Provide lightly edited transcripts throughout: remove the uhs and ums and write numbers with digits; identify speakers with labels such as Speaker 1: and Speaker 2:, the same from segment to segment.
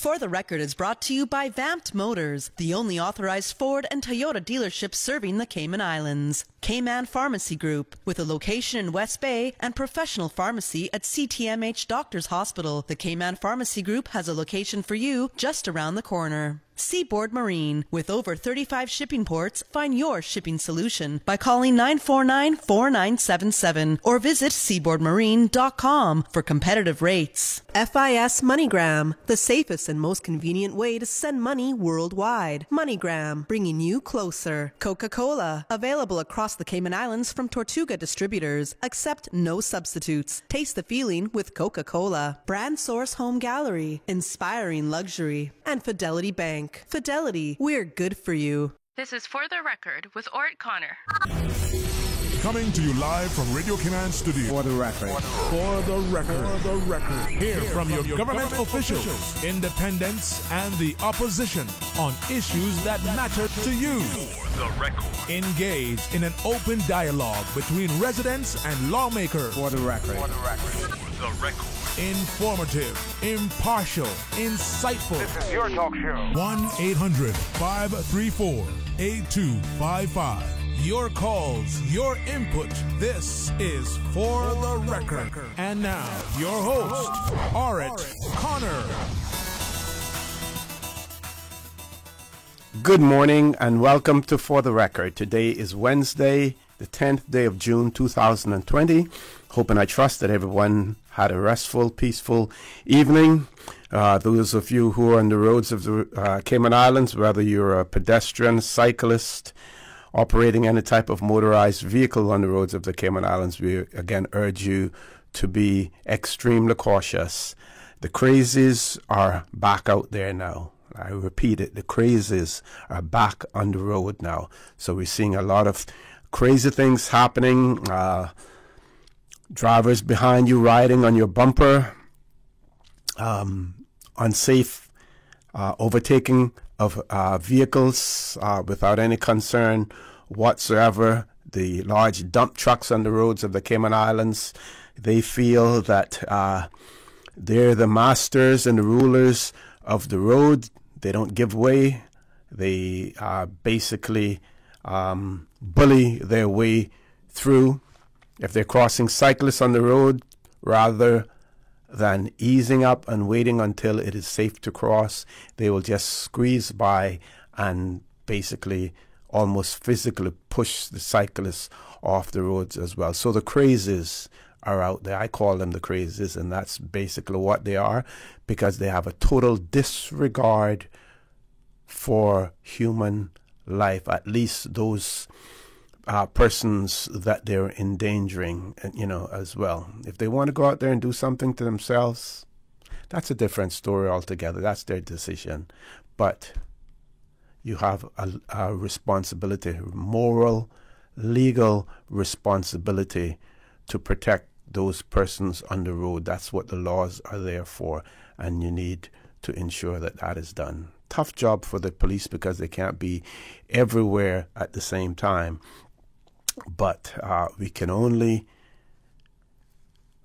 Speaker 1: For the Record is brought to you by Vamped Motors, the only authorized Ford and Toyota dealership serving the Cayman Islands. Cayman Pharmacy Group, with a location in West Bay and professional pharmacy at CTMH Doctors Hospital. The Cayman Pharmacy Group has a location for you just around the corner. Seaboard Marine, with over 35 shipping ports, find your shipping solution by calling 949-4977 or visit seaboardmarine.com for competitive rates. FIS MoneyGram, the safest and most convenient way to send money worldwide. MoneyGram, bringing you closer. Coca-Cola, available across the Cayman Islands from Tortuga Distributors. Accept no substitutes. Taste the feeling with Coca-Cola. Brand Source Home Gallery, inspiring luxury. And Fidelity Bank. Fidelity, we're good for you.
Speaker 2: This is For the Record with Ort Connor.
Speaker 3: Coming to you live from Radio Cayman Studio.
Speaker 4: For the Record.
Speaker 3: For the Record. For the Record.
Speaker 4: Hear from your government officials,
Speaker 3: independents, and the opposition on issues that matter to you.
Speaker 5: For the Record.
Speaker 3: Engage in an open dialogue between residents and lawmakers.
Speaker 4: For the Record.
Speaker 5: For the Record. For the Record.
Speaker 3: Informative, impartial, insightful.
Speaker 5: This is your talk show.
Speaker 3: 1-800-534-8255. Your calls, your input. This is For the Record. And now, your host, Ort Connor.
Speaker 4: Good morning and welcome to For the Record. Today is Wednesday, the 10th day of June 2020. Hope and I trust that everyone had a restful, peaceful evening. Those of you who are on the roads of the Cayman Islands, whether you're a pedestrian, cyclist, operating any type of motorized vehicle on the roads of the Cayman Islands, we again urge you to be extremely cautious. The crazies are back out there now. I repeat it, the crazies are back on the road now. So we're seeing a lot of crazy things happening. Drivers behind you riding on your bumper, unsafe overtaking of vehicles without any concern whatsoever. The large dump trucks on the roads of the Cayman Islands, they feel that they're the masters and the rulers of the road. They don't give way. They basically bully their way through. If they're crossing cyclists on the road, rather than easing up and waiting until it is safe to cross, they will just squeeze by and basically almost physically push the cyclists off the roads as well. So the crazies are out there. I call them the crazies, and that's basically what they are, because they have a total disregard for human life, at least those persons that they're endangering, as well. If they want to go out there and do something to themselves, that's a different story altogether. That's their decision. But you have a responsibility, moral, legal responsibility to protect those persons on the road. That's what the laws are there for, and you need to ensure that that is done. Tough job for the police because they can't be everywhere at the same time. But we can only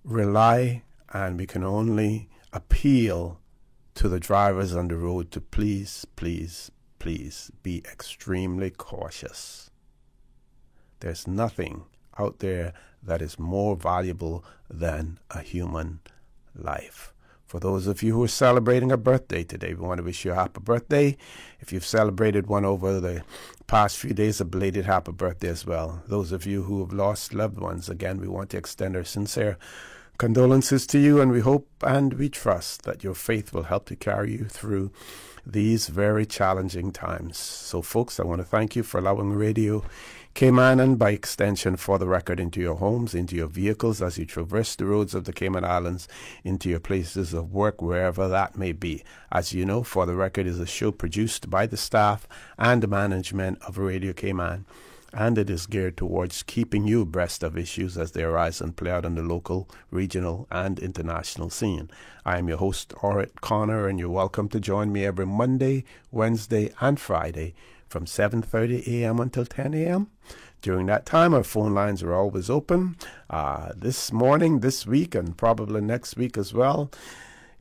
Speaker 4: rely and we can only appeal to the drivers on the road to please, please, please be extremely cautious. There's nothing out there that is more valuable than a human life. For those of you who are celebrating a birthday today, we want to wish you a happy birthday. If you've celebrated one over the past few days, a belated happy birthday as well. Those of you who have lost loved ones, again, we want to extend our sincere condolences to you, and we hope and we trust that your faith will help to carry you through these very challenging times. So, folks, I want to thank you for allowing Radio Cayman, and by extension For the Record, into your homes, into your vehicles as you traverse the roads of the Cayman Islands, into your places of work, wherever that may be. As you know, For the Record is a show produced by the staff and the management of Radio Cayman, and it is geared towards keeping you abreast of issues as they arise and play out on the local, regional, and international scene. I am your host, Ort Connor, and you're welcome to join me every Monday, Wednesday, and Friday from 7:30 a.m. until 10 a.m. During that time, our phone lines are always open. This morning, this week, and probably next week as well,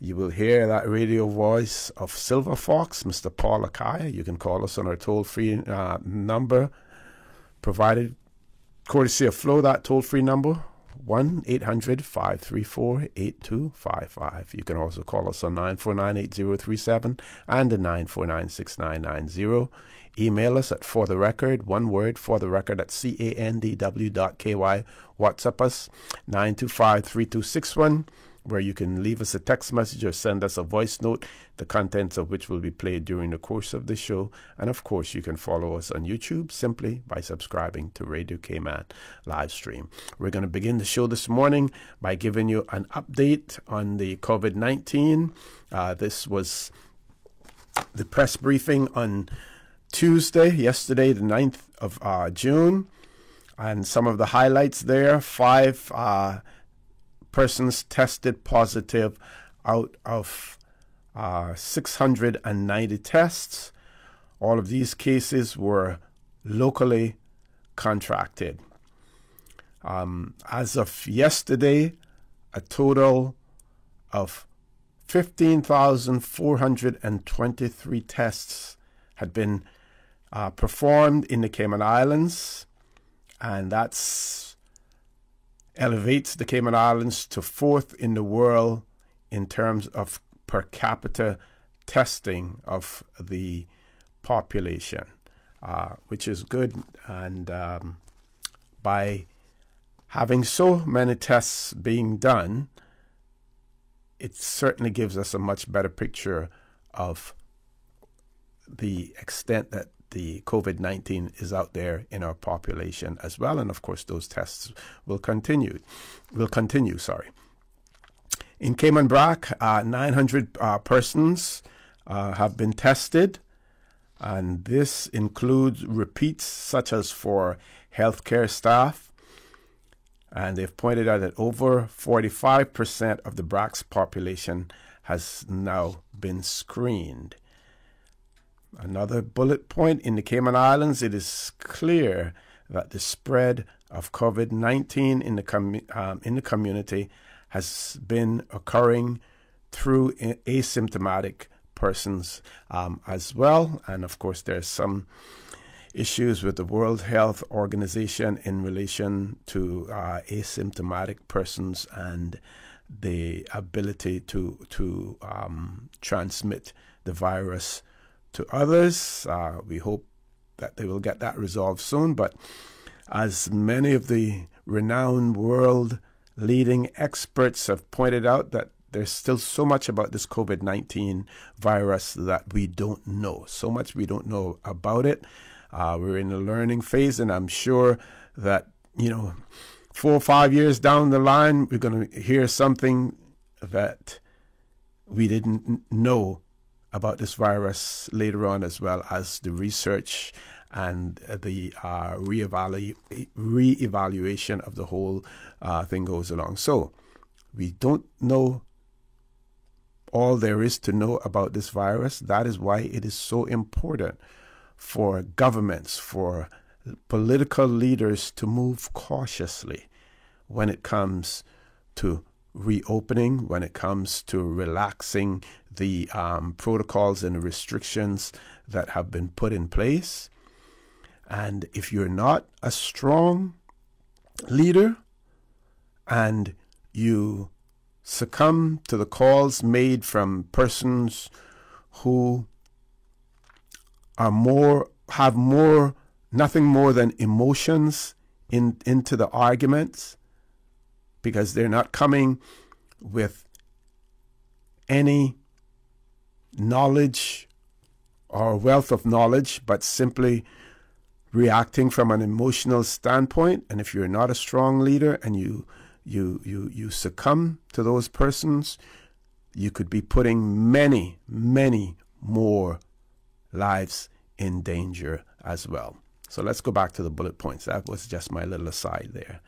Speaker 4: You will hear that radio voice of Silver Fox, Mr. Paul Akaya. You can call us on our toll-free number provided courtesy of Flow, that toll-free number, 1-800-534-8255. You can also call us on 949-8037 and the 949-6990. Email us at fortherecord, one word, fortherecord at candw.ky. WhatsApp us, 925-3261, where you can leave us a text message or send us a voice note, the contents of which will be played during the course of the show. And of course, you can follow us on YouTube simply by subscribing to Radio Cayman live stream. We're going to begin the show this morning by giving you an update on the COVID-19. This was the press briefing on Tuesday, yesterday, the 9th of June. And some of the highlights there, 5 persons tested positive out of 690 tests. All of these cases were locally contracted. As of yesterday, a total of 15,423 tests had been performed in the Cayman Islands, and that's elevates the Cayman Islands to 4th in the world in terms of per capita testing of the population, which is good. And by having so many tests being done, it certainly gives us a much better picture of the extent that the COVID-19 is out there in our population as well. And of course, those tests will continue. In Cayman Brac, 900 persons have been tested. And this includes repeats such as for healthcare staff. And they've pointed out that over 45% of the Brac's population has now been screened. Another bullet point, in the Cayman Islands, it is clear that the spread of COVID-19 in the community has been occurring through asymptomatic persons as well. And of course, there's some issues with the World Health Organization in relation to asymptomatic persons and the ability to transmit the virus to others. We hope that they will get that resolved soon. But as many of the renowned world leading experts have pointed out, that there's still so much about this COVID-19 virus that we don't know. So much we don't know about it. We're in a learning phase, and I'm sure that, 4 or 5 years down the line, we're going to hear something that we didn't know about this virus later on, as well as the research and the re-evaluation of the whole thing goes along. So we don't know all there is to know about this virus. That is why it is so important for governments, for political leaders to move cautiously when it comes to reopening, when it comes to relaxing the protocols and restrictions that have been put in place. And if you're not a strong leader and you succumb to the calls made from persons who have nothing more than emotions into the arguments, because they're not coming with any knowledge or wealth of knowledge, but simply reacting from an emotional standpoint. And if you're not a strong leader and you succumb to those persons, you could be putting many, many more lives in danger as well. So let's go back to the bullet points. That was just my little aside there.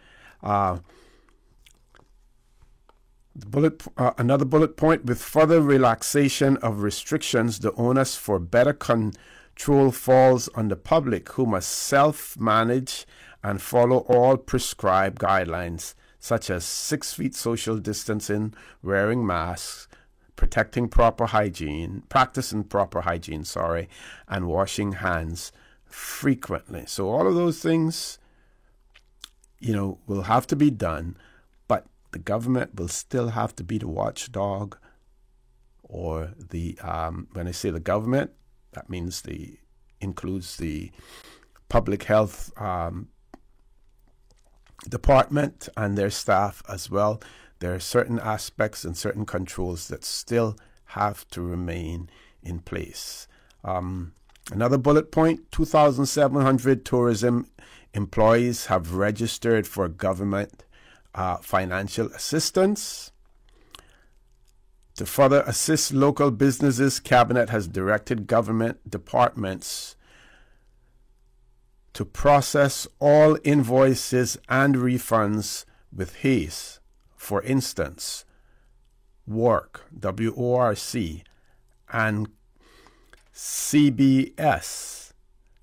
Speaker 4: Another bullet point: with further relaxation of restrictions, the onus for better control falls on the public, who must self-manage and follow all prescribed guidelines, such as 6 feet social distancing, wearing masks, practicing proper hygiene, and washing hands frequently. So all of those things, will have to be done, but the government will still have to be the watchdog, or when I say the government, that means includes the public health department and their staff as well. There are certain aspects and certain controls that still have to remain in place. Another bullet point, 2,700 tourism employees have registered for government financial assistance. To further assist local businesses, Cabinet has directed government departments to process all invoices and refunds with haste. For instance, WORC, W-O-R-C, and CBS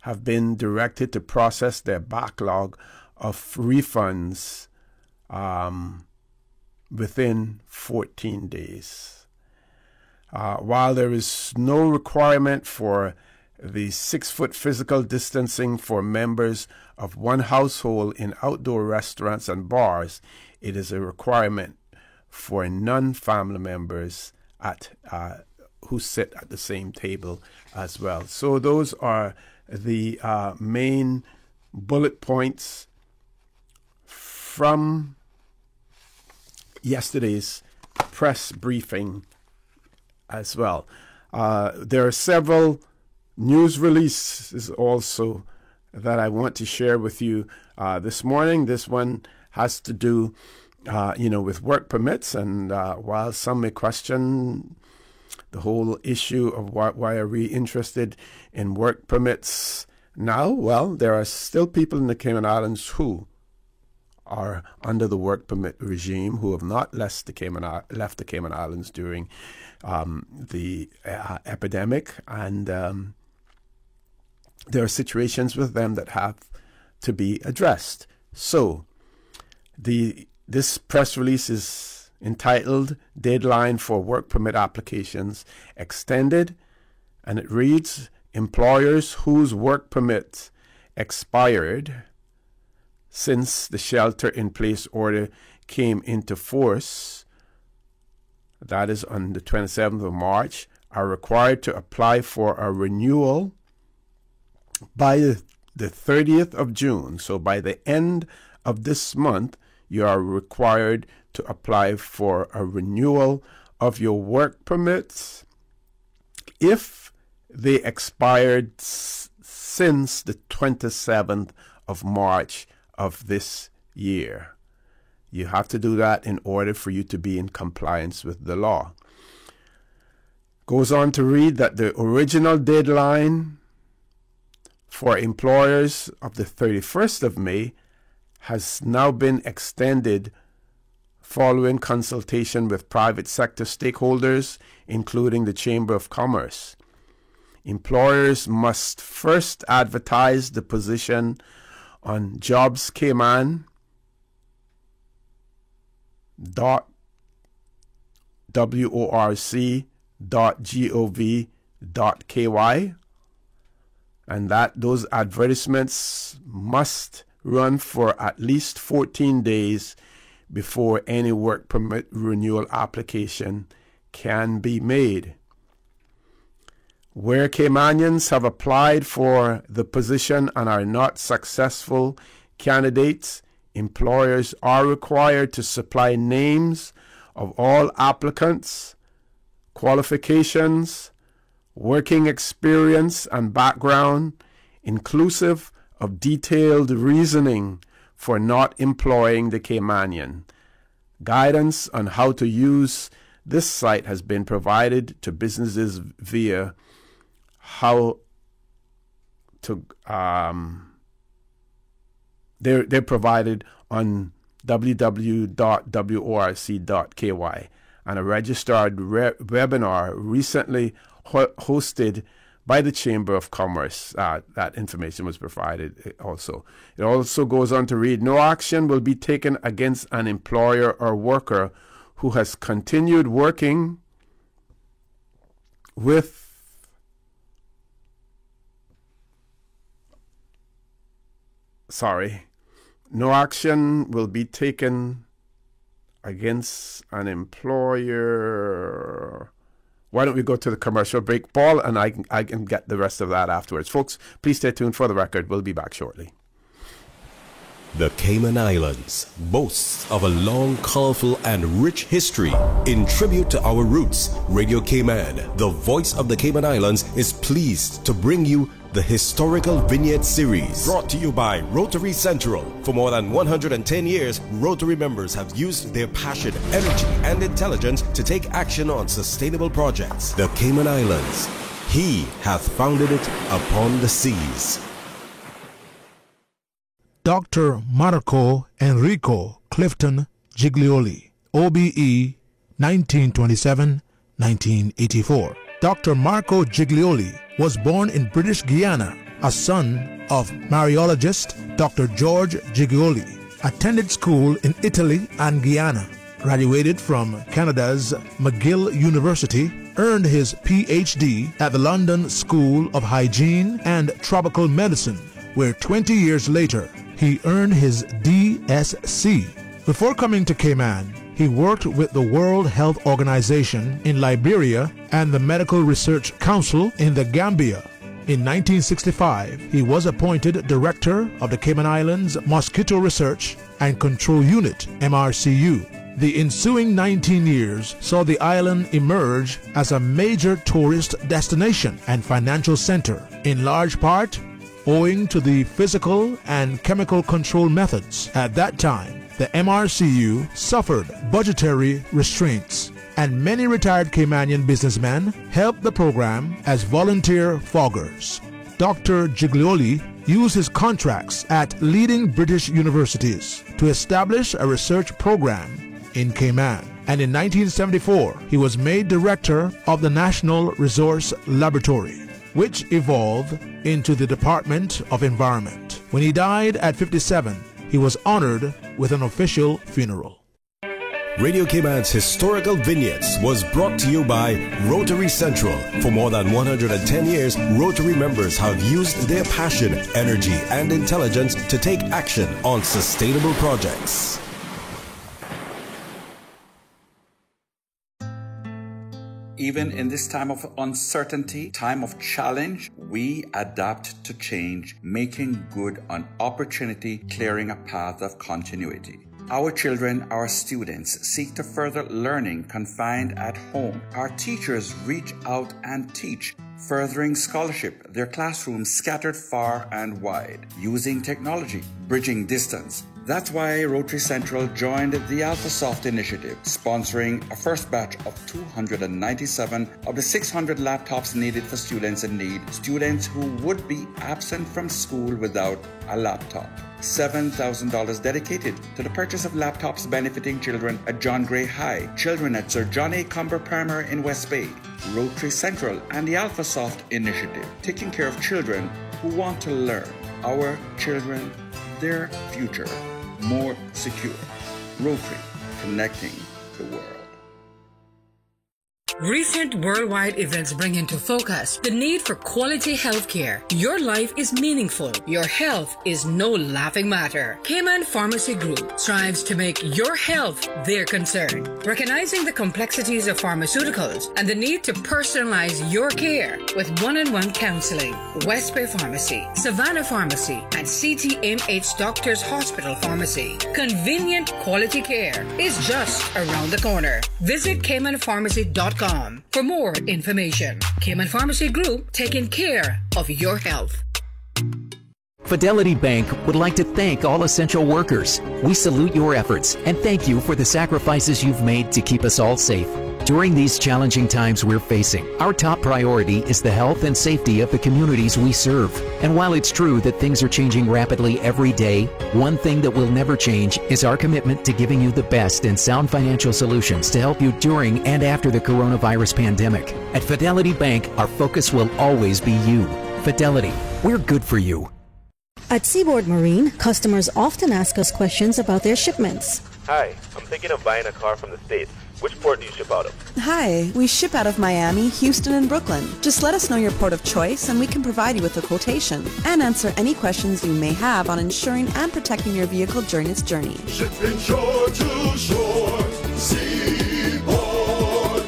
Speaker 4: have been directed to process their backlog of refunds within 14 days. While there is no requirement for the 6-foot physical distancing for members of one household in outdoor restaurants and bars, it is a requirement for non-family members who sit at the same table as well. So those are the main bullet points from yesterday's press briefing as well. There are several news releases also that I want to share with you this morning. This one has to do, with work permits, and while some may question the whole issue of why are we interested in work permits now, well, there are still people in the Cayman Islands who are under the work permit regime who have not left the Cayman Islands during the epidemic, and there are situations with them that have to be addressed. So this press release is entitled Deadline for Work Permit Applications Extended, and it reads, employers whose work permits expired since the shelter-in-place order came into force, that is on the 27th of March, are required to apply for a renewal by the 30th of June. So by the end of this month, you are required to apply for a renewal of your work permits if they expired since the 27th of March of this year. You have to do that in order for you to be in compliance with the law. Goes on to read that the original deadline for employers of the 31st of May has now been extended following consultation with private sector stakeholders, including the Chamber of Commerce. Employers must first advertise the position on jobscayman.worc.gov.ky, and that those advertisements must run for at least 14 days before any work permit renewal application can be made. Where Caymanians have applied for the position and are not successful candidates, employers are required to supply names of all applicants, qualifications, working experience and background, inclusive of detailed reasoning for not employing the Caymanian. Guidance on how to use this site has been provided to businesses via how to they're provided on www.worc.ky, and a registered webinar recently hosted by the Chamber of Commerce. That information was provided also. It also goes on to read, no action will be taken against an employer or worker who has continued working no action will be taken against an employer. Why don't we go to the commercial break, Paul, and I can get the rest of that afterwards. Folks, please stay tuned for the record. We'll be back shortly.
Speaker 6: The Cayman Islands boasts of a long, colorful, and rich history. In tribute to our roots, Radio Cayman, the voice of the Cayman Islands, is pleased to bring you the Historical Vignette Series, brought to you by Rotary Central. For more than 110 years, Rotary members have used their passion, energy, and intelligence to take action on sustainable projects. The Cayman Islands, He hath founded it upon the seas.
Speaker 7: Dr. Marco Enrico Clifton Giglioli, OBE 1927-1984. Dr. Marco Giglioli was born in British Guiana, a son of Mariologist Dr. George Giglioli. Attended school in Italy and Guyana. Graduated from Canada's McGill University. Earned his PhD at the London School of Hygiene and Tropical Medicine, where 20 years later he earned his DSc. Before coming to Cayman, he worked with the World Health Organization in Liberia and the Medical Research Council in the Gambia. In 1965, he was appointed Director of the Cayman Islands Mosquito Research and Control Unit, MRCU. The ensuing 19 years saw the island emerge as a major tourist destination and financial center, in large part owing to the physical and chemical control methods. At that time, the MRCU suffered budgetary restraints, and many retired Caymanian businessmen helped the program as volunteer foggers. Dr. Giglioli used his contracts at leading British universities to establish a research program in Cayman, and in 1974 he was made director of the National Resource Laboratory, which evolved into the Department of Environment. When he died at 57, he was honored with an official funeral.
Speaker 6: Radio Cayman's Historical Vignettes was brought to you by Rotary Central. For more than 110 years, Rotary members have used their passion, energy, and intelligence to take action on sustainable projects.
Speaker 8: Even in this time of uncertainty, time of challenge, we adapt to change, making good on opportunity, clearing a path of continuity. Our children, our students, seek to further learning confined at home. Our teachers reach out and teach, furthering scholarship, their classrooms scattered far and wide, using technology, bridging distance. That's why Rotary Central joined the AlphaSoft initiative, sponsoring a first batch of 297 of the 600 laptops needed for students in need, students who would be absent from school without a laptop. $7,000 dedicated to the purchase of laptops benefiting children at John Gray High, children at Sir John A. Cumber Primary in West Bay, Rotary Central, and the AlphaSoft initiative, taking care of children who want to learn. Our children, their future, more secure. Rotary, connecting the world.
Speaker 9: Recent worldwide events bring into focus the need for quality health care. Your life is meaningful. Your health is no laughing matter. Cayman Pharmacy Group strives to make your health their concern, recognizing the complexities of pharmaceuticals and the need to personalize your care with one-on-one counseling. West Bay Pharmacy, Savannah Pharmacy, and CTMH Doctors Hospital Pharmacy. Convenient quality care is just around the corner. Visit CaymanPharmacy.com for more information. Cayman Pharmacy Group, taking care of your health.
Speaker 10: Fidelity Bank would like to thank all essential workers. We salute your efforts and thank you for the sacrifices you've made to keep us all safe. During these challenging times we're facing, our top priority is the health and safety of the communities we serve. And while it's true that things are changing rapidly every day, one thing that will never change is our commitment to giving you the best and sound financial solutions to help you during and after the coronavirus pandemic. At Fidelity Bank, our focus will always be you. Fidelity, we're good for you.
Speaker 11: At Seaboard Marine, customers often ask us questions about their shipments.
Speaker 12: Hi, I'm thinking of buying a car from the States.
Speaker 5: Which port do you ship out of?
Speaker 1: Hi, we ship out of Miami, Houston, and Brooklyn. Just let us know your port of choice and we can provide you with a quotation and answer any questions you may have on insuring and protecting your vehicle during its journey.
Speaker 12: Shipping shore to shore, Seaboard.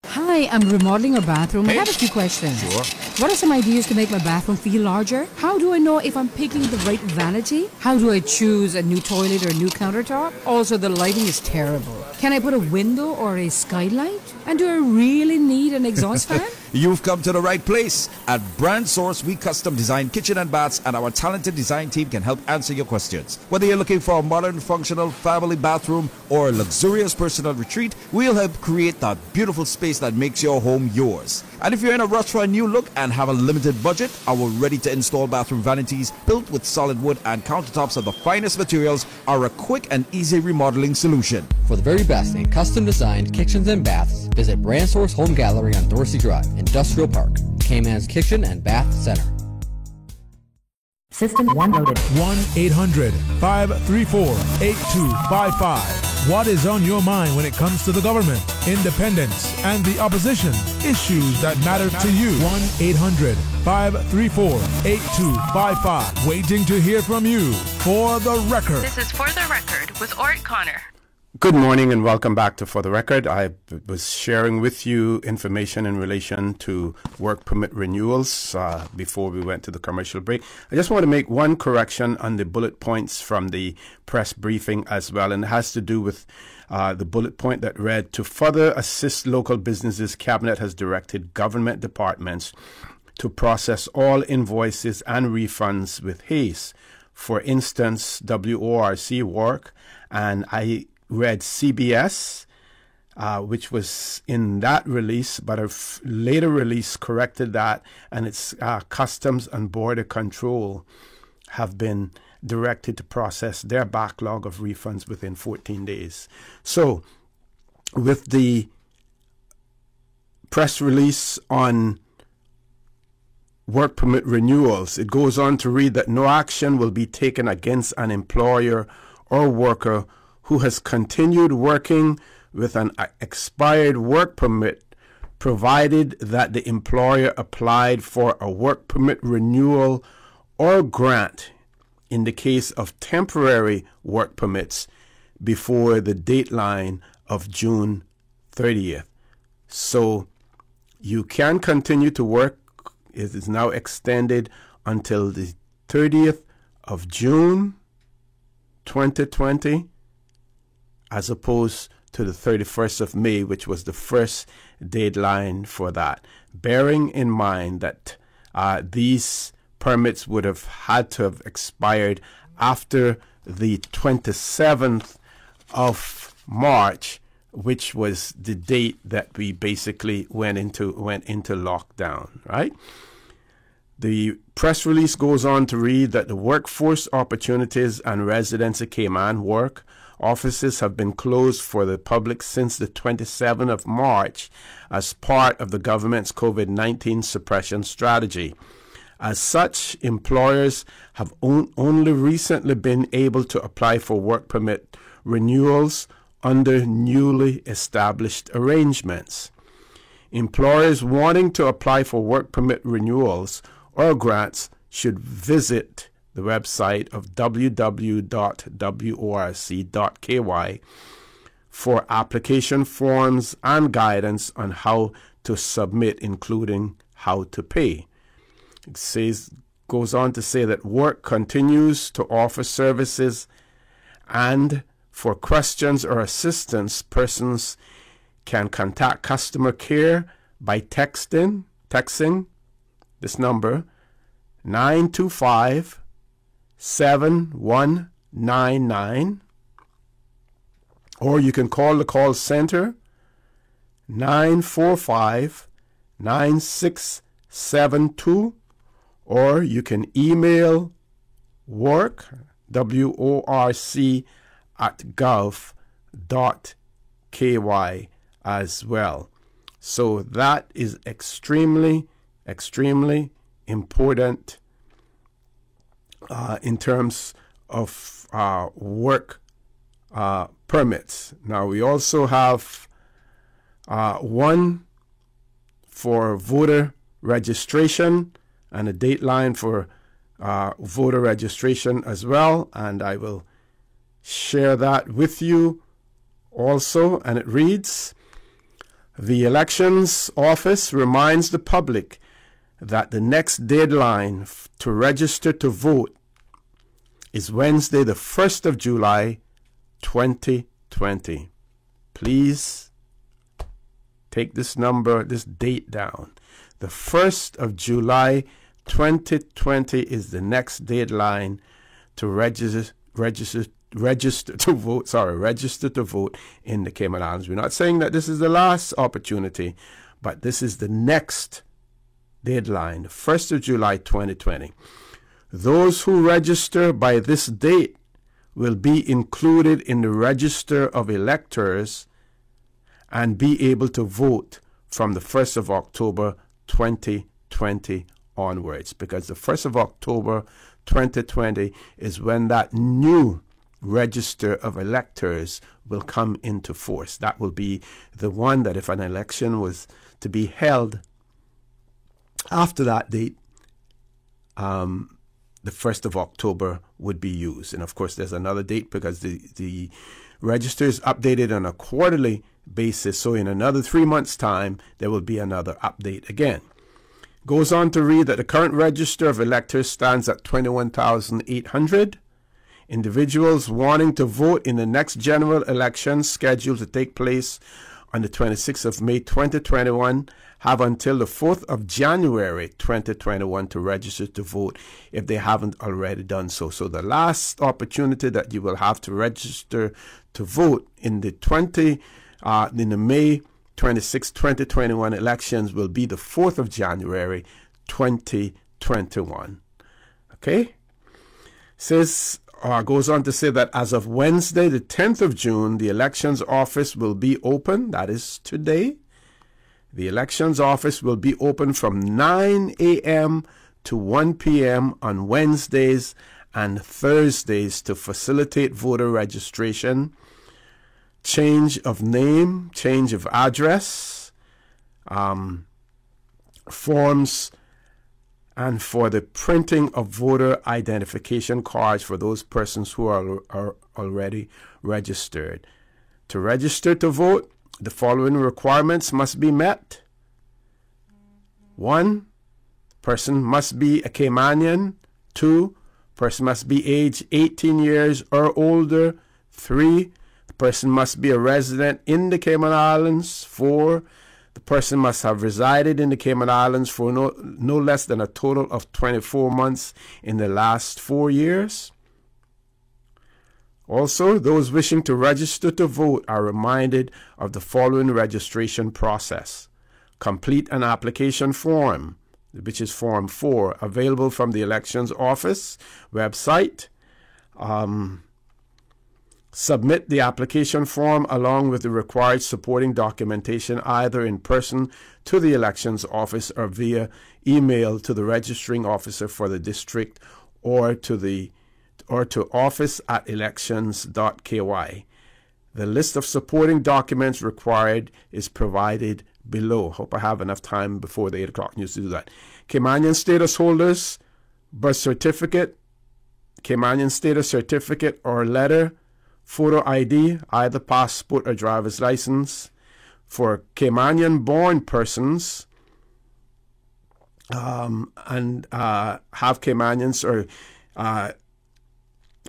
Speaker 13: Hi, I'm remodeling a bathroom. I have a few questions.
Speaker 14: Sure.
Speaker 13: What are some ideas to make my bathroom feel larger? How do I know if I'm picking the right vanity? How do I choose a new toilet or a new countertop? Also, the lighting is terrible. Can I put a window or a skylight? And do I really need an exhaust fan?
Speaker 14: You've come to the right place. At Brand Source, we custom design kitchen and baths, and our talented design team can help answer your questions. Whether you're looking for a modern, functional family bathroom or a luxurious personal retreat, we'll help create that beautiful space that makes your home yours. And if you're in a rush for a new look and have a limited budget, our ready-to-install bathroom vanities built with solid wood and countertops of the finest materials are a quick and easy remodeling solution.
Speaker 15: For the very best in custom-designed kitchens and baths, visit Brand Source Home Gallery on Dorsey Drive, Industrial Park, Cayman's Kitchen and Bath Center.
Speaker 16: System 1 loaded.
Speaker 7: 1-800-534-8255. What is on your mind when it comes to the government, independence, and the opposition? Issues that matter to you. 1-800-534-8255. Waiting to hear from you. For the Record.
Speaker 2: This is For the Record with Ort Connor.
Speaker 4: Good morning and welcome back to For the Record. I was sharing with you information in relation to work permit renewals before we went to the commercial break. I just want to make one correction on the bullet points from the press briefing as well, and it has to do with the bullet point that read, to further assist local businesses, Cabinet has directed government departments to process all invoices and refunds with haste. For instance, WORC work, and I read CBS, which was in that release, but a later release corrected that, and its Customs and Border Control have been directed to process their backlog of refunds within 14 days. So, with the press release on work permit renewals, it goes on to read that no action will be taken against an employer or worker who has continued working with an expired work permit, provided that the employer applied for a work permit renewal or grant in the case of temporary work permits before the deadline of June 30th. So you can continue to work. It is now extended until the 30th of June 2020. As opposed to the 31st of May, which was the first deadline for that. Bearing in mind that these permits would have had to have expired after the 27th of March, which was the date that we basically went into lockdown, right? The press release goes on to read that the Workforce Opportunities and Residency Cayman work offices have been closed for the public since the 27th of March as part of the government's COVID-19 suppression strategy. As such, employers have only recently been able to apply for work permit renewals under newly established arrangements. Employers wanting to apply for work permit renewals or grants should visit the website of www.worc.ky for application forms and guidance on how to submit, including how to pay. It goes on to say that work continues to offer services, and for questions or assistance, persons can contact customer care by texting this number 925-7199, or you can call the call center 945-9672, or you can email work, WORC, @gov.ky as well. So that is extremely important in terms of work permits. Now, we also have one for voter registration and a date line for voter registration as well, and I will share that with you also. And it reads, the Elections Office reminds the public that the next deadline to register to vote is Wednesday, the 1st of July, 2020. Please take this date down. The 1st of July, 2020 is the next deadline to register to vote in the Cayman Islands. We're not saying that this is the last opportunity, but this is the next deadline, the 1st of July 2020. Those who register by this date will be included in the register of electors and be able to vote from the 1st of October 2020 onwards, because the 1st of October 2020 is when that new register of electors will come into force. That will be the one that if an election was to be held after that date, the 1st of October would be used. And of course, there's another date because the register is updated on a quarterly basis. So in another 3 months' time, there will be another update again. Goes on to read that the current register of electors stands at 21,800. Individuals wanting to vote in the next general election scheduled to take place on the 26th of May 2021 have until the 4th of January 2021 to register to vote if they haven't already done so. So the last opportunity that you will have to register to vote in the May 26, 2021 elections will be the 4th of January 2021. Okay? Goes on to say that as of Wednesday, the 10th of June, the elections office will be open. That is today. The elections office will be open from 9 a.m. to 1 p.m. on Wednesdays and Thursdays to facilitate voter registration, change of name, change of address, forms, and for the printing of voter identification cards for those persons who are already registered. To register to vote, the following requirements must be met. 1. Person must be a Caymanian. 2. Person must be age 18 years or older. 3. The person must be a resident in the Cayman Islands. 4. The person must have resided in the Cayman Islands for no less than a total of 24 months in the last 4 years. Also, those wishing to register to vote are reminded of the following registration process. Complete an application form, which is Form 4, available from the Elections Office website. Submit the application form along with the required supporting documentation either in person to the Elections Office or via email to the registering officer for the district or to office@elections.ky. The list of supporting documents required is provided below. Hope I have enough time before the 8 o'clock news to do that. Caymanian status holders, birth certificate, Caymanian status certificate or letter, photo ID, either passport or driver's license. For Caymanian-born persons and have Caymanians or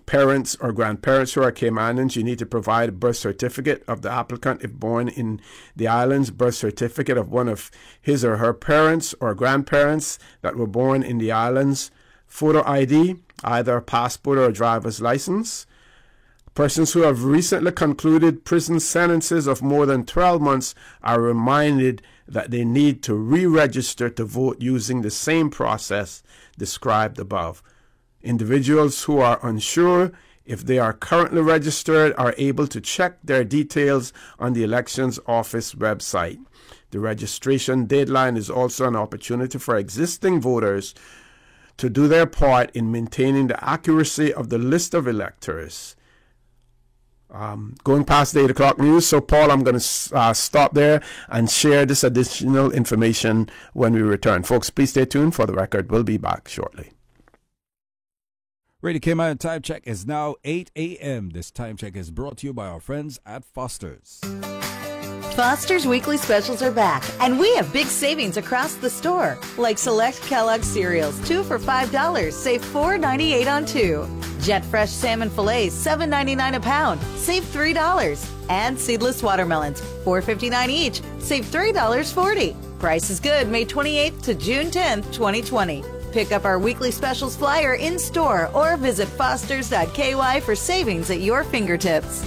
Speaker 4: parents or grandparents who are Caymanians, you need to provide a birth certificate of the applicant if born in the islands, birth certificate of one of his or her parents or grandparents that were born in the islands, photo ID, either a passport or a driver's license. Persons who have recently concluded prison sentences of more than 12 months are reminded that they need to re-register to vote using the same process described above. Individuals who are unsure if they are currently registered are able to check their details on the Elections Office website. The registration deadline is also an opportunity for existing voters to do their part in maintaining the accuracy of the list of electors. going past the 8 o'clock news. So, Paul, I'm going to stop there and share this additional information when we return. Folks, please stay tuned for the record. We'll be back shortly.
Speaker 14: Radio Cayman time check is now 8 a.m. This time check is brought to you by our friends at Foster's.
Speaker 16: Foster's weekly specials are back, and we have big savings across the store. Like select Kellogg's cereals, 2 for $5, save $4.98 on 2. Jet Fresh salmon fillets, $7.99 a pound, save $3. And seedless watermelons, $4.59 each, save $3.40. Price is good May 28th to June 10th, 2020. Pick up our weekly specials flyer in store or visit fosters.ky for savings at your fingertips.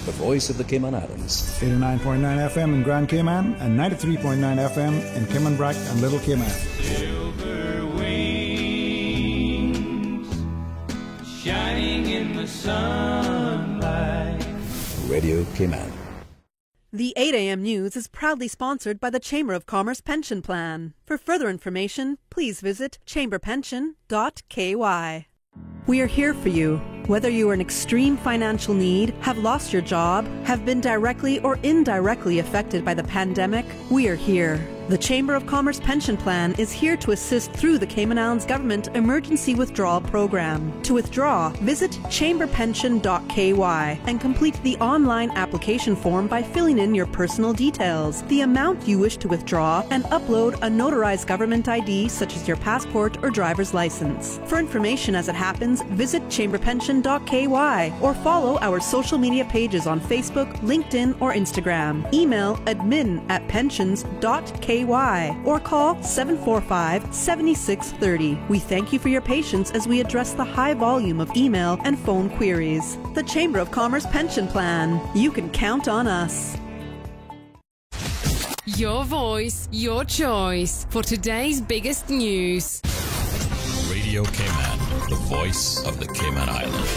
Speaker 6: The voice of the Cayman Islands.
Speaker 17: 89.9 FM in Grand Cayman and 93.9 FM in Cayman Brac and Little Cayman.
Speaker 18: Silver wings shining in the sunlight.
Speaker 6: Radio Cayman.
Speaker 1: The 8 a.m. news is proudly sponsored by the Chamber of Commerce Pension Plan. For further information, please visit chamberpension.ky. We are here for you. Whether you are in extreme financial need, have lost your job, have been directly or indirectly affected by the pandemic, we are here. The Chamber of Commerce Pension Plan is here to assist through the Cayman Islands Government Emergency Withdrawal Program. To withdraw, visit chamberpension.ky and complete the online application form by filling in your personal details, the amount you wish to withdraw, and upload a notarized government ID such as your passport or driver's license. For information as it happens, visit chamberpension.ky or follow our social media pages on Facebook, LinkedIn, or Instagram. Email admin@pensions.ky or call 745-7630. We thank you for your patience as we address the high volume of email and phone queries. The Chamber of Commerce Pension Plan. You can count on us.
Speaker 19: Your voice, your choice for today's biggest news.
Speaker 20: Radio Cayman, the voice of the Cayman Islands.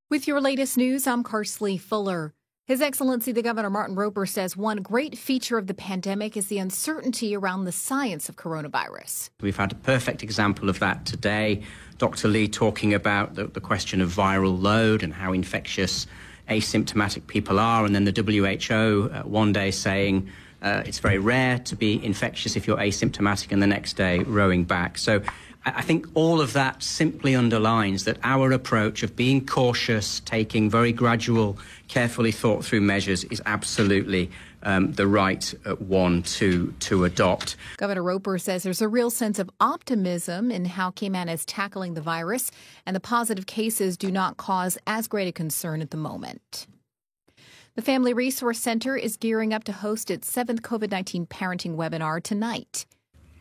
Speaker 21: With your latest news, I'm Carsley Fuller. His Excellency the Governor Martin Roper says one great feature of the pandemic is the uncertainty around the science of coronavirus.
Speaker 22: We've had a perfect example of that today. Dr. Lee talking about the question of viral load and how infectious asymptomatic people are, and then the WHO one day saying it's very rare to be infectious if you're asymptomatic, and the next day rowing back. So I think all of that simply underlines that our approach of being cautious, taking very gradual, carefully thought through measures is absolutely the right one to adopt.
Speaker 21: Governor Roper says there's a real sense of optimism in how Cayman is tackling the virus, and the positive cases do not cause as great a concern at the moment. The Family Resource Center is gearing up to host its 7th COVID-19 parenting webinar tonight.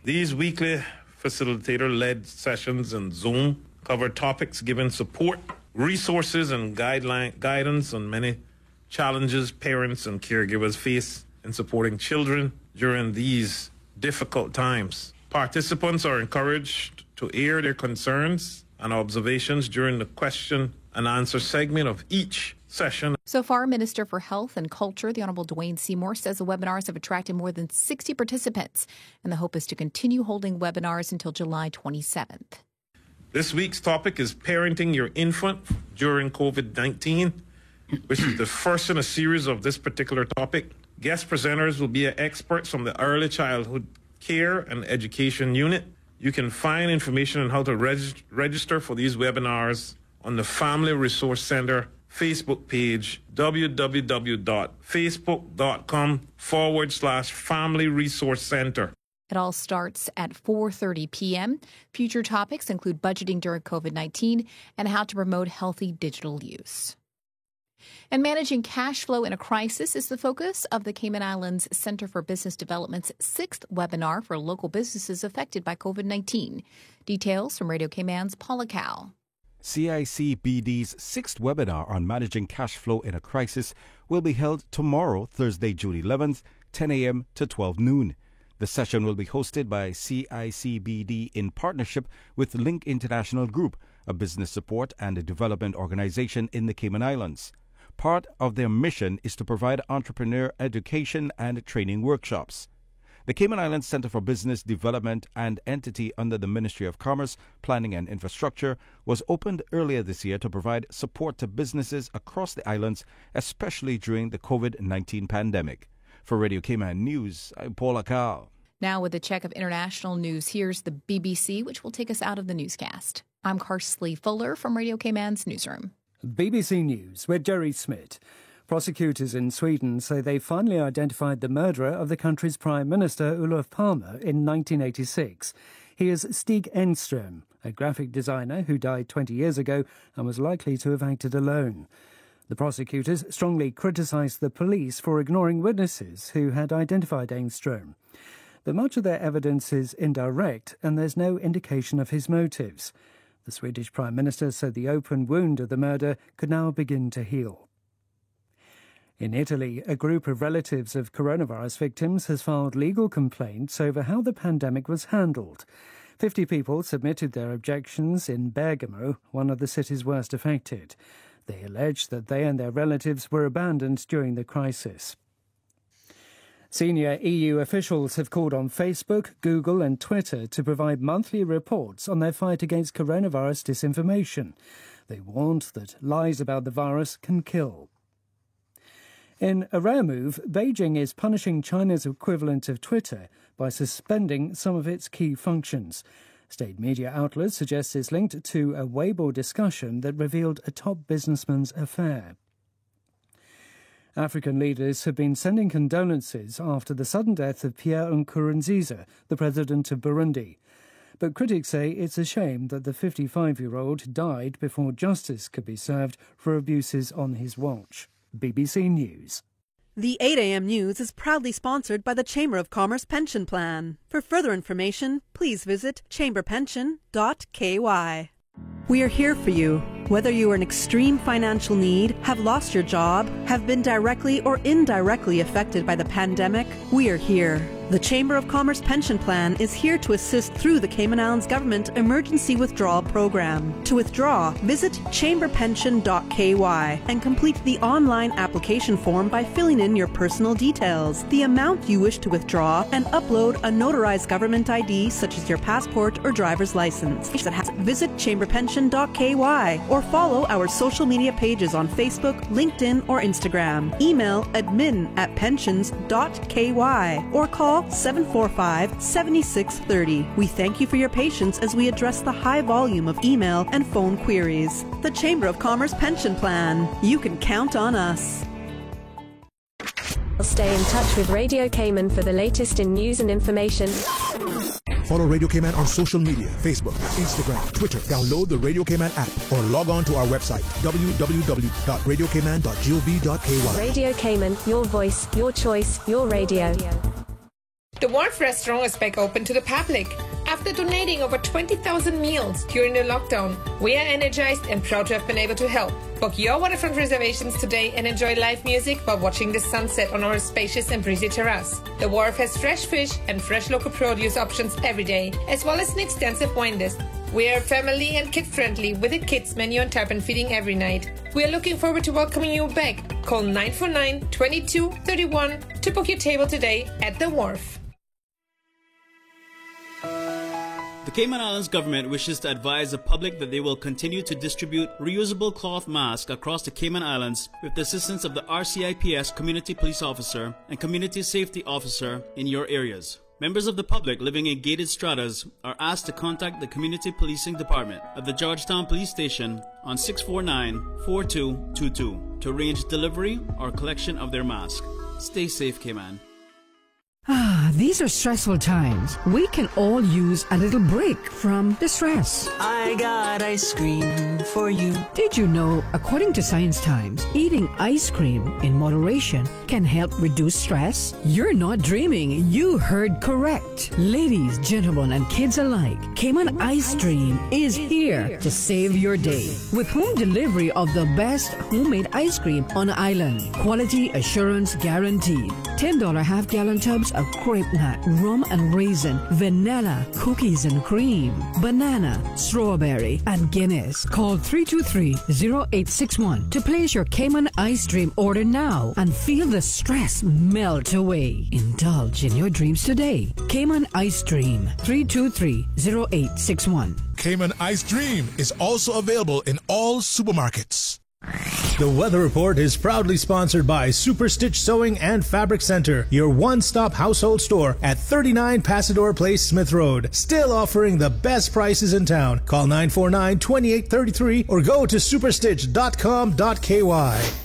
Speaker 23: These weekly facilitator-led sessions in Zoom cover topics giving support, resources, and guidance on many challenges parents and caregivers face in supporting children during these difficult times. Participants are encouraged to air their concerns and observations during the question and answer segment of each session.
Speaker 21: So far, Minister for Health and Culture, the Honorable Dwayne Seymour, says the webinars have attracted more than 60 participants, and the hope is to continue holding webinars until July 27th.
Speaker 23: This week's topic is parenting your infant during COVID-19, which is the first in a series of this particular topic. Guest presenters will be experts from the Early Childhood Care and Education Unit. You can find information on how to register for these webinars on the Family Resource Center Facebook page, www.facebook.com/Family Resource Center.
Speaker 21: It all starts at 4:30 p.m. Future topics include budgeting during COVID-19 and how to promote healthy digital use. And managing cash flow in a crisis is the focus of the Cayman Islands Center for Business Development's 6th webinar for local businesses affected by COVID-19. Details from Radio Cayman's Paula Cow.
Speaker 14: CICBD's 6th webinar on managing cash flow in a crisis will be held tomorrow, Thursday, June 11th, 10 a.m. to 12 noon. The session will be hosted by CICBD in partnership with Link International Group, a business support and development organization in the Cayman Islands. Part of their mission is to provide entrepreneur education and training workshops. The Cayman Islands Center for Business Development, an entity under the Ministry of Commerce, Planning and Infrastructure, was opened earlier this year to provide support to businesses across the islands, especially during the COVID-19 pandemic. For Radio Cayman News, I'm Paul Akal.
Speaker 21: Now with a check of international news, here's the BBC, which will take us out of the newscast. I'm Karsley Fuller from Radio Cayman's newsroom.
Speaker 3: BBC News with Jerry Smith. Prosecutors in Sweden say they finally identified the murderer of the country's Prime Minister, Olof Palme, in 1986. He is Stig Enström, a graphic designer who died 20 years ago and was likely to have acted alone. The prosecutors strongly criticised the police for ignoring witnesses who had identified Enström. But much of their evidence is indirect and there's no indication of his motives. The Swedish Prime Minister said the open wound of the murder could now begin to heal. In Italy, a group of relatives of coronavirus victims has filed legal complaints over how the pandemic was handled. 50 people submitted their objections in Bergamo, one of the cities worst affected. They allege that they and their relatives were abandoned during the crisis. Senior EU officials have called on Facebook, Google and Twitter to provide monthly reports on their fight against coronavirus disinformation. They warned that lies about the virus can kill. In a rare move, Beijing is punishing China's equivalent of Twitter by suspending some of its key functions. State media outlets suggest it's linked to a Weibo discussion that revealed a top businessman's affair. African leaders have been sending condolences after the sudden death of Pierre Nkurunziza, the president of Burundi. But critics say it's a shame that the 55-year-old died before justice could be served for abuses on his watch. BBC News.
Speaker 1: The 8 a.m. news is proudly sponsored by the Chamber of Commerce Pension Plan. For further information, please visit chamberpension.ky. We are here for you. Whether you are in extreme financial need, have lost your job, have been directly or indirectly affected by the pandemic, we are here. The Chamber of Commerce Pension Plan is here to assist through the Cayman Islands Government Emergency Withdrawal Program. To withdraw, visit chamberpension.ky and complete the online application form by filling in your personal details, the amount you wish to withdraw, and upload a notarized government ID such as your passport or driver's license. Visit chamberpension.ky or follow our social media pages on Facebook, LinkedIn, or Instagram. Email admin@pensions.ky or call 745-7630. We thank you for your patience as we address the high volume of email and phone queries. The Chamber of Commerce Pension Plan. You can count on us.
Speaker 8: Stay in touch with Radio Cayman for the latest in news and information.
Speaker 7: Follow Radio Cayman on social media, Facebook, Instagram, Twitter. Download the Radio Cayman app or log on to our website, www.radiocayman.gov.ky.
Speaker 8: Radio Cayman, your voice, your choice, your radio.
Speaker 9: The Wharf Restaurant is back open to the public. After donating over 20,000 meals during the lockdown, we are energized and proud to have been able to help. Book your waterfront reservations today and enjoy live music while watching the sunset on our spacious and breezy terrace. The Wharf has fresh fish and fresh local produce options every day, as well as an extensive wine list. We are family and kid-friendly with a kids menu and tarpon feeding every night. We are looking forward to welcoming you back. Call 949-2231 to book your table today at The Wharf.
Speaker 24: The Cayman Islands government wishes to advise the public that they will continue to distribute reusable cloth masks across the Cayman Islands with the assistance of the RCIPS Community Police Officer and Community Safety Officer in your areas. Members of the public living in gated stratas are asked to contact the Community Policing Department at the Georgetown Police Station on 649-4222 to arrange delivery or collection of their mask. Stay safe, Cayman.
Speaker 13: These are stressful times. We can all use a little break from the stress.
Speaker 25: I got ice cream for you.
Speaker 13: Did you know, according to Science Times, eating ice cream in moderation can help reduce stress? You're not dreaming. You heard correct. Ladies, gentlemen, and kids alike, Cayman Ice Cream is here to save your day. With home delivery of the best homemade ice cream on the island. Quality assurance guaranteed. $10 half-gallon tubs of crazy grape nut, rum and raisin, vanilla, cookies and cream, banana, strawberry, and Guinness. Call 323-0861 to place your Cayman Ice Dream order now and feel the stress melt away. Indulge in your dreams today. Cayman Ice Dream, 323-0861.
Speaker 7: Cayman Ice Dream is also available in all supermarkets.
Speaker 5: The Weather Report is proudly sponsored by Super Stitch Sewing and Fabric Center, your one-stop household store at 39 Pasador Place, Smith Road. Still offering the best prices in town. Call 949-2833 or go to superstitch.com.ky.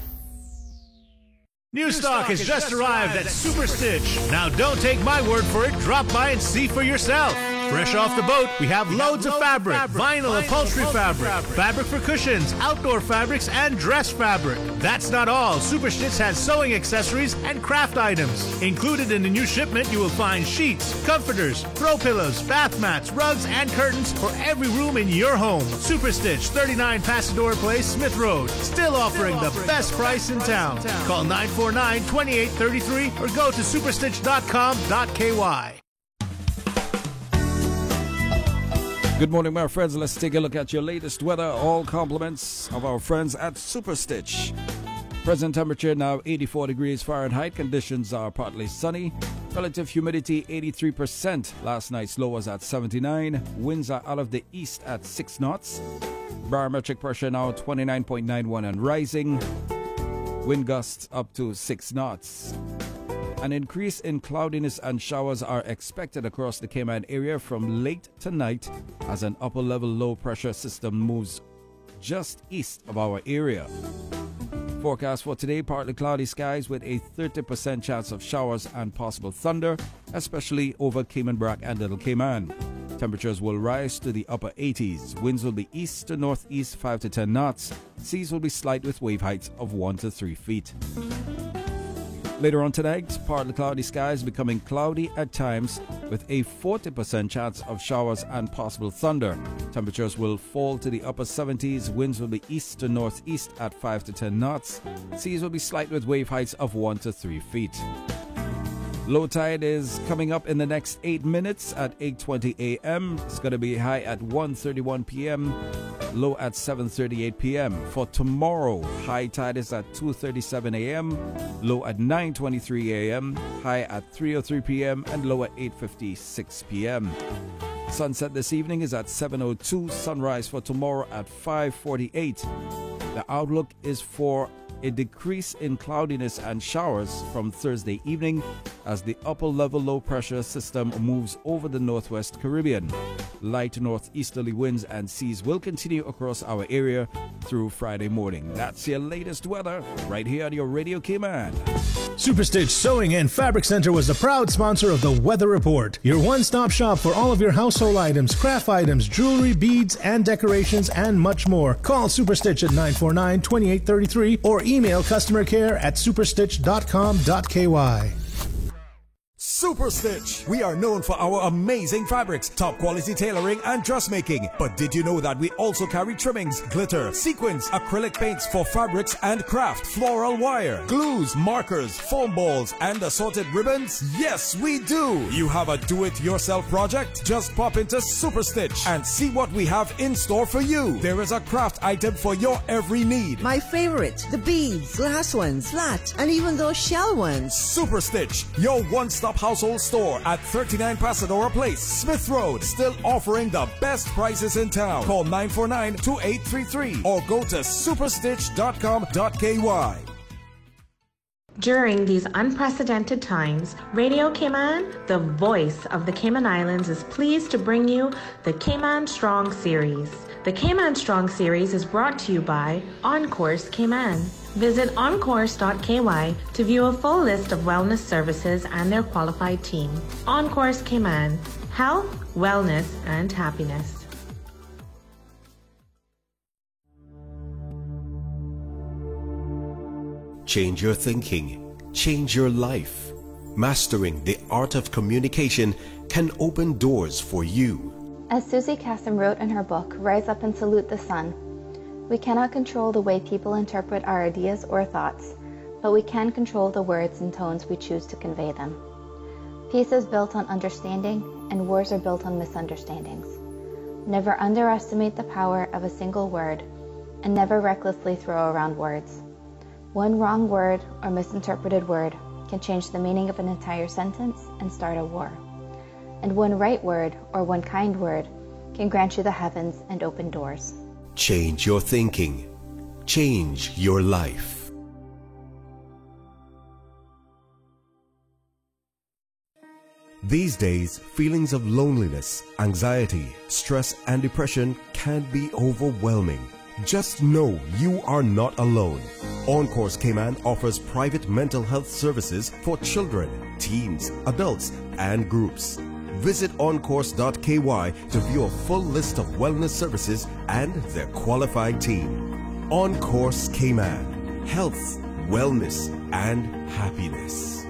Speaker 5: New stock has just arrived at Super Stitch. Now don't take my word for it. Drop by and see for yourself. Fresh off the boat, we have loads of fabric, vinyl upholstery fabric, fabric for cushions, outdoor fabrics, and dress fabric. That's not all. Super Stitch has sewing accessories and craft items. Included in the new shipment, you will find sheets, comforters, throw pillows, bath mats, rugs, and curtains for every room in your home. Super Stitch, 39 Pasador Place, Smith Road. Still offering the best price in town. Call 949-2833 or go to superstitch.com.ky.
Speaker 14: Good morning, my friends. Let's take a look at your latest weather. All compliments of our friends at Super Stitch. Present temperature now 84 degrees Fahrenheit. Conditions are partly sunny. Relative humidity 83%. Last night's low was at 79. Winds are out of the east at 6 knots. Barometric pressure now 29.91 and rising. Wind gusts up to 6 knots. An increase in cloudiness and showers are expected across the Cayman area from late tonight as an upper-level low-pressure system moves just east of our area. Forecast for today, partly cloudy skies with a 30% chance of showers and possible thunder, especially over Cayman Brac and Little Cayman. Temperatures will rise to the upper 80s. Winds will be east to northeast 5 to 10 knots. Seas will be slight with wave heights of 1 to 3 feet. Later on tonight, partly cloudy skies becoming cloudy at times with a 40% chance of showers and possible thunder. Temperatures will fall to the upper 70s. Winds will be east to northeast at 5 to 10 knots. Seas will be slight with wave heights of 1 to 3 feet. Low tide is coming up in the next 8 minutes at 8:20 a.m. It's going to be high at 1:31 p.m., low at 7:38 p.m. For tomorrow, high tide is at 2:37 a.m., low at 9:23 a.m., high at 3:03 p.m., and low at 8:56 p.m. Sunset this evening is at 7:02. Sunrise for tomorrow at 5:48. The outlook is for a decrease in cloudiness and showers from Thursday evening as the upper-level low-pressure system moves over the northwest Caribbean. Light northeasterly winds and seas will continue across our area through Friday morning. That's your latest weather right here on your Radio Cayman.
Speaker 5: Super Stitch Sewing and Fabric Center was the proud sponsor of the Weather Report, your one-stop shop for all of your household items, craft items, jewelry, beads, and decorations, and much more. Call Super Stitch at 949-2833 or email customer care at superstitch.com.ky.
Speaker 6: Super Stitch. We are known for our amazing fabrics, top quality tailoring, and dressmaking. But did you know that we also carry trimmings, glitter, sequins, acrylic paints for fabrics and craft, floral wire, glues, markers, foam balls, and assorted ribbons? Yes, we do. You have a do-it-yourself project? Just pop into Super Stitch and see what we have in store for you. There is a craft item for your every need.
Speaker 10: My favorite, the beads, glass ones, flat, and even those shell ones.
Speaker 6: Super Stitch, your one-stop household store at 39 Pasadora Place, Smith Road. Still offering the best prices in town. Call 949-2833 or go to superstitch.com.ky.
Speaker 11: During these unprecedented times, Radio Cayman, the voice of the Cayman Islands, is pleased to bring you the Cayman Strong Series. The Cayman Strong Series is brought to you by OnCourse Cayman. Visit oncourse.ky to view a full list of wellness services and their qualified team. OnCourse Cayman, health, wellness, and happiness.
Speaker 6: Change your thinking, change your life. Mastering the art of communication can open doors for you.
Speaker 12: As Susie Kassem wrote in her book, Rise Up and Salute the Sun, we cannot control the way people interpret our ideas or thoughts, but we can control the words and tones we choose to convey them. Peace is built on understanding, and wars are built on misunderstandings. Never underestimate the power of a single word, and never recklessly throw around words. One wrong word or misinterpreted word can change the meaning of an entire sentence and start a war. And one right word or one kind word can grant you the heavens and open doors.
Speaker 6: Change your thinking. Change your life. These days, feelings of loneliness, anxiety, stress, and depression can be overwhelming. Just know you are not alone. OnCourse Cayman offers private mental health services for children, teens, adults, and groups. Visit oncourse.ky to view a full list of wellness services and their qualified team. OnCourse Cayman. Health, wellness, and happiness.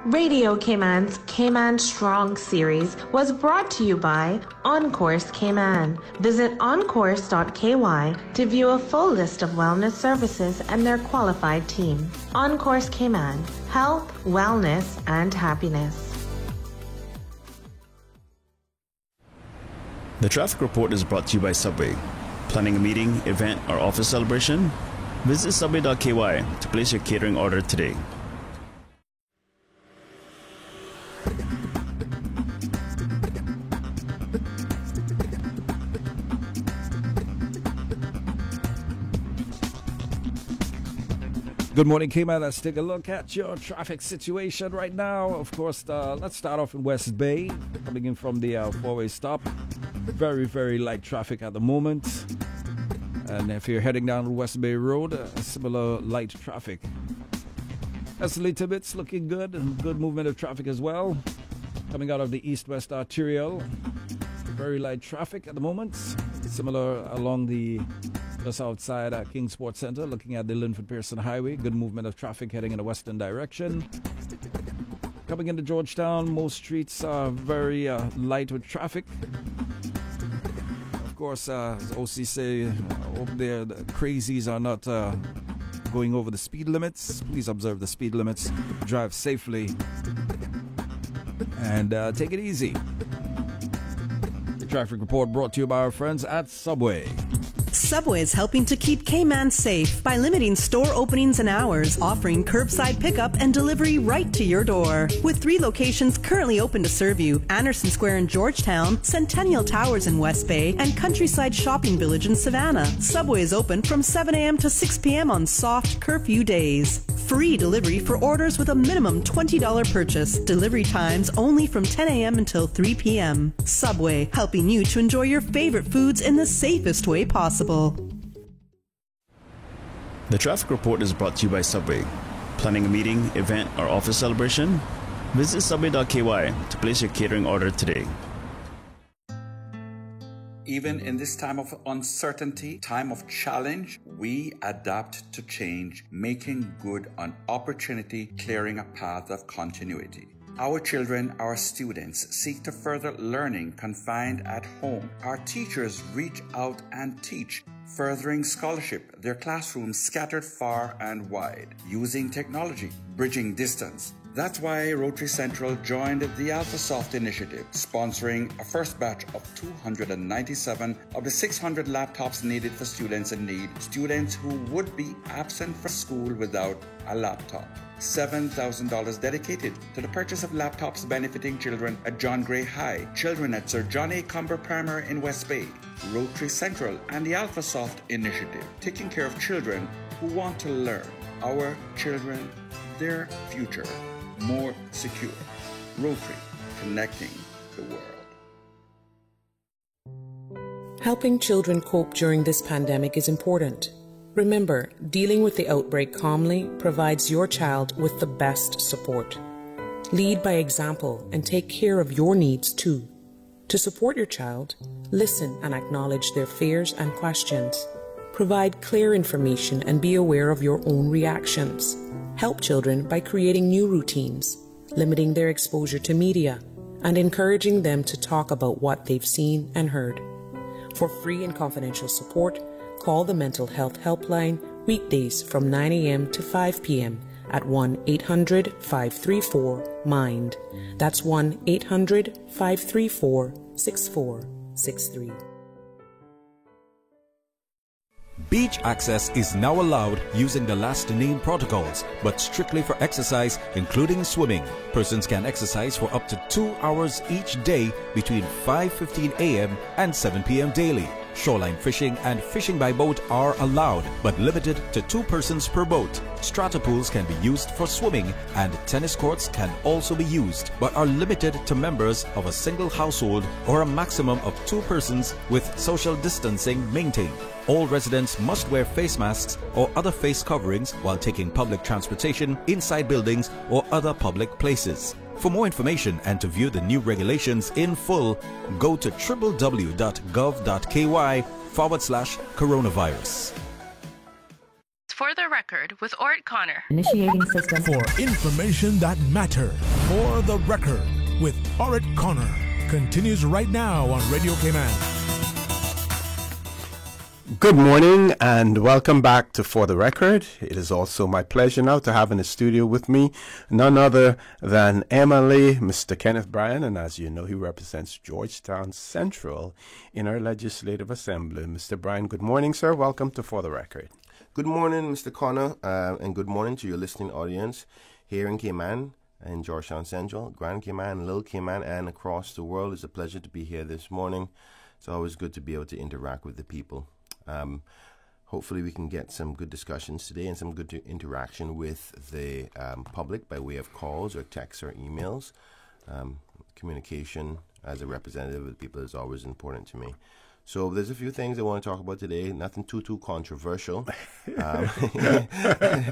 Speaker 11: Radio Cayman's Cayman Strong series was brought to you by OnCourse Cayman. Visit oncourse.ky to view a full list of wellness services and their qualified team. OnCourse Cayman. Health, wellness, and happiness.
Speaker 24: The traffic report is brought to you by Subway. Planning a meeting, event, or office celebration? Visit subway.ky to place your catering order today.
Speaker 14: Good morning, Cayman. Let's take a look at your traffic situation right now. Of course, let's start off in West Bay, coming in from the four-way stop. Very, very light traffic at the moment. And if you're heading down West Bay Road, similar light traffic. That's little bits looking good, and good movement of traffic as well. Coming out of the east-west arterial, very light traffic at the moment. Similar along the just outside King Sports Center, looking at the Linford Pearson Highway. Good movement of traffic heading in the western direction. Coming into Georgetown, most streets are very light with traffic. Of course, as OC say, over there, the crazies are not going over the speed limits. Please observe the speed limits. Drive safely. And take it easy. The traffic report brought to you by our friends at Subway.
Speaker 1: Subway is helping to keep Cayman safe by limiting store openings and hours, offering curbside pickup and delivery right to your door. With 3 locations currently open to serve you: Anderson Square in Georgetown, Centennial Towers in West Bay, and Countryside Shopping Village in Savannah. Subway is open from 7 a.m. to 6 p.m. on soft curfew days. Free delivery for orders with a minimum $20 purchase. Delivery times only from 10 a.m. until 3 p.m. Subway, helping you to enjoy your favorite foods in the safest way possible.
Speaker 24: The traffic report is brought to you by Subway. Planning a meeting, event, or office celebration? Visit subway.ky to place your catering order today.
Speaker 2: Even in this time of uncertainty, time of challenge, we adapt to change, making good on opportunity, clearing a path of continuity. Our children, our students, seek to further learning confined at home. Our teachers reach out and teach, furthering scholarship, their classrooms scattered far and wide, using technology, bridging distance. That's why Rotary Central joined the AlphaSoft initiative, sponsoring a first batch of 297 of the 600 laptops needed for students in need, students who would be absent from school without a laptop. $7,000 dedicated to the purchase of laptops benefiting children at John Gray High, children at Sir John A. Cumber Primary in West Bay, Rotary Central, and the AlphaSoft initiative, taking care of children who want to learn. Our children, their future, more secure. Rotary, connecting the world.
Speaker 4: Helping children cope during this pandemic is important. Remember, dealing with the outbreak calmly provides your child with the best support. Lead by example and take care of your needs too. To support your child, listen and acknowledge their fears and questions. Provide clear information and be aware of your own reactions. Help children by creating new routines, limiting their exposure to media, and encouraging them to talk about what they've seen and heard. For free and confidential support, call the Mental Health Helpline weekdays from 9 a.m. to 5 p.m. at 1-800-534-MIND. That's 1-800-534-6463.
Speaker 14: Beach access is now allowed using the last named protocols, but strictly for exercise, including swimming. Persons can exercise for up to 2 hours each day between 5:15 a.m. and 7 p.m. daily. Shoreline fishing and fishing by boat are allowed, but limited to 2 persons per boat. Strata pools can be used for swimming, and tennis courts can also be used, but are limited to members of a single household or a maximum of 2 persons with social distancing maintained. All residents must wear face masks or other face coverings while taking public transportation inside buildings or other public places. For more information and to view the new regulations in full, go to www.gov.ky/coronavirus.
Speaker 15: For the record, with Ort Connor.
Speaker 7: Initiating system. For information that matters. For the record, with Ort Connor. Continues right now on Radio Cayman.
Speaker 16: Good morning and welcome back to For the Record. It is also my pleasure now to have in the studio with me none other than MLA Mr. Kenneth Bryan, and as you know, he represents Georgetown Central in our Legislative Assembly. Mr. Bryan, good morning, sir. Welcome to For the Record.
Speaker 17: Good morning, Mr. Connor, and good morning to your listening audience here in Cayman and Georgetown Central, Grand Cayman, Little Cayman, and across the world. It's a pleasure to be here this morning. It's always good to be able to interact with the people. Hopefully we can get some good discussions today and some good interaction with the public by way of calls or texts or emails. Communication as a representative of the people is always important to me. So there's a few things I want to talk about today. Nothing too controversial,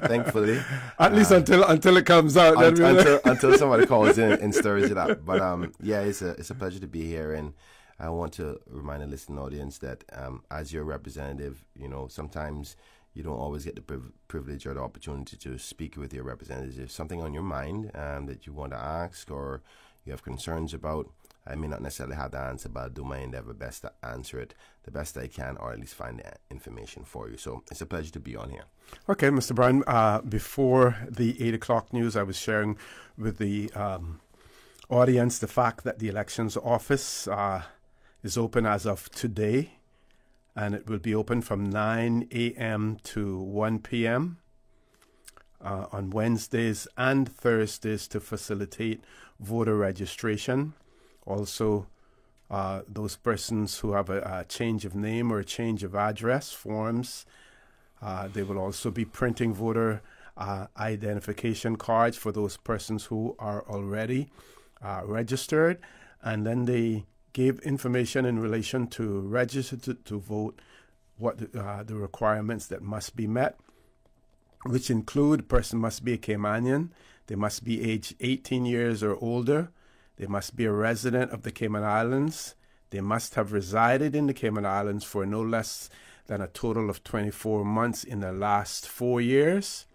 Speaker 17: thankfully.
Speaker 16: At least until it comes out.
Speaker 17: Until somebody calls in and stirs it up. But yeah, it's a pleasure to be here, and I want to remind the listening audience that as your representative, you know, sometimes you don't always get the privilege or the opportunity to speak with your representatives. If something on your mind that you want to ask or you have concerns about, I may not necessarily have the answer, but I'll do my endeavor best to answer it the best I can, or at least find the information for you. So it's a pleasure to be on here.
Speaker 16: Okay, Mr. Bryan, before the 8 o'clock news, I was sharing with the audience the fact that the elections office is open as of today, and it will be open from 9 a.m. to 1 p.m. On Wednesdays and Thursdays to facilitate voter registration. Also, those persons who have a change of name or a change of address forms, they will also be printing voter identification cards for those persons who are already registered, and then they gave information in relation to register to vote, what the requirements that must be met, which include a person must be a Caymanian, they must be aged 18 years or older, they must be a resident of the Cayman Islands, they must have resided in the Cayman Islands for no less than a total of 24 months in the last 4 years.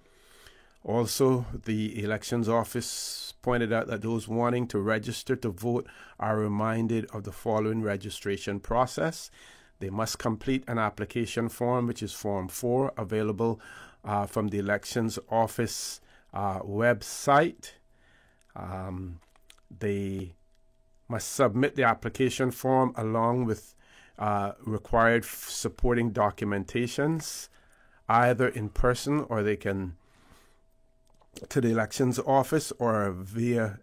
Speaker 16: Also, the elections office pointed out that those wanting to register to vote are reminded of the following registration process. They must complete an application form, which is Form 4, available from the elections office website. They must submit the application form along with required supporting documentations, either in person or they can to the elections office or via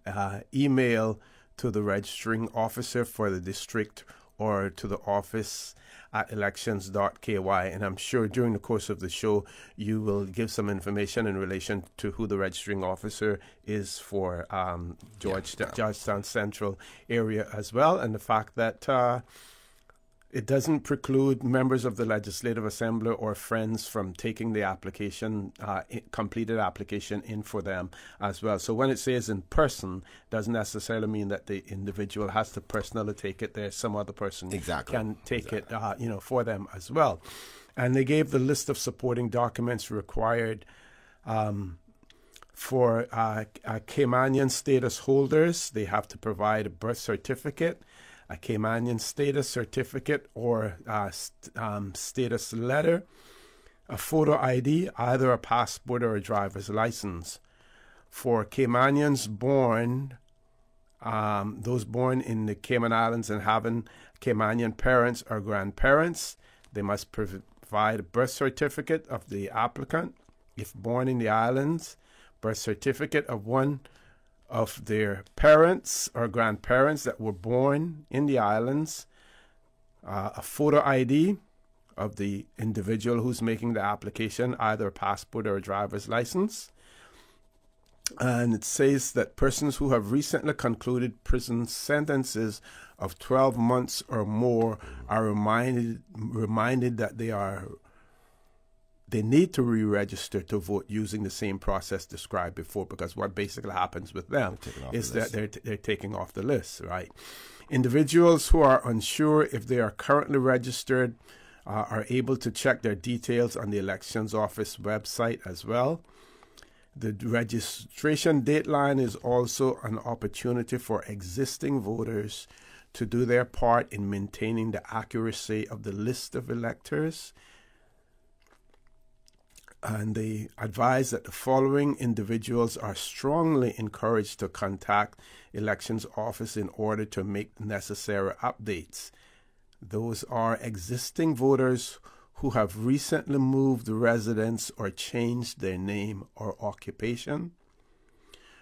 Speaker 16: email to the registering officer for the district or to the office at elections.ky. And I'm sure during the course of the show you will give some information in relation to who the registering officer is for Georgetown Central area as well, and the fact that it doesn't preclude members of the Legislative Assembly or friends from taking the application, completed application in for them as well. So when it says in person, doesn't necessarily mean that the individual has to personally take it. There's some other person can take it, for them as well. And they gave the list of supporting documents required for Caymanian status holders. They have to provide a birth certificate, a Caymanian status certificate or status letter, a photo ID, either a passport or a driver's license. For Caymanians born, those born in the Cayman Islands and having Caymanian parents or grandparents, they must provide a birth certificate of the applicant. If born in the islands, birth certificate of one of their parents or grandparents that were born in the islands, a photo ID of the individual who's making the application, either a passport or a driver's license. And it says that persons who have recently concluded prison sentences of 12 months or more are reminded that they need to re-register to vote using the same process described before, because what basically happens with them is that they're taking off the list, right? Individuals who are unsure if they are currently registered are able to check their details on the Elections Office website as well. The registration deadline is also an opportunity for existing voters to do their part in maintaining the accuracy of the list of electors. And they advise that the following individuals are strongly encouraged to contact Elections Office in order to make necessary updates. Those are existing voters who have recently moved residence or changed their name or occupation,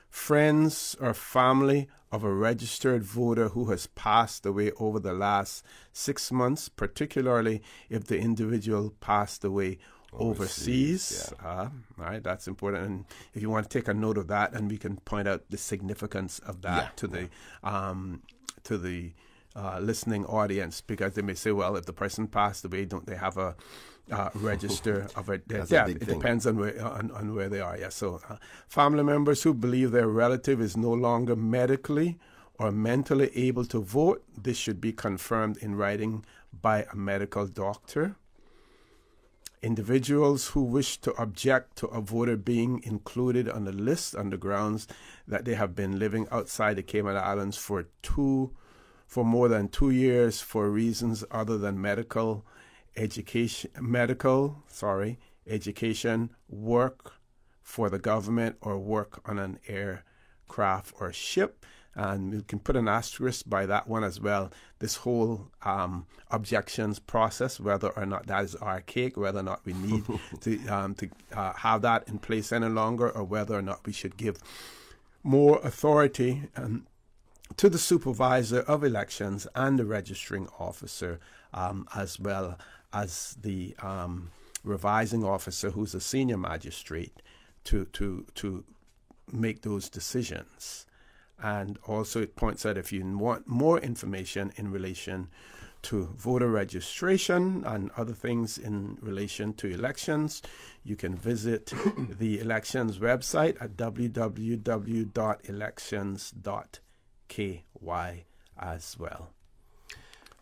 Speaker 16: friends or family of a registered voter who has passed away over the last 6 months, particularly if the individual passed away overseas. Right, that's important. And if you want to take a note of that, and we can point out the significance of that to the listening audience, because they may say, well, if the person passed away, don't they have a register of it? It depends on where they are. So family members who believe their relative is no longer medically or mentally able to vote, this should be confirmed in writing by a medical doctor. Individuals who wish to object to a voter being included on the list on the grounds that they have been living outside the Cayman Islands for more than 2 years for reasons other than education, work for the government, or work on an aircraft or ship. And we can put an asterisk by that one as well. This whole objections process, whether or not that is archaic, whether or not we need to have that in place any longer, or whether or not we should give more authority to the supervisor of elections and the registering officer, as well as the revising officer, who's a senior magistrate, to make those decisions. And also it points out, if you want more information in relation to voter registration and other things in relation to elections, you can visit the elections website at www.elections.ky as well.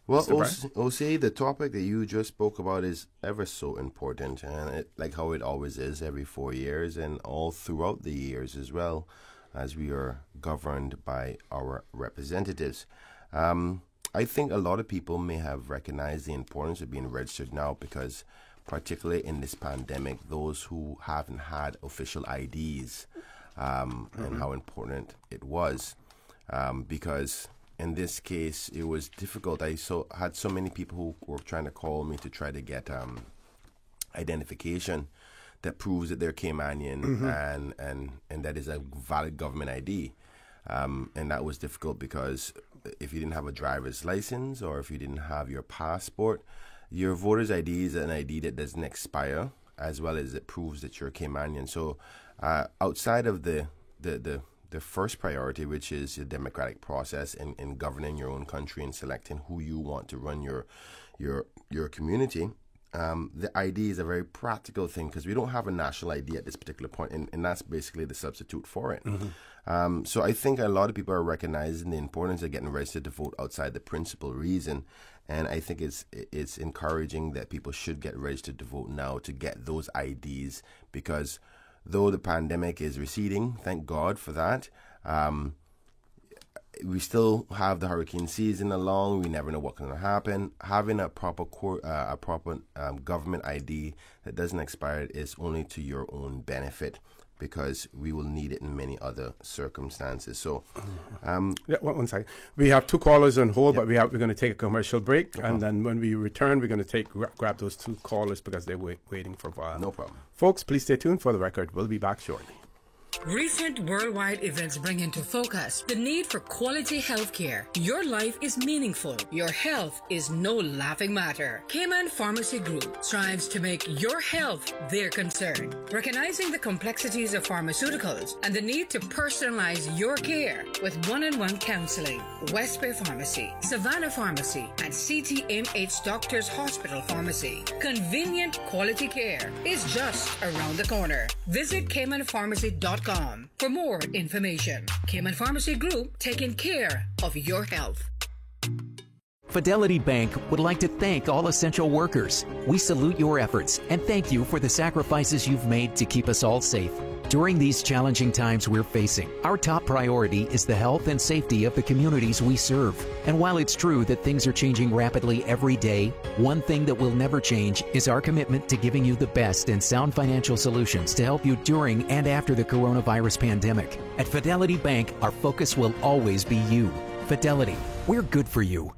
Speaker 17: Well, Osei, the topic that you just spoke about is ever so important, and like how it always is every 4 years and all throughout the years as well, as we are governed by our representatives. I think a lot of people may have recognized the importance of being registered now, because particularly in this pandemic, those who haven't had official IDs and how important it was, because in this case it was difficult. I had so many people who were trying to call me to try to get identification that proves that they're Caymanian and that is a valid government ID. And that was difficult because if you didn't have a driver's license or if you didn't have your passport, your voter's ID is an ID that doesn't expire, as well as it proves that you're Caymanian. So outside of the first priority, which is the democratic process in governing your own country and selecting who you want to run your community, the ID is a very practical thing, because we don't have a national ID at this particular point, and that's basically the substitute for it. So I think a lot of people are recognizing the importance of getting registered to vote outside the principal reason, and I think it's encouraging that people should get registered to vote now to get those IDs, because though the pandemic is receding, thank God for that, we still have the hurricane season along. We never know what's going to happen. Having a proper government ID that doesn't expire is only to your own benefit, because we will need it in many other circumstances. So,
Speaker 16: one second. We have two callers on hold, but we're going to take a commercial break, and then when we return, we're going to grab those two callers because they're waiting for a while.
Speaker 17: No problem.
Speaker 16: Folks, please stay tuned for the record. We'll be back shortly.
Speaker 13: Recent worldwide events bring into focus the need for quality health care. Your life is meaningful. Your health is no laughing matter. Cayman Pharmacy Group strives to make your health their concern. Recognizing the complexities of pharmaceuticals and the need to personalize your care with one-on-one counseling. West Bay Pharmacy, Savannah Pharmacy, and CTMH Doctors Hospital Pharmacy. Convenient quality care is just around the corner. Visit CaymanPharmacy.com for more information. Cayman Pharmacy Group, taking care of your health.
Speaker 18: Fidelity Bank would like to thank all essential workers. We salute your efforts and thank you for the sacrifices you've made to keep us all safe. During these challenging times we're facing, our top priority is the health and safety of the communities we serve. And while it's true that things are changing rapidly every day, one thing that will never change is our commitment to giving you the best and sound financial solutions to help you during and after the coronavirus pandemic. At Fidelity Bank, our focus will always be you. Fidelity, we're good for you.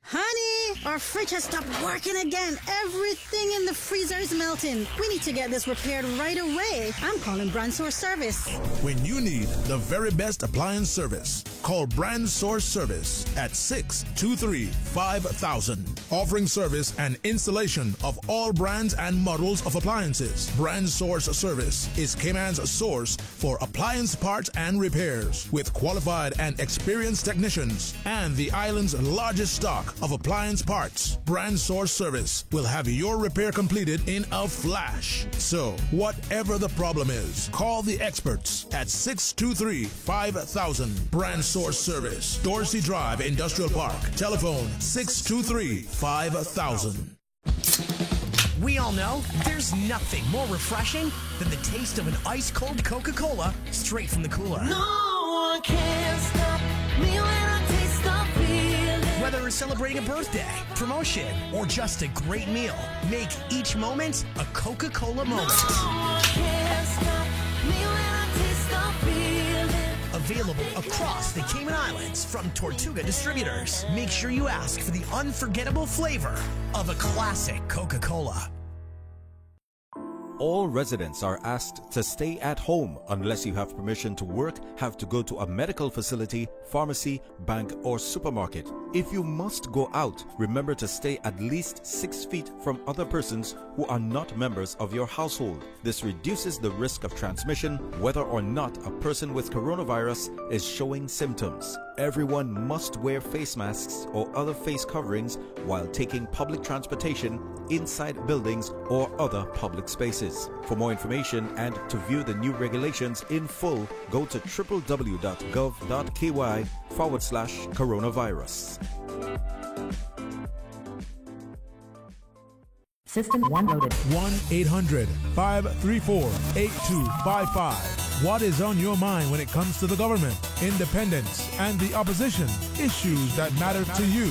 Speaker 19: Honey, our fridge has stopped working again. Everything in the freezer is melting. We need to get this repaired right away. I'm calling Brand Source Service.
Speaker 7: When you need the very best appliance service, call Brand Source Service at 623-5000. Offering service and installation of all brands and models of appliances. Brand Source Service is Cayman's source for appliance parts and repairs, with qualified and experienced technicians and the island's largest stock of appliance parts. Brand Source Service will have your repair completed in a flash. So, whatever the problem is, call the experts at 623-5000. Brand Source Service, Dorsey Drive, Industrial Park. Telephone 623-5000.
Speaker 20: We all know there's nothing more refreshing than the taste of an ice-cold Coca-Cola straight from the cooler.
Speaker 22: No one can stop me when I taste the feeling.
Speaker 20: Whether it's celebrating a birthday, promotion, or just a great meal, make each moment a Coca-Cola moment.
Speaker 22: No one can stop me when I taste the feeling.
Speaker 20: Available across the Cayman Islands from Tortuga Distributors. Make sure you ask for the unforgettable flavor of a classic Coca-Cola.
Speaker 14: All residents are asked to stay at home unless you have permission to work, have to go to a medical facility, pharmacy, bank, or supermarket. If you must go out, remember to stay at least 6 feet from other persons who are not members of your household. This reduces the risk of transmission whether or not a person with coronavirus is showing symptoms. Everyone must wear face masks or other face coverings while taking public transportation, inside buildings, or other public spaces. For more information and to view the new regulations in full, go to www.gov.ky/coronavirus.
Speaker 23: System 1 loaded.
Speaker 7: 1-800-534-8255. What is on your mind when it comes to the government, independence, and the opposition? Issues that matter to you.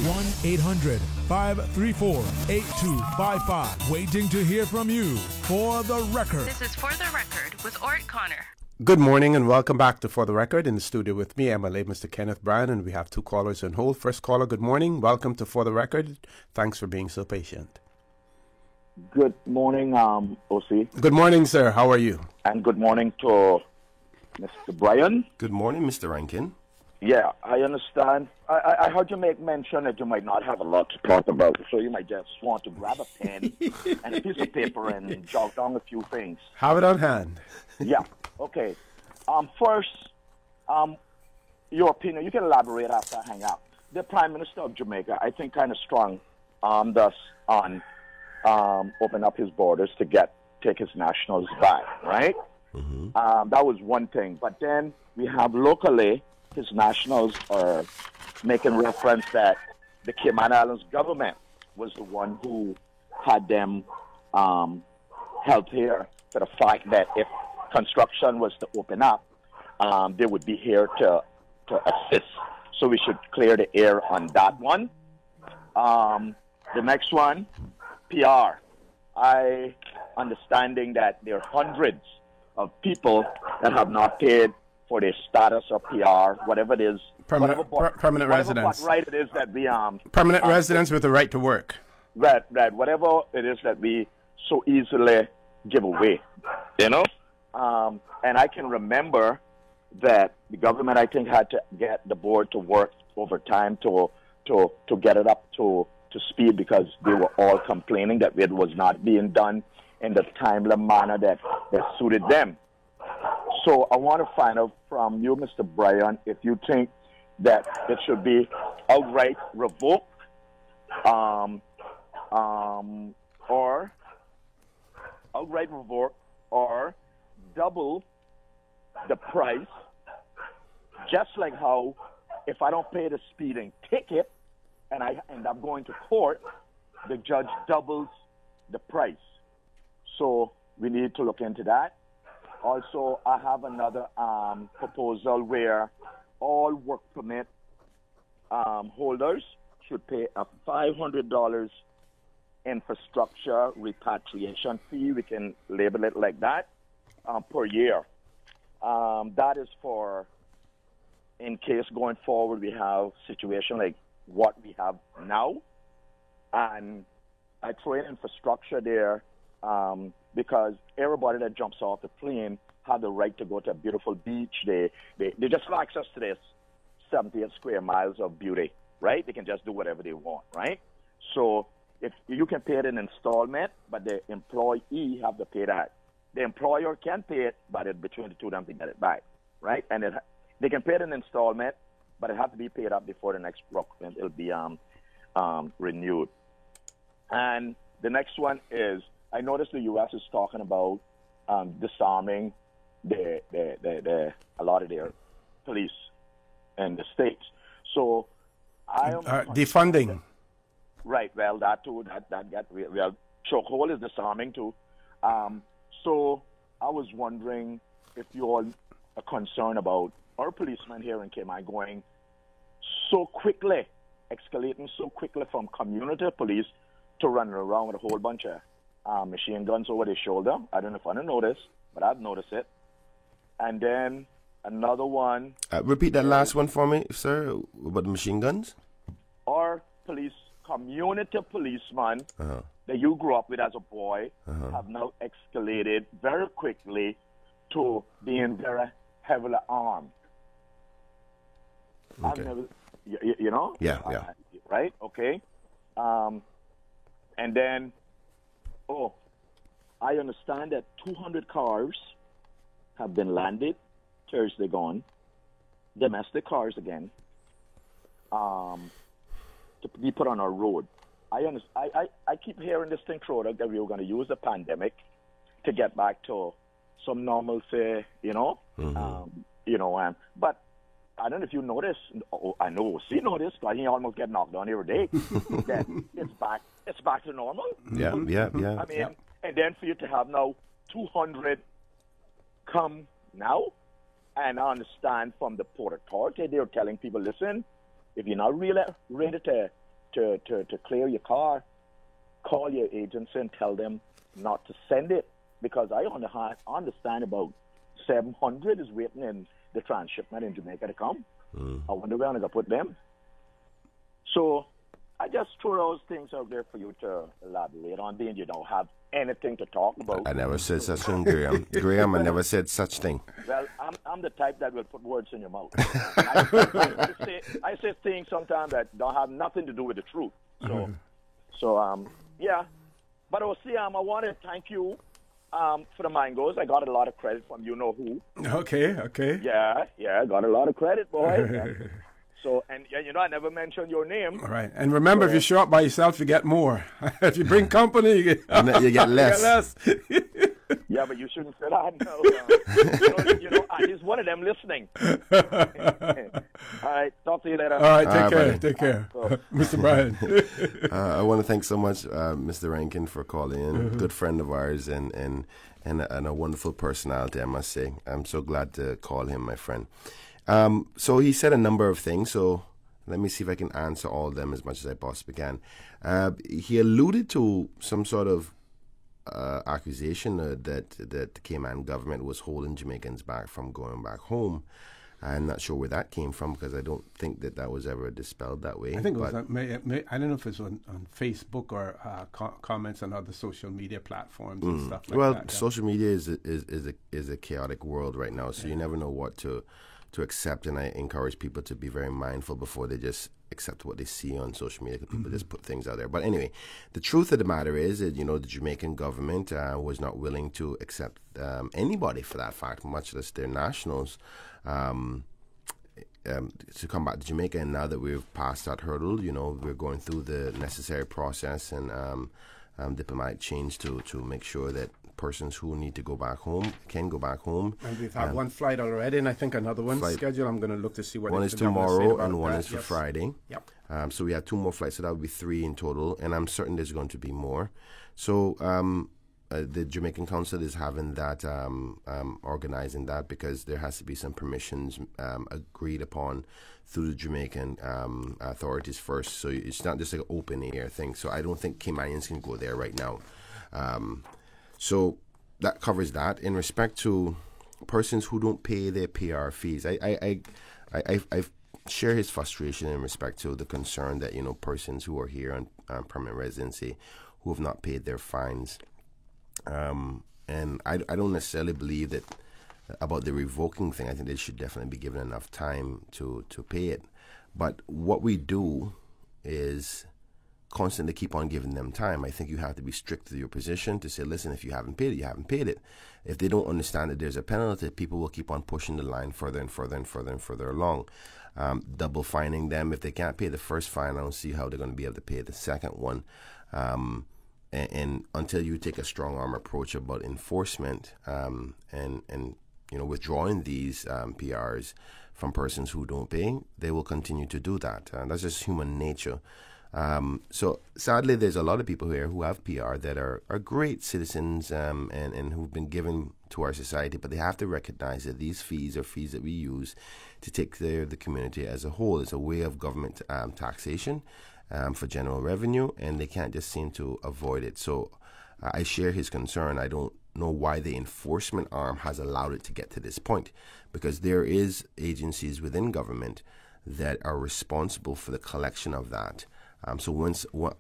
Speaker 7: 1-800-534-8255. Waiting to hear from you. For the Record.
Speaker 15: This is For the Record with Ort Connor.
Speaker 16: Good morning and welcome back to For the Record. In the studio with me, MLA Mr. Kenneth Bryan, and we have two callers on hold. First caller, good morning. Welcome to For the Record. Thanks for being so patient.
Speaker 26: Good morning, OC.
Speaker 16: Good morning, sir. How are you?
Speaker 26: And good morning to Mr. Bryan.
Speaker 17: Good morning, Mr. Rankin.
Speaker 26: Yeah, I understand. I heard you make mention that you might not have a lot to talk about, so you might just want to grab a pen and a piece of paper and jot down a few things.
Speaker 16: Have it on hand.
Speaker 26: Yeah, okay. First, your opinion, you can elaborate after I hang up. The Prime Minister of Jamaica, I think, kind of strong thus on open up his borders to take his nationals back, right? Mm-hmm. That was one thing. But then we have locally, his nationals are making reference that the Cayman Islands government was the one who had them held here for the fact that if construction was to open up, they would be here to assist. So we should clear the air on that one. The next one, PR. I understanding that there are hundreds of people that have not paid for their status of PR, whatever it is.
Speaker 16: Permanent residence.
Speaker 26: What right it is that we
Speaker 16: permanent residence with the right to work.
Speaker 26: Right. Whatever it is that we so easily give away, you know. And I can remember that the government, I think, had to get the board to work over time to get it up to speed, because they were all complaining that it was not being done in the timely manner that suited them. So I want to find out from you, Mr. Brian, if you think that it should be outright revoked, or outright revoked, or double the price, just like how if I don't pay the speeding ticket and I end up going to court, the judge doubles the price. So we need to look into that. Also, I have another proposal where all work permit holders should pay a $500 infrastructure repatriation fee. We can label it like that per year. That is for in case going forward we have situation like what we have now. And I throw in infrastructure there because everybody that jumps off the plane have the right to go to a beautiful beach. They just have access to this 78 square miles of beauty, right? They can just do whatever they want, right? So if you can pay it in installment, but the employee have to pay that. The employer can pay it, but it's between the two of them to get it back, right? And they can pay it in installment, but it has to be paid up before the next procurement. It'll be renewed. And the next one is, I noticed the U.S. is talking about disarming a lot of their police in the states. So I am
Speaker 16: defunding.
Speaker 26: Right. Well, that too. Well, chokehold is disarming too. So I was wondering if you all are concerned about our policemen here in Cayman going so quickly, escalating so quickly from community police to running around with a whole bunch of machine guns over their shoulder. I don't know if I noticed, but I've noticed it. And then another one.
Speaker 17: Repeat that last one for me, sir, about the machine guns.
Speaker 26: Our community policemen that you grew up with as a boy have now escalated very quickly to being very heavily armed.
Speaker 17: Okay.
Speaker 26: I've never, you know?
Speaker 17: Yeah.
Speaker 26: Right? Okay. And then, I understand that 200 cars have been landed Thursday gone, domestic cars again, to be put on our road. I keep hearing this thing thrown out that we were going to use the pandemic to get back to some normalcy, you know. But I don't know if you notice. I know she noticed, because he almost get knocked down every day. That it's back to normal.
Speaker 17: Yeah.
Speaker 26: I mean, and then for you to have now 200 come now, and I understand from the Port Authority, they're telling people, listen, if you're not really ready to clear your car, call your agency and tell them not to send it, because I understand about 700 is waiting in the transshipment in Jamaica to come. I wonder where I'm going to put them. So I just throw those things out there for you to elaborate on, being you don't have anything to talk about.
Speaker 17: I never said such thing, Graham. Graham, I never said such thing.
Speaker 26: Well, I'm the type that will put words in your mouth. I say things sometimes that don't have nothing to do with the truth. So, yeah. But I want to thank you for the mangoes. I got a lot of credit from you know who.
Speaker 16: Okay.
Speaker 26: Yeah, I got a lot of credit, boy. So, and I never mentioned your name.
Speaker 16: All right. And remember, if you show up by yourself, you get more. If you bring company, you get
Speaker 17: less.
Speaker 26: You get less. Yeah, but you shouldn't say that. No. He's one of them listening. All right. Talk to you later.
Speaker 16: All right. Take care. Mr. Brian.
Speaker 17: I want to thank so much Mr. Rankin for calling in. Good friend of ours and a wonderful personality, I must say. I'm so glad to call him my friend. So he said a number of things. So Let me see if I can answer all of them as much as I possibly can. He alluded to some sort of accusation that the Cayman government was holding Jamaicans back from going back home. I'm not sure where that came from because I don't think that was ever dispelled that way.
Speaker 16: I think it was. I don't know if it's on Facebook or comments on other social media platforms and stuff like that.
Speaker 17: Well, social media is a chaotic world right now, so you never know what to accept. And I encourage people to be very mindful before they just accept what they see on social media, because people just put things out there. But anyway, the truth of the matter is that, the Jamaican government was not willing to accept anybody for that fact, much less their nationals, to come back to Jamaica. And now that we've passed that hurdle, we're going through the necessary process and diplomatic change to make sure that persons who need to go back home can go back home.
Speaker 16: And we've had one flight already, and I think another one scheduled. I'm going to look to see what
Speaker 17: one is tomorrow and one is for Friday.
Speaker 16: Yep.
Speaker 17: So we have 2 more flights, so that would be 3 in total, and I'm certain there's going to be more. So the Jamaican Council is having that, organizing that, because there has to be some permissions agreed upon through the Jamaican authorities first. So it's not just like an open air thing. So I don't think Caymanians can go there right now. So that covers that. In respect to persons who don't pay their PR fees, I share his frustration in respect to the concern that, persons who are here on permanent residency who have not paid their fines. And I don't necessarily believe that about the revoking thing. I think they should definitely be given enough time to pay it. But what we do is constantly keep on giving them time. I think you have to be strict to your position to say, listen, if you haven't paid it, you haven't paid it. If they don't understand that there's a penalty, people will keep on pushing the line further and further and further and further along. Double fining them. If they can't pay the first fine, I don't see how they're going to be able to pay the second one. And until you take a strong arm approach about enforcement and withdrawing these PRs from persons who don't pay, they will continue to do that. That's just human nature. So sadly, there's a lot of people here who have PR that are great citizens and who've been given to our society, but they have to recognize that these fees are fees that we use to take care of the community as a whole. It's a way of government taxation for general revenue, and they can't just seem to avoid it. So I share his concern. I don't know why the enforcement arm has allowed it to get to this point, because there is agencies within government that are responsible for the collection of that. So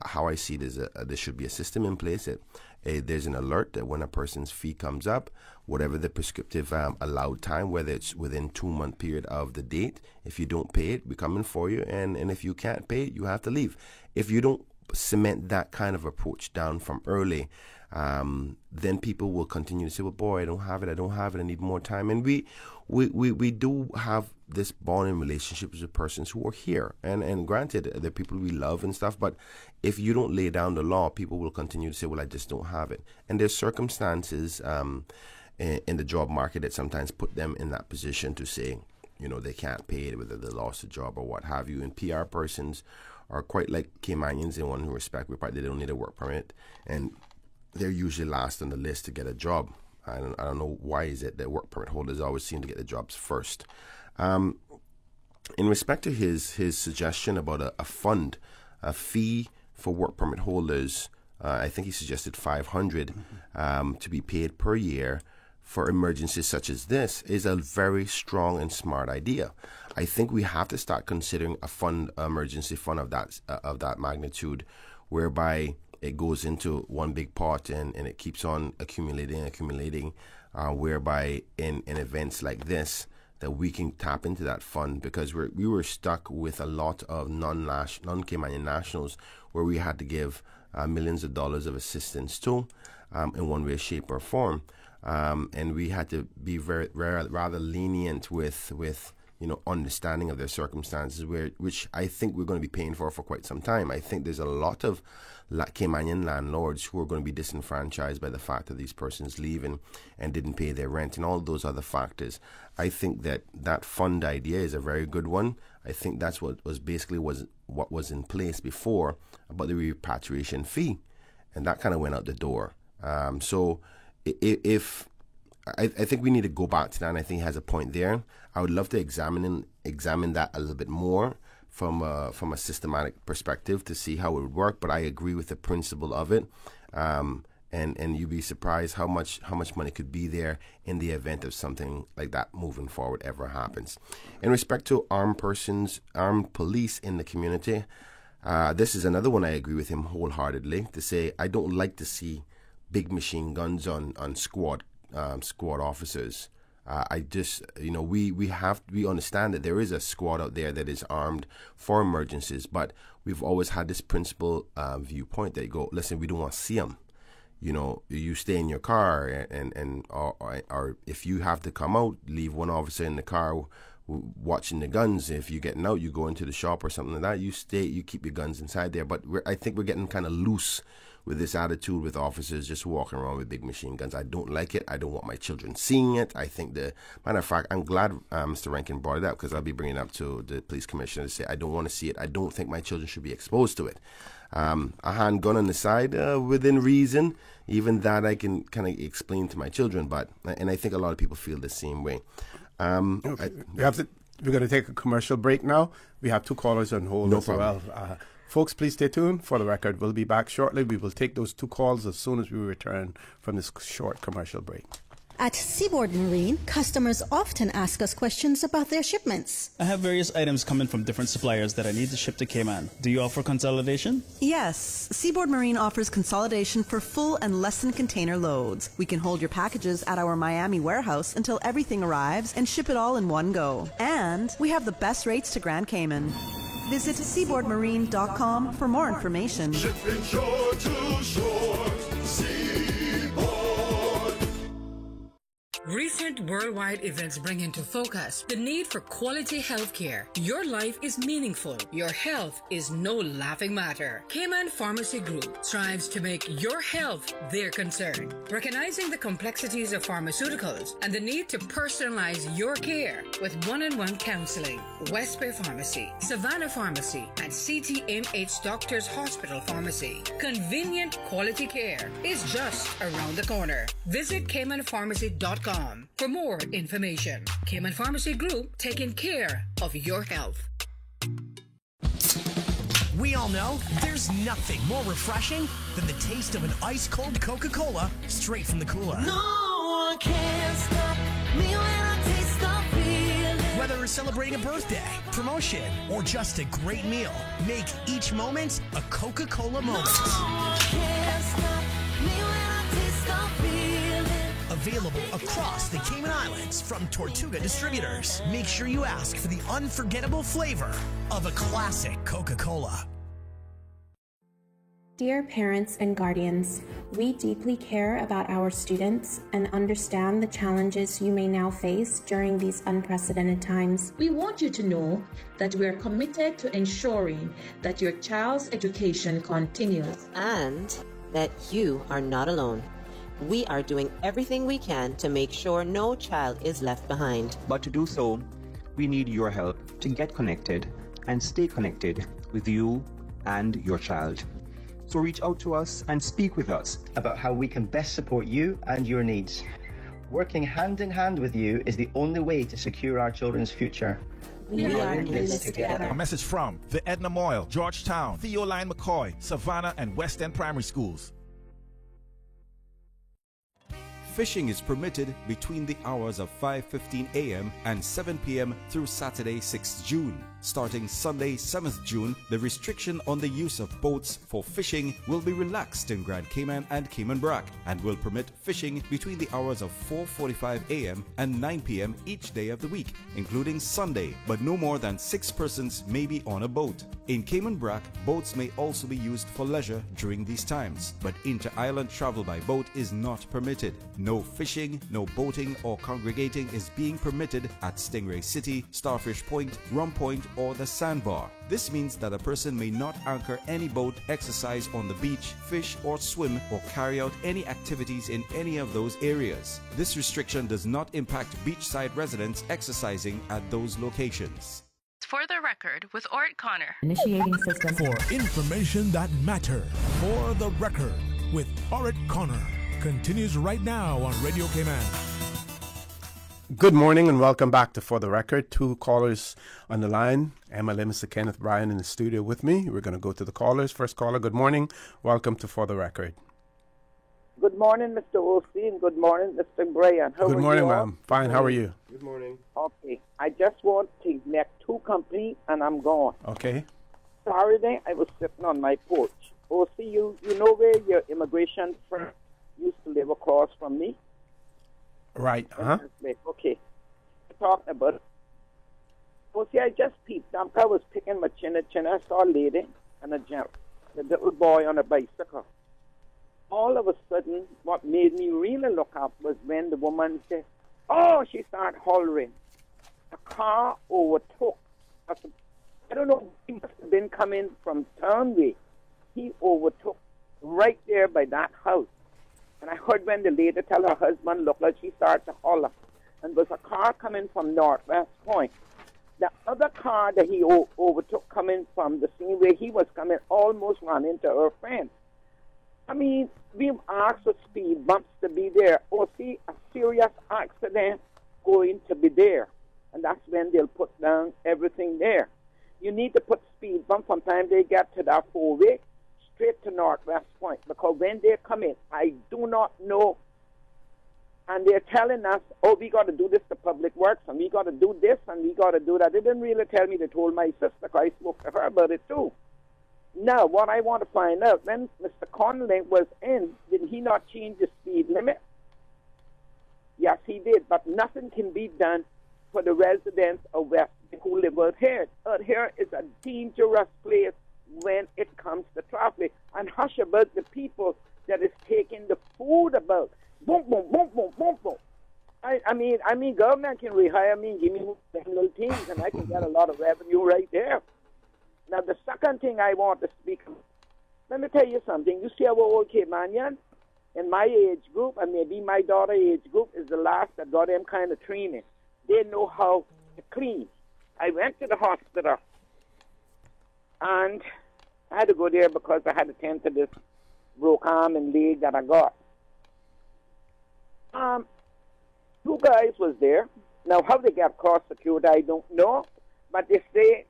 Speaker 17: how I see it is there should be a system in place that there's an alert that when a person's fee comes up, whatever the prescriptive allowed time, whether it's within 2-month period of the date, if you don't pay it, we're coming for you, and if you can't pay it, you have to leave. If you don't cement that kind of approach down from early, then people will continue to say, well, boy, I don't have it, I need more time. And we do have this bonding relationships with persons who are here. And granted, they're people we love and stuff, but if you don't lay down the law, people will continue to say, well, I just don't have it. And there's circumstances in the job market that sometimes put them in that position to say, they can't pay it, whether they lost a job or what have you. And PR persons are quite like Caymanians in one respect. They don't need a work permit, and they're usually last on the list to get a job. I don't know why is it that work permit holders always seem to get the jobs first. In respect to his suggestion about a fund, a fee for work permit holders, I think he suggested $500 to be paid per year for emergencies such as this, is a very strong and smart idea. I think we have to start considering a fund, emergency fund of that magnitude, whereby it goes into one big pot and it keeps on accumulating, whereby in events like this, that we can tap into that fund, because we were stuck with a lot of non-Caymanian nationals where we had to give millions of dollars of assistance to in one way, shape, or form. And we had to be rather lenient with understanding of their circumstances, which I think we're going to be paying for quite some time. I think there's a lot of Caymanian landlords who are going to be disenfranchised by the fact that these persons leave and didn't pay their rent and all those other factors. I think that fund idea is a very good one. I think that's what was in place before about the repatriation fee, and that kind of went out the door. So if I think we need to go back to that, and I think he has a point there. I would love to examine that a little bit more from a systematic perspective to see how it would work. But I agree with the principle of it. And you'd be surprised how much money could be there in the event of something like that moving forward ever happens. In respect to armed police in the community, this is another one I agree with him wholeheartedly, to say I don't like to see big machine guns on squad officers. I just, we understand that there is a squad out there that is armed for emergencies, but we've always had this principle viewpoint that you go, listen, we don't want to see them. You stay in your car, and or if you have to come out, leave one officer in the car watching the guns. If you're getting out, you go into the shop or something like that. You stay, you keep your guns inside there. But I think we're getting kind of loose with this attitude with officers just walking around with big machine guns. I don't like it. I don't want my children seeing it. I think matter of fact, I'm glad Mr. Rankin brought it up, because I'll be bringing it up to the police commissioner to say I don't want to see it. I don't think my children should be exposed to it. A handgun on the side, within reason, even that I can kind of explain to my children. And I think a lot of people feel the same way.
Speaker 16: Okay. We're going to take a commercial break now. We have 2 callers on hold as well. Folks, please stay tuned. For the record, we'll be back shortly. We will take those 2 calls as soon as we return from this short commercial break.
Speaker 19: At Seaboard Marine, customers often ask us questions about their shipments.
Speaker 24: I have various items coming from different suppliers that I need to ship to Cayman. Do you offer consolidation?
Speaker 1: Yes. Seaboard Marine offers consolidation for full and less than container loads. We can hold your packages at our Miami warehouse until everything arrives and ship it all in one go. And we have the best rates to Grand Cayman. Visit seaboardmarine.com for more information.
Speaker 22: Shipping shore to shore,
Speaker 13: Recent worldwide events bring into focus the need for quality health care. Your life is meaningful. Your health is no laughing matter. Cayman Pharmacy Group strives to make your health their concern. Recognizing the complexities of pharmaceuticals and the need to personalize your care with one-on-one counseling. West Bay Pharmacy, Savannah Pharmacy, and CTMH Doctors Hospital Pharmacy. Convenient quality care is just around the corner. Visit CaymanPharmacy.com for more information. Cayman Pharmacy Group, taking care of your health.
Speaker 20: We all know there's nothing more refreshing than the taste of an ice-cold Coca-Cola straight from the cooler.
Speaker 22: No one can stop me when I taste the feeling.
Speaker 20: Whether you're celebrating a birthday, promotion, or just a great meal, make each moment a Coca-Cola moment.
Speaker 22: No one can stop me when I taste the feeling.
Speaker 20: Available across the Cayman Islands from Tortuga Distributors. Make sure you ask for the unforgettable flavor of a classic Coca-Cola.
Speaker 12: Dear parents and guardians, we deeply care about our students and understand the challenges you may now face during these unprecedented times.
Speaker 3: We want you to know that we are committed to ensuring that your child's education continues
Speaker 8: and that you are not alone. We are doing everything we can to make sure no child is left behind.
Speaker 9: But to do so, we need your help to get connected and stay connected with you and your child. So reach out to us and speak with us
Speaker 21: about how we can best support you and your needs. Working hand in hand with you is the only way to secure our children's future.
Speaker 12: We are in this together.
Speaker 23: A message from the Edna Moyle, Georgetown, Theoline McCoy, Savannah, and West End Primary Schools.
Speaker 14: Fishing is permitted between the hours of 5:15 a.m. and 7 p.m. through Saturday, 6th June. Starting Sunday, 7th June, the restriction on the use of boats for fishing will be relaxed in Grand Cayman and Cayman Brac and will permit fishing between the hours of 4:45 a.m. and 9 p.m. each day of the week, including Sunday, but no more than 6 persons may be on a boat. In Cayman Brac, boats may also be used for leisure during these times, but inter-island travel by boat is not permitted. No fishing, no boating or congregating is being permitted at Stingray City, Starfish Point, Rum Point, or the Sandbar. This means that a person may not anchor any boat, exercise on the beach, fish or swim, or carry out any activities in any of those areas. This restriction does not impact beachside residents exercising at those locations.
Speaker 15: For the record, with Ort Connor.
Speaker 7: Initiating system. For information that matters. For the record, with Ort Connor. Continues right now on Radio Cayman.
Speaker 16: Good morning and welcome back to For the Record. 2 callers on the line. MLA Mr. Kenneth Bryan in the studio with me. We're going to go to the callers. First caller, good morning. Welcome to For the Record.
Speaker 2: Good morning, Mr. O.C., and good morning, Mr. Bryan.
Speaker 16: Good morning, ma'am. Fine, how are you?
Speaker 2: Good morning. Okay, I just want to make 2 complete and I'm gone.
Speaker 16: Okay.
Speaker 2: Saturday, I was sitting on my porch. O.C., you know where your immigration friend used to live across from me?
Speaker 16: Right, huh?
Speaker 2: Okay. Talking about it. O.C., I just peeped. I was picking my chin. I saw a lady and a little boy on a bicycle. All of a sudden, what made me really look up was when the woman said, oh, she started hollering. A car overtook. I don't know, he must have been coming from Turnway. He overtook right there by that house. And I heard when the lady tell her husband, look, like she started to holler. And there was a car coming from Northwest Point. The other car that he overtook coming from the same way he was coming almost ran into her friend. I mean, we've asked for speed bumps to be there, or see a serious accident going to be there. And that's when they'll put down everything there. You need to put speed bumps from the time they get to that 4-way straight to Northwest Point. Because when they come in, I do not know. And they're telling us, oh, we got to do this to Public Works, and we got to do this, and we got to do that. They didn't really tell me. They told my sister, because I spoke to her about it too. Now, what I want to find out, when Mr. Connolly was in, did he not change the speed limit? Yes, he did, but nothing can be done for the residents of West who live out here. Out here is a dangerous place when it comes to traffic. And hush about the people that is taking the food about. Boom, boom, boom, boom, boom, boom. I mean, government can rehire me and give me them little things, and I can get a lot of revenue right there. Now, the second thing I want to speak about, let me tell you something. You see our old Caymanian in my age group, and maybe my daughter age group, is the last that got them kind of training. They know how to clean. I went to the hospital, and I had to go there because I had to tend to this broke arm and leg that I got. 2 guys was there. Now, how they got cross-secured, I don't know, but they say,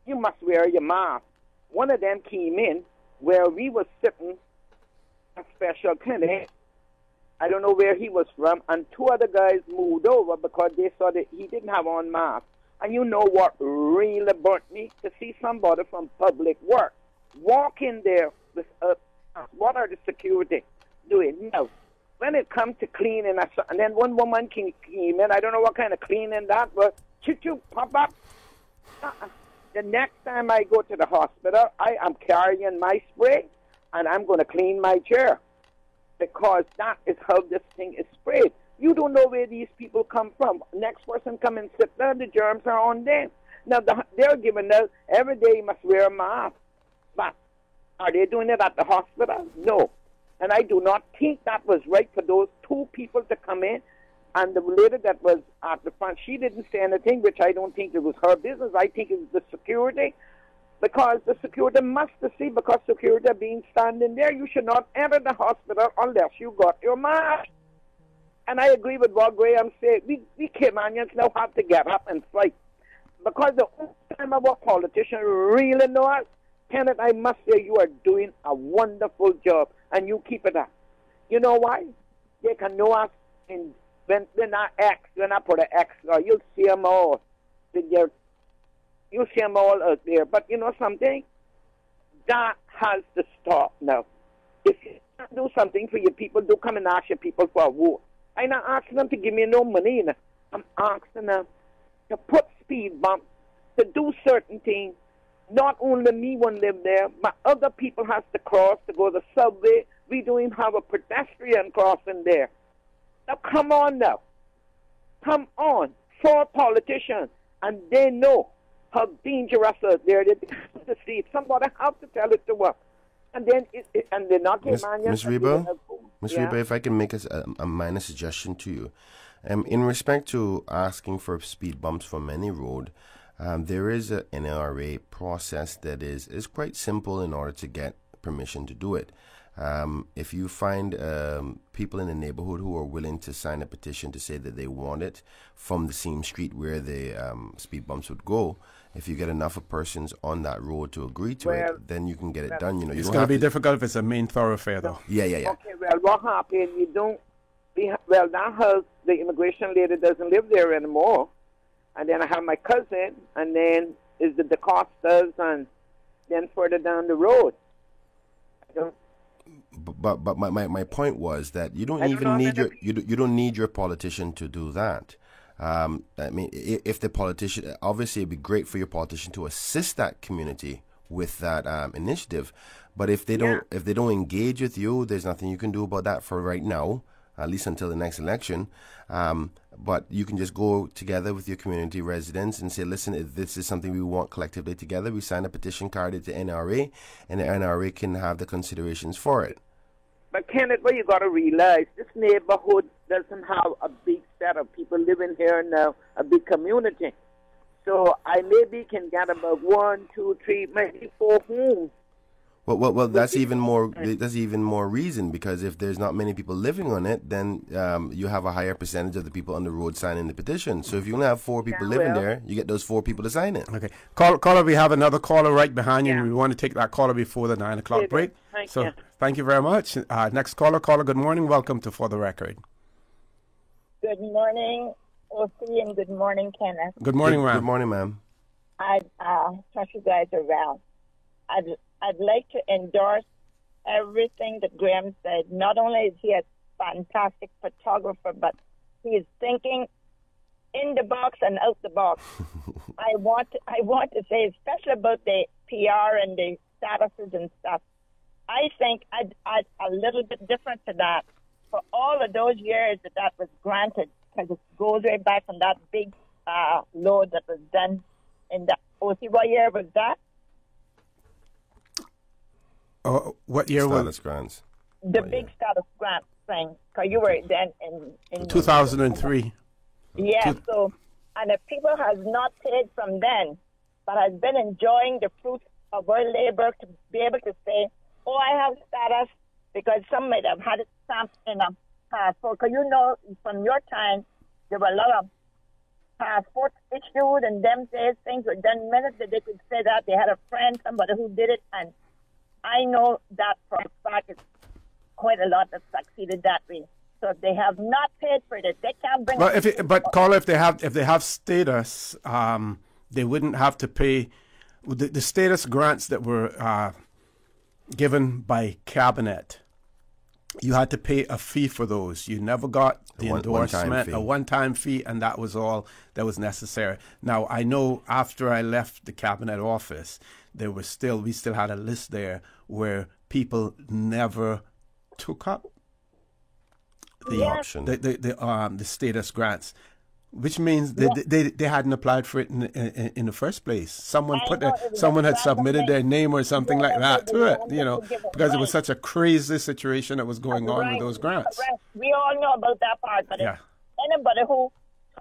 Speaker 2: you must wear your mask. One of them came in where we were sitting a special clinic. I don't know where he was from, and 2 other guys moved over because they saw that he didn't have on mask. And you know what really burnt me? To see somebody from Public Works walk in there with what are the security doing? No. When it comes to cleaning, and then one woman came in, I don't know what kind of cleaning that was, choo-choo, pop up. The next time I go to the hospital, I am carrying my spray, and I'm going to clean my chair, because that is how this thing is sprayed. You don't know where these people come from. Next person come and sit there, the germs are on them. Now, they're giving us, every day you must wear a mask. But are they doing it at the hospital? No. And I do not think that was right for those 2 people to come in. And the lady that was at the front, she didn't say anything, which I don't think it was her business. I think it was the security, because the security must see, because security being standing there, you should not enter the hospital unless you got your mask. And I agree with what Graham said. We Caymanians now have to get up and fight, because the only time our politicians really know us, Kenneth, I must say you are doing a wonderful job, and you keep it up. You know why? They can know us in when I put an X, you'll see them all. You'll see them all out there. But you know something? That has to stop now. If you do something for your people, do come and ask your people for a vote. I'm not asking them to give me no money. I'm asking them to put speed bumps, to do certain things. Not only me won't live there, but other people has to cross to go to the subway. We don't even have a pedestrian crossing there. Now, come on now. Come on. 4 politicians, and they know how dangerous out there. They have to see it. Somebody have to tell it to us. And then, and they're not
Speaker 17: Ms. Reba, if I can make a minor suggestion to you. In respect to asking for speed bumps from any road, there is an NLRA process that is quite simple in order to get permission to do it. If you find people in the neighborhood who are willing to sign a petition to say that they want it from the same street where the speed bumps would go, if you get enough of persons on that road to agree to it, then you can get it done. You know,
Speaker 16: it's going to be difficult if it's a main thoroughfare, though.
Speaker 17: Yeah.
Speaker 2: Okay, well, what happened? That house, the immigration lady doesn't live there anymore. And then I have my cousin, and then is the DaCostas, and then further down the road.
Speaker 17: But my point was that you don't even need you don't need your politician to do that. I mean, if the politician, obviously it'd be great for your politician to assist that community with that initiative, but if they don't engage with you, there's nothing you can do about that for right now, at least until the next election. But you can just go together with your community residents and say, listen, if this is something we want collectively together, we sign a petition card to NRA, and the NRA can have the considerations for it.
Speaker 2: But Kenneth, what you got to realize, this neighborhood doesn't have a big set of people living here now, a big community. So I maybe can get about 1, 2, 3, maybe 4 homes.
Speaker 17: Well, that's even more. That's even more reason, because if there's not many people living on it, then you have a higher percentage of the people on the road signing the petition. So if you only have 4 people living there, you get those 4 people to sign it.
Speaker 16: Okay, caller, we have another caller right behind you, and we want to take that caller before the 9 o'clock break. Thank you very much. Next caller, good morning. Welcome to For the Record.
Speaker 4: Good morning, O.C., and good morning, Kenneth.
Speaker 16: Good morning, ma'am.
Speaker 17: Good morning, ma'am.
Speaker 4: I trust you guys are well. I'd like to endorse everything that Graham said. Not only is he a fantastic photographer, but he is thinking in the box and out the box. I want to say, especially about the PR and the statuses and stuff, I think I'd a little bit different to that. For all of those years that was granted, because it goes right back from that big load that was done in the OC. What year was that?
Speaker 16: What year was
Speaker 17: status grants?
Speaker 4: The big status grant thing, because you were then in
Speaker 16: 2003.
Speaker 4: Yeah, so, and if people has not paid from then, but has been enjoying the fruits of our labor to be able to say, oh, I have status, because some might have had it stamped in a passport. Because you know, from your time, there were a lot of passports issued, and them days things were done minutes that they could say that they had a friend, somebody who did it, and I know that for a fact it's quite a lot that succeeded that way. So if they have not paid for it, they can't bring.
Speaker 16: Well, if they have status, they wouldn't have to pay the status grants that were given by cabinet. You had to pay a fee for those. You never got the endorsement, a one-time fee, and that was all that was necessary. Now, I know after I left the cabinet office, we still had a list there where people never took up the
Speaker 17: option,
Speaker 16: the status grants, which means they hadn't applied for it in the first place. Someone had submitted their name or something like that to it, because it was such a crazy situation that was going on with those grants.
Speaker 4: We all know about that part, but if anybody who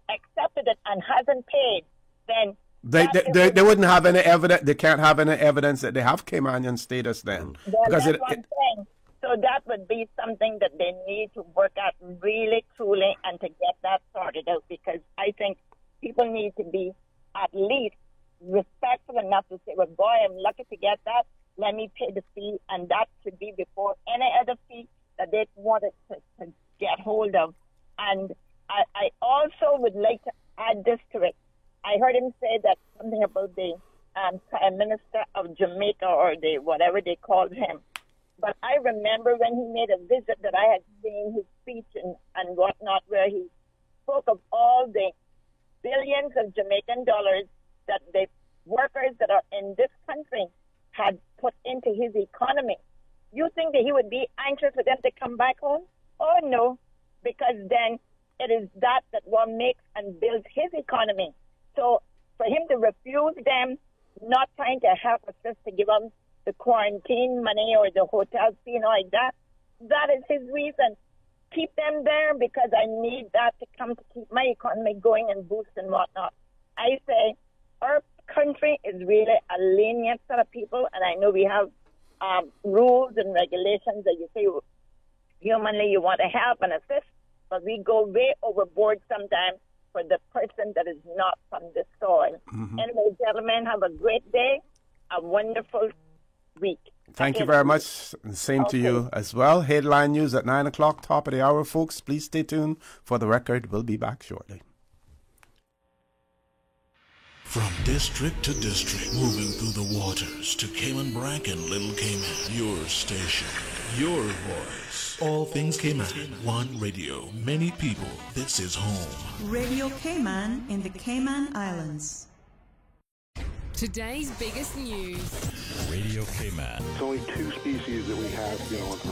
Speaker 4: accepted it and hasn't paid, then
Speaker 16: they wouldn't have any evidence. They can't have any evidence that they have Caymanian status then.
Speaker 4: Because that's what I'm saying. So that would be something that they need to work out really, truly, and to get that sorted out, because I think people need to be at least respectful enough to say, well, boy, I'm lucky to get that. Let me pay the fee, and that should be before any other fee that they wanted to get hold of. And I also would like to add this to it. I heard him say that something about the Prime Minister of Jamaica, or the whatever they called him. But I remember when he made a visit that I had seen his speech and whatnot, where he spoke of all the billions of Jamaican dollars that the workers that are in this country had put into his economy. You think that he would be anxious for them to come back home? Oh, no, because then it is that what makes and builds his economy. So for him to refuse them, not trying to help assist to give them the quarantine money or the hotel fee and all like that, that is his reason. Keep them there because I need that to come to keep my economy going and boost and whatnot. I say our country is really a lenient set of people, and I know we have rules and regulations that you say humanly you want to help and assist, but we go way overboard sometimes for the person that is not from the soil. Anyway, gentlemen, have a great day, a wonderful week.
Speaker 16: Thank you very much. And same to you as well. Headline news at 9 o'clock, top of the hour, folks. Please stay tuned for the record. We'll be back shortly.
Speaker 5: From district to district, moving through the waters to Cayman Brac and Little Cayman. Your station, your voice. All things Cayman. One radio, many people. This is home.
Speaker 6: Radio Cayman in the Cayman Islands.
Speaker 10: Today's biggest news.
Speaker 11: Radio Cayman.
Speaker 18: It's only 2 species that we have, on the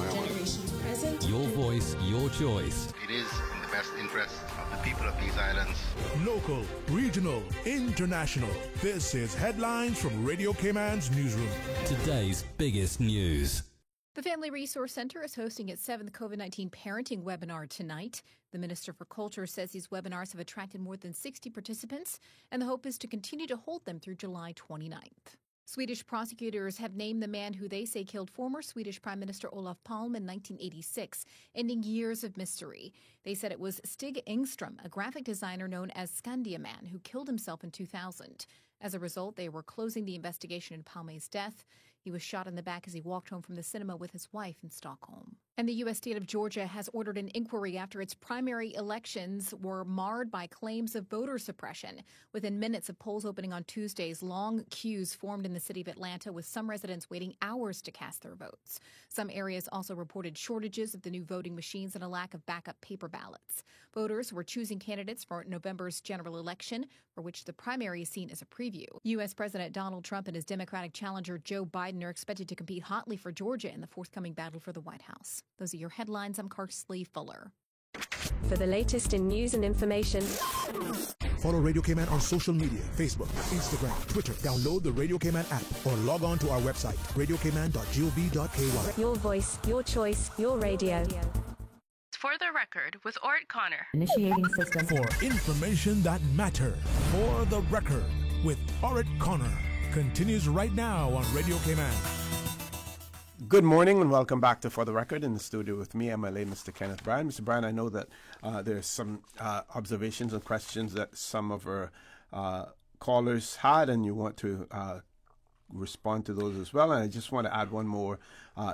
Speaker 18: island.
Speaker 11: Your voice, your choice.
Speaker 25: It is in the best interest of the people of these islands.
Speaker 5: Local, regional, international. This is Headlines from Radio Cayman's newsroom.
Speaker 11: Today's biggest news.
Speaker 27: The Family Resource Center is hosting its 7th COVID-19 parenting webinar tonight. The Minister for Culture says these webinars have attracted more than 60 participants, and the hope is to continue to hold them through July 29th. Swedish prosecutors have named the man who they say killed former Swedish Prime Minister Olof Palme in 1986, ending years of mystery. They said it was Stig Engström, a graphic designer known as Skandiaman, who killed himself in 2000. As a result, they were closing the investigation into Palme's death. He was shot in the back as he walked home from the cinema with his wife in Stockholm. And the U.S. state of Georgia has ordered an inquiry after its primary elections were marred by claims of voter suppression. Within minutes of polls opening on Tuesdays, long queues formed in the city of Atlanta, with some residents waiting hours to cast their votes. Some areas also reported shortages of the new voting machines and a lack of backup paper ballots. Voters were choosing candidates for November's general election, for which the primary is seen as a preview. U.S. President Donald Trump and his Democratic challenger Joe Biden are expected to compete hotly for Georgia in the forthcoming battle for the White House. Those are your headlines. I'm Karsley Fuller.
Speaker 28: For the latest in news and information,
Speaker 7: follow Radio Cayman on social media, Facebook, Instagram, Twitter. Download the Radio Cayman app or log on to our website, radiocayman.gov.ky.
Speaker 28: Your voice, your choice, your radio.
Speaker 15: For the record, with Ort Connor.
Speaker 20: Initiating system.
Speaker 5: For information that matters. For the record, with Ort Connor. Continues right now on Radio Cayman.
Speaker 16: Good morning and welcome back to For the Record. In the studio with me, MLA Mr. Kenneth Bryan. Mr. Bryan, I know that there's some observations and questions that some of our callers had, and you want to respond to those as well. And I just want to add one more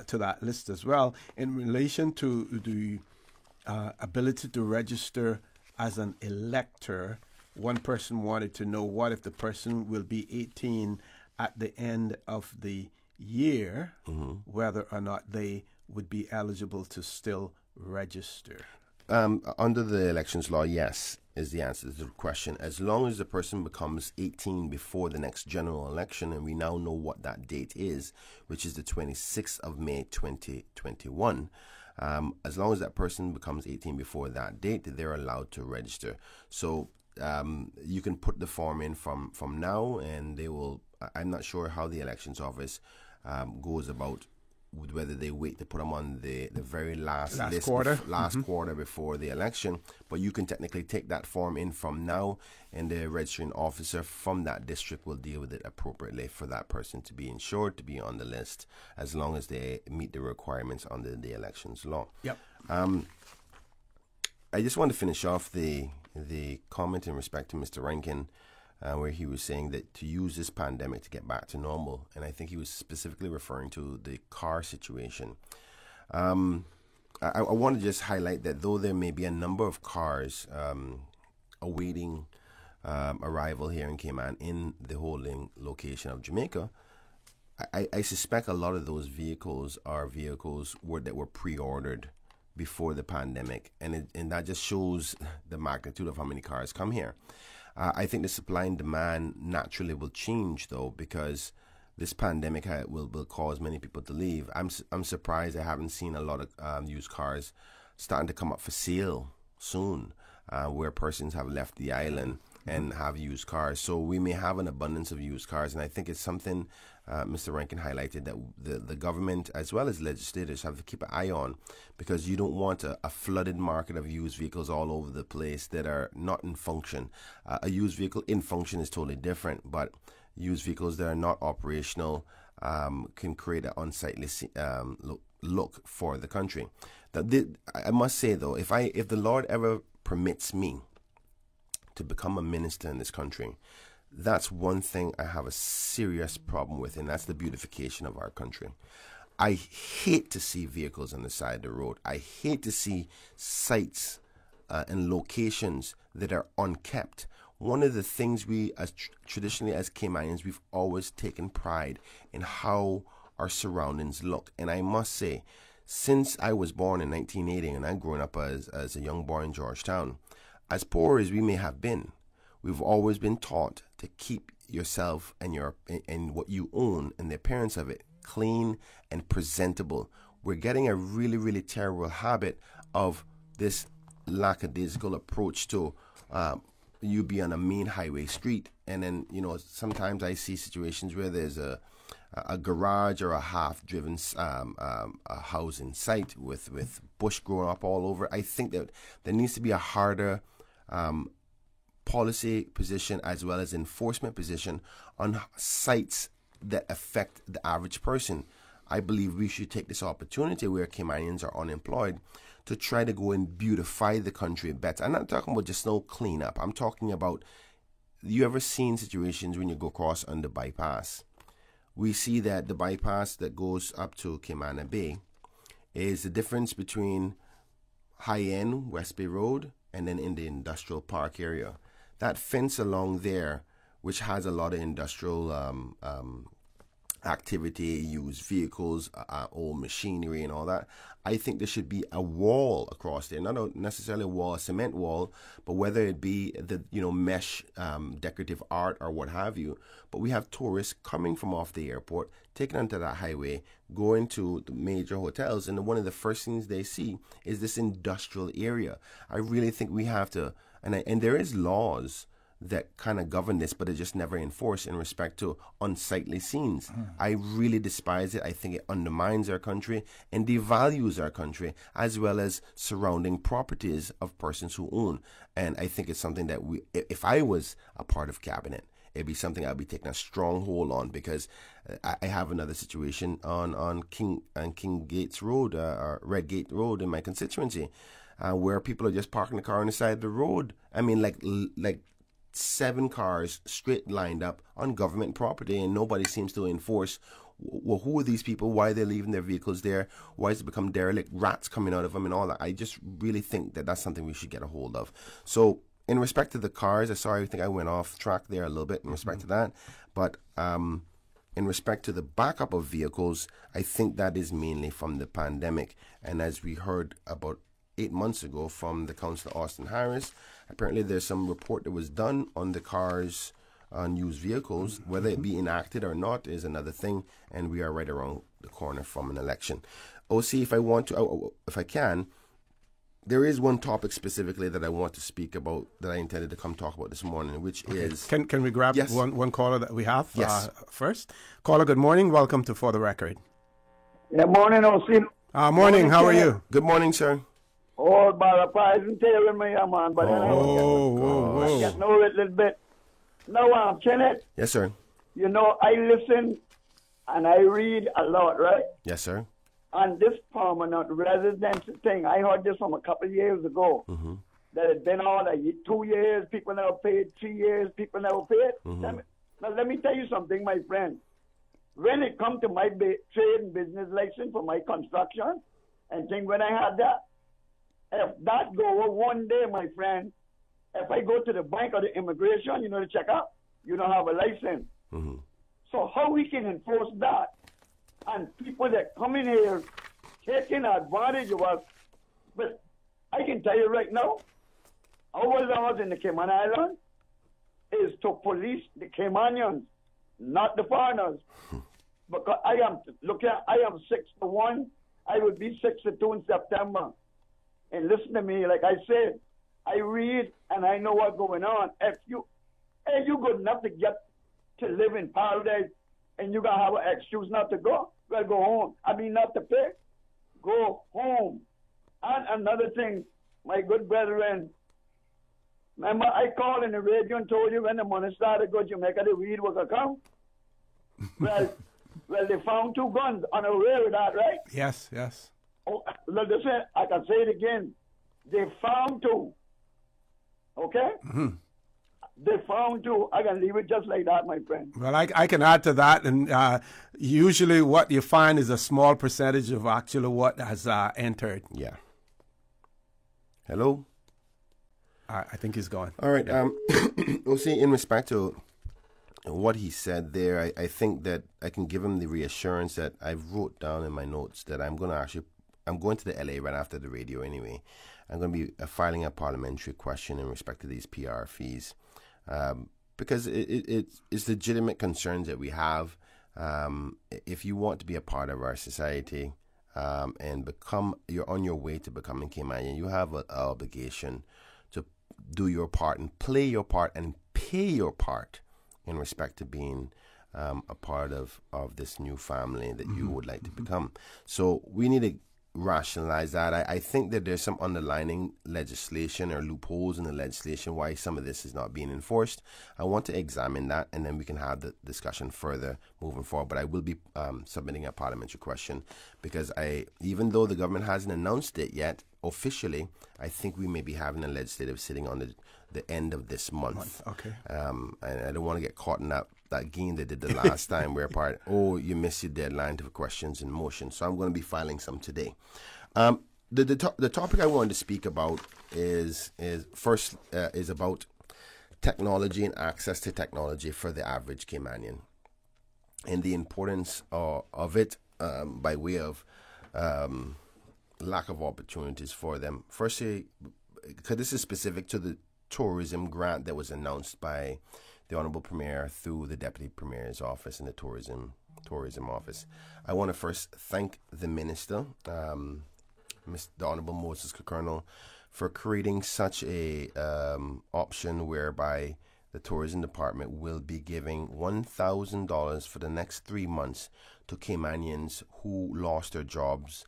Speaker 16: to that list as well. In relation to the ability to register as an elector, one person wanted to know what if the person will be 18 at the end of the year, whether or not they would be eligible to still register.
Speaker 17: Under the elections law, yes, is the answer to the question. As long as the person becomes 18 before the next general election, and we now know what that date is, which is the 26th of May 2021, as long as that person becomes 18 before that date, they're allowed to register. So you can put the form in from now, and they will. I'm not sure how the elections office goes about whether they wait to put them on the very last list, quarter before the election. But you can technically take that form in from now, and the registering officer from that district will deal with it appropriately for that person to be insured, to be on the list, as long as they meet the requirements under the elections law.
Speaker 16: Yep.
Speaker 17: I just want to finish off the comment in respect to Mr. Rankin, where he was saying that to use this pandemic to get back to normal, and I think he was specifically referring to the car situation. I want to just highlight that though there may be a number of cars awaiting arrival here in Cayman in the holding location of Jamaica, I suspect a lot of those vehicles are vehicles that were pre-ordered before the pandemic, and that just shows the magnitude of how many cars come here. I think the supply and demand naturally will change, though, because this pandemic will cause many people to leave. I'm surprised I haven't seen a lot of used cars starting to come up for sale soon, where persons have left the island and have used cars. So we may have an abundance of used cars, and I think it's something Mr. Rankin highlighted that the government as well as legislators have to keep an eye on, because you don't want a flooded market of used vehicles all over the place that are not in function. A used vehicle in function is totally different, but used vehicles that are not operational can create an unsightly look for the country. I must say though, if the Lord ever permits me to become a minister in this country, that's one thing I have a serious problem with, and that's the beautification of our country. I hate to see vehicles on the side of the road. I hate to see sites and locations that are unkept. One of the things we, as traditionally as Caymanians, we've always taken pride in how our surroundings look. And I must say, since I was born in 1980 and I've grown up as a young boy in Georgetown, as poor as we may have been, we've always been taught to keep yourself and what you own and the appearance of it clean and presentable. We're getting a really, really terrible habit of this lackadaisical approach to you be on a main highway street, and then sometimes I see situations where there's a garage or a half-driven housing site with bush growing up all over. I think that there needs to be a harder policy position as well as enforcement position on sites that affect the average person. I believe we should take this opportunity where Caymanians are unemployed to try to go and beautify the country better. I'm not talking about just no cleanup. I'm talking about, you ever seen situations when you go across on the bypass? We see that the bypass that goes up to Cayman Bay is the difference between high-end West Bay Road and then in the industrial park area. That fence along there, which has a lot of industrial activity, used vehicles, old machinery and all that, I think there should be a wall across there, not necessarily a wall, a cement wall, but whether it be the mesh decorative art or what have you. But we have tourists coming from off the airport, taking onto that highway, going to the major hotels, and one of the first things they see is this industrial area. I really think we have to, and there is laws that kind of govern this, but it just never enforced in respect to unsightly scenes. I really despise it. I think it undermines our country and devalues our country, as well as surrounding properties of persons who own. And I think it's something that if I was a part of cabinet, it'd be something I'd be taking a strong hold on, because I have another situation on King Gates Road, or Red Gate Road in my constituency, where people are just parking the car on the side of the road. I mean, like 7 cars straight lined up on government property, and nobody seems to enforce. Well, who are these people? Why are they leaving their vehicles there? Why has it become derelict? Rats coming out of them and all that. I just really think that that's something we should get a hold of. So in respect to the cars, I think I went off track there a little bit in respect to that. But in respect to the backup of vehicles, I think that is mainly from the pandemic. And as we heard about 8 months ago from the Councillor Austin Harris, apparently there's some report that was done on the cars on used vehicles. Whether it be enacted or not is another thing, and we are right around the corner from an election. OC, if I can, there is one topic specifically that I want to speak about that I intended to come talk about this morning, which is... Can
Speaker 16: we grab
Speaker 17: yes.
Speaker 16: one caller that we have
Speaker 17: yes.
Speaker 16: First? Caller, good morning. Welcome to For the Record.
Speaker 1: Good morning, OC.
Speaker 16: Morning. How are you?
Speaker 17: Good morning, sir.
Speaker 1: Oh, but a prize and tailing me, man. But I get know it a little bit. No, Kenneth.
Speaker 17: Yes, sir.
Speaker 1: I listen and I read a lot, right?
Speaker 17: Yes, sir.
Speaker 1: And this permanent residence thing, I heard this from a couple of years ago.
Speaker 17: Mm-hmm.
Speaker 1: That had been on 2 years, people never paid, 3 years, people never paid.
Speaker 17: Mm-hmm.
Speaker 1: Now, let me tell you something, my friend. When it comes to my trade and business license for my construction and thing, when I had that, if that go one day, my friend, if I go to the bank or the immigration, to check out, you don't have a license.
Speaker 17: Mm-hmm.
Speaker 1: So how we can enforce that? And people that come in here taking advantage of us. But I can tell you right now, our laws in the Cayman Islands is to police the Caymanians, not the foreigners. Because I am 6'1", I will be 6'2" in September. And listen to me, like I said, I read and I know what's going on. If you good enough to get to live in paradise and you gotta have an excuse not to go, you gotta go home. Not to pay, go home. And another thing, my good brethren, remember I called in the radio and told you when the money started to go to Jamaica, the weed was a come. Well, Well, they found 2 guns on a way with that, right?
Speaker 16: Yes, yes.
Speaker 1: Oh, listen, I can say it again. They found 2. Okay?
Speaker 16: Mm-hmm.
Speaker 1: They found 2. I can leave it just like that, my friend.
Speaker 16: Well, I can add to that, and usually what you find is a small percentage of actually what has entered.
Speaker 17: Yeah. Hello?
Speaker 16: I think he's gone.
Speaker 17: All right. We'll see, in respect to what he said there, I think that I can give him the reassurance that I wrote down in my notes that I'm going to the LA right after the radio anyway. I'm going to be filing a parliamentary question in respect to these PR fees, because it's legitimate concerns that we have. If you want to be a part of our society and you're on your way to becoming Caymanian, you have an obligation to do your part and play your part and pay your part in respect to being a part of this new family that you would like to become. So we need to rationalize that. I think that there's some underlying legislation or loopholes in the legislation why some of this is not being enforced. I want to examine that, and then we can have the discussion further moving forward. But I will be submitting a parliamentary question, because even though the government hasn't announced it yet officially, I think we may be having a legislative sitting on the end of this month. Okay. And I don't want to get caught in that game they did the last time where you missed your deadline for questions in motion. So I'm going to be filing some today. The topic I wanted to speak about is about technology and access to technology for the average Caymanian, and the importance of it by way of lack of opportunities for them. Firstly, because this is specific to the tourism grant that was announced by the Honorable Premier through the Deputy Premier's office and the tourism office. I want to first thank the Minister, the Honorable Moses Colonel, for creating such a option whereby the Tourism Department will be giving $1,000 for the next 3 months to Caymanians who lost their jobs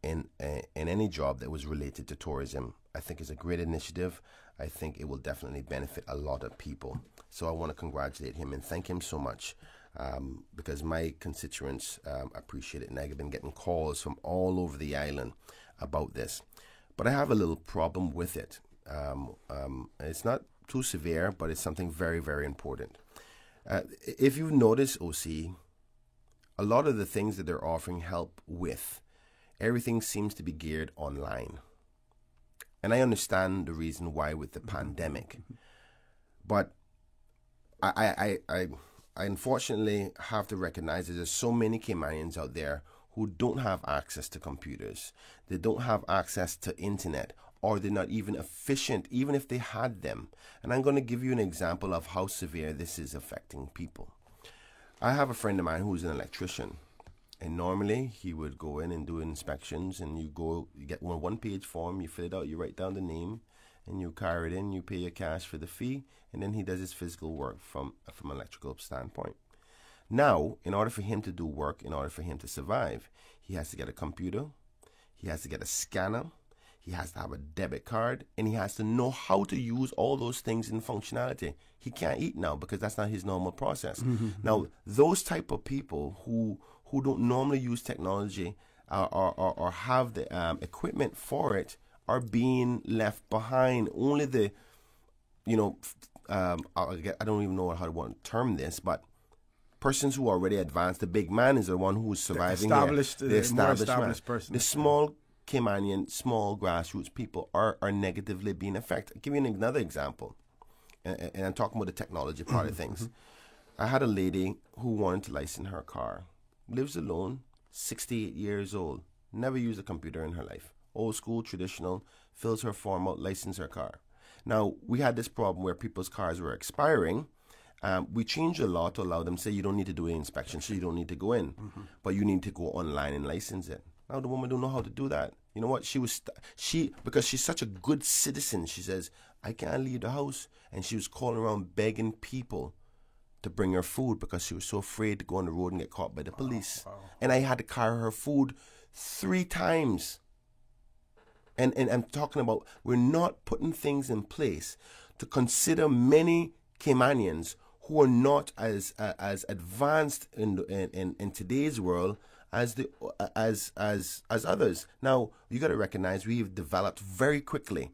Speaker 17: in any job that was related to tourism. I think it's a great initiative. I think it will definitely benefit a lot of people. So I want to congratulate him and thank him so much, because my constituents appreciate it, and I've been getting calls from all over the island about this. But I have a little problem with it. It's not too severe, but it's something very, very important. If you've noticed, OC, a lot of the things that they're offering help with, everything seems to be geared online. And I understand the reason why with the pandemic. But I unfortunately have to recognize that there's so many Caymanians out there who don't have access to computers. They don't have access to internet, or they're not even efficient, even if they had them. And I'm going to give you an example of how severe this is affecting people. I have a friend of mine who's an electrician. And normally he would go in and do inspections, and you get one page form, you fill it out, you write down the name, and you carry it in, you pay your cash for the fee, and then he does his physical work from an electrical standpoint. Now, in order for him to do work, in order for him to survive, he has to get a computer, he has to get a scanner, he has to have a debit card, and he has to know how to use all those things in functionality. He can't eat now because that's not his normal process. Now, those type of people who don't normally use technology or have the equipment for it are being left behind. Only the, I don't even know how to want to term this, but persons who are already advanced. The big man is the one who's surviving. The more established person. The small Caymanian, small grassroots people are negatively being affected. I'll give you another example, and I'm talking about the technology part of things. I had a lady who wanted to license her car. Lives alone, 68 years old, never used a computer in her life. Old school, traditional, fills her form out, license her car. Now, we had this problem where people's cars were expiring. We changed the law to allow them to say you don't need to do an inspection, so you don't need to go in. But you need to go online and license it. Now, the woman don't know how to do that. You know what? Because she's such a good citizen, she says, I can't leave the house. And she was calling around begging people to bring her food because she was so afraid to go on the road and get caught by the police. And I had to carry her food 3 times. And I'm talking about, we're not putting things in place to consider many Caymanians who are not as advanced in today's world as others. Now, you got to recognize we've developed very quickly.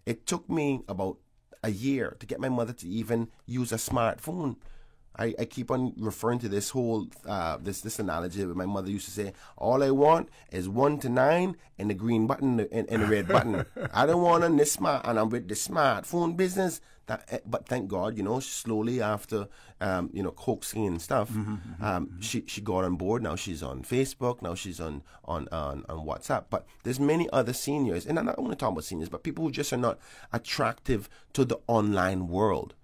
Speaker 17: It took me about a year to get my mother to even use a smartphone. I keep on referring to this whole this analogy that my mother used to say, all I want is 1 to 9 and the green button and the red button. I don't want on this smart, and I'm with the smartphone business. But thank God, slowly after coaxing and stuff, she got on board. Now she's on Facebook. Now she's on WhatsApp. But there's many other seniors, and I'm not only talking about seniors, but people who just are not attractive to the online world.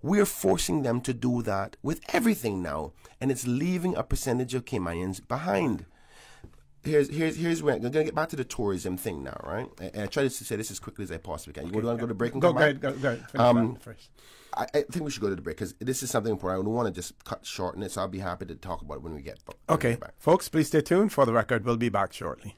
Speaker 17: We're forcing them to do that with everything now, and it's leaving a percentage of Caymanians behind. Here's where I'm going to get back to the tourism thing now, right? And I try to say this as quickly as I possibly can. You want to go to break and come back?
Speaker 16: Go ahead. First.
Speaker 17: I think we should go to the break because this is something important. I don't want to just cut short on it, so I'll be happy to talk about it when we get back.
Speaker 16: Okay, folks, please stay tuned. For the record, we'll be back shortly.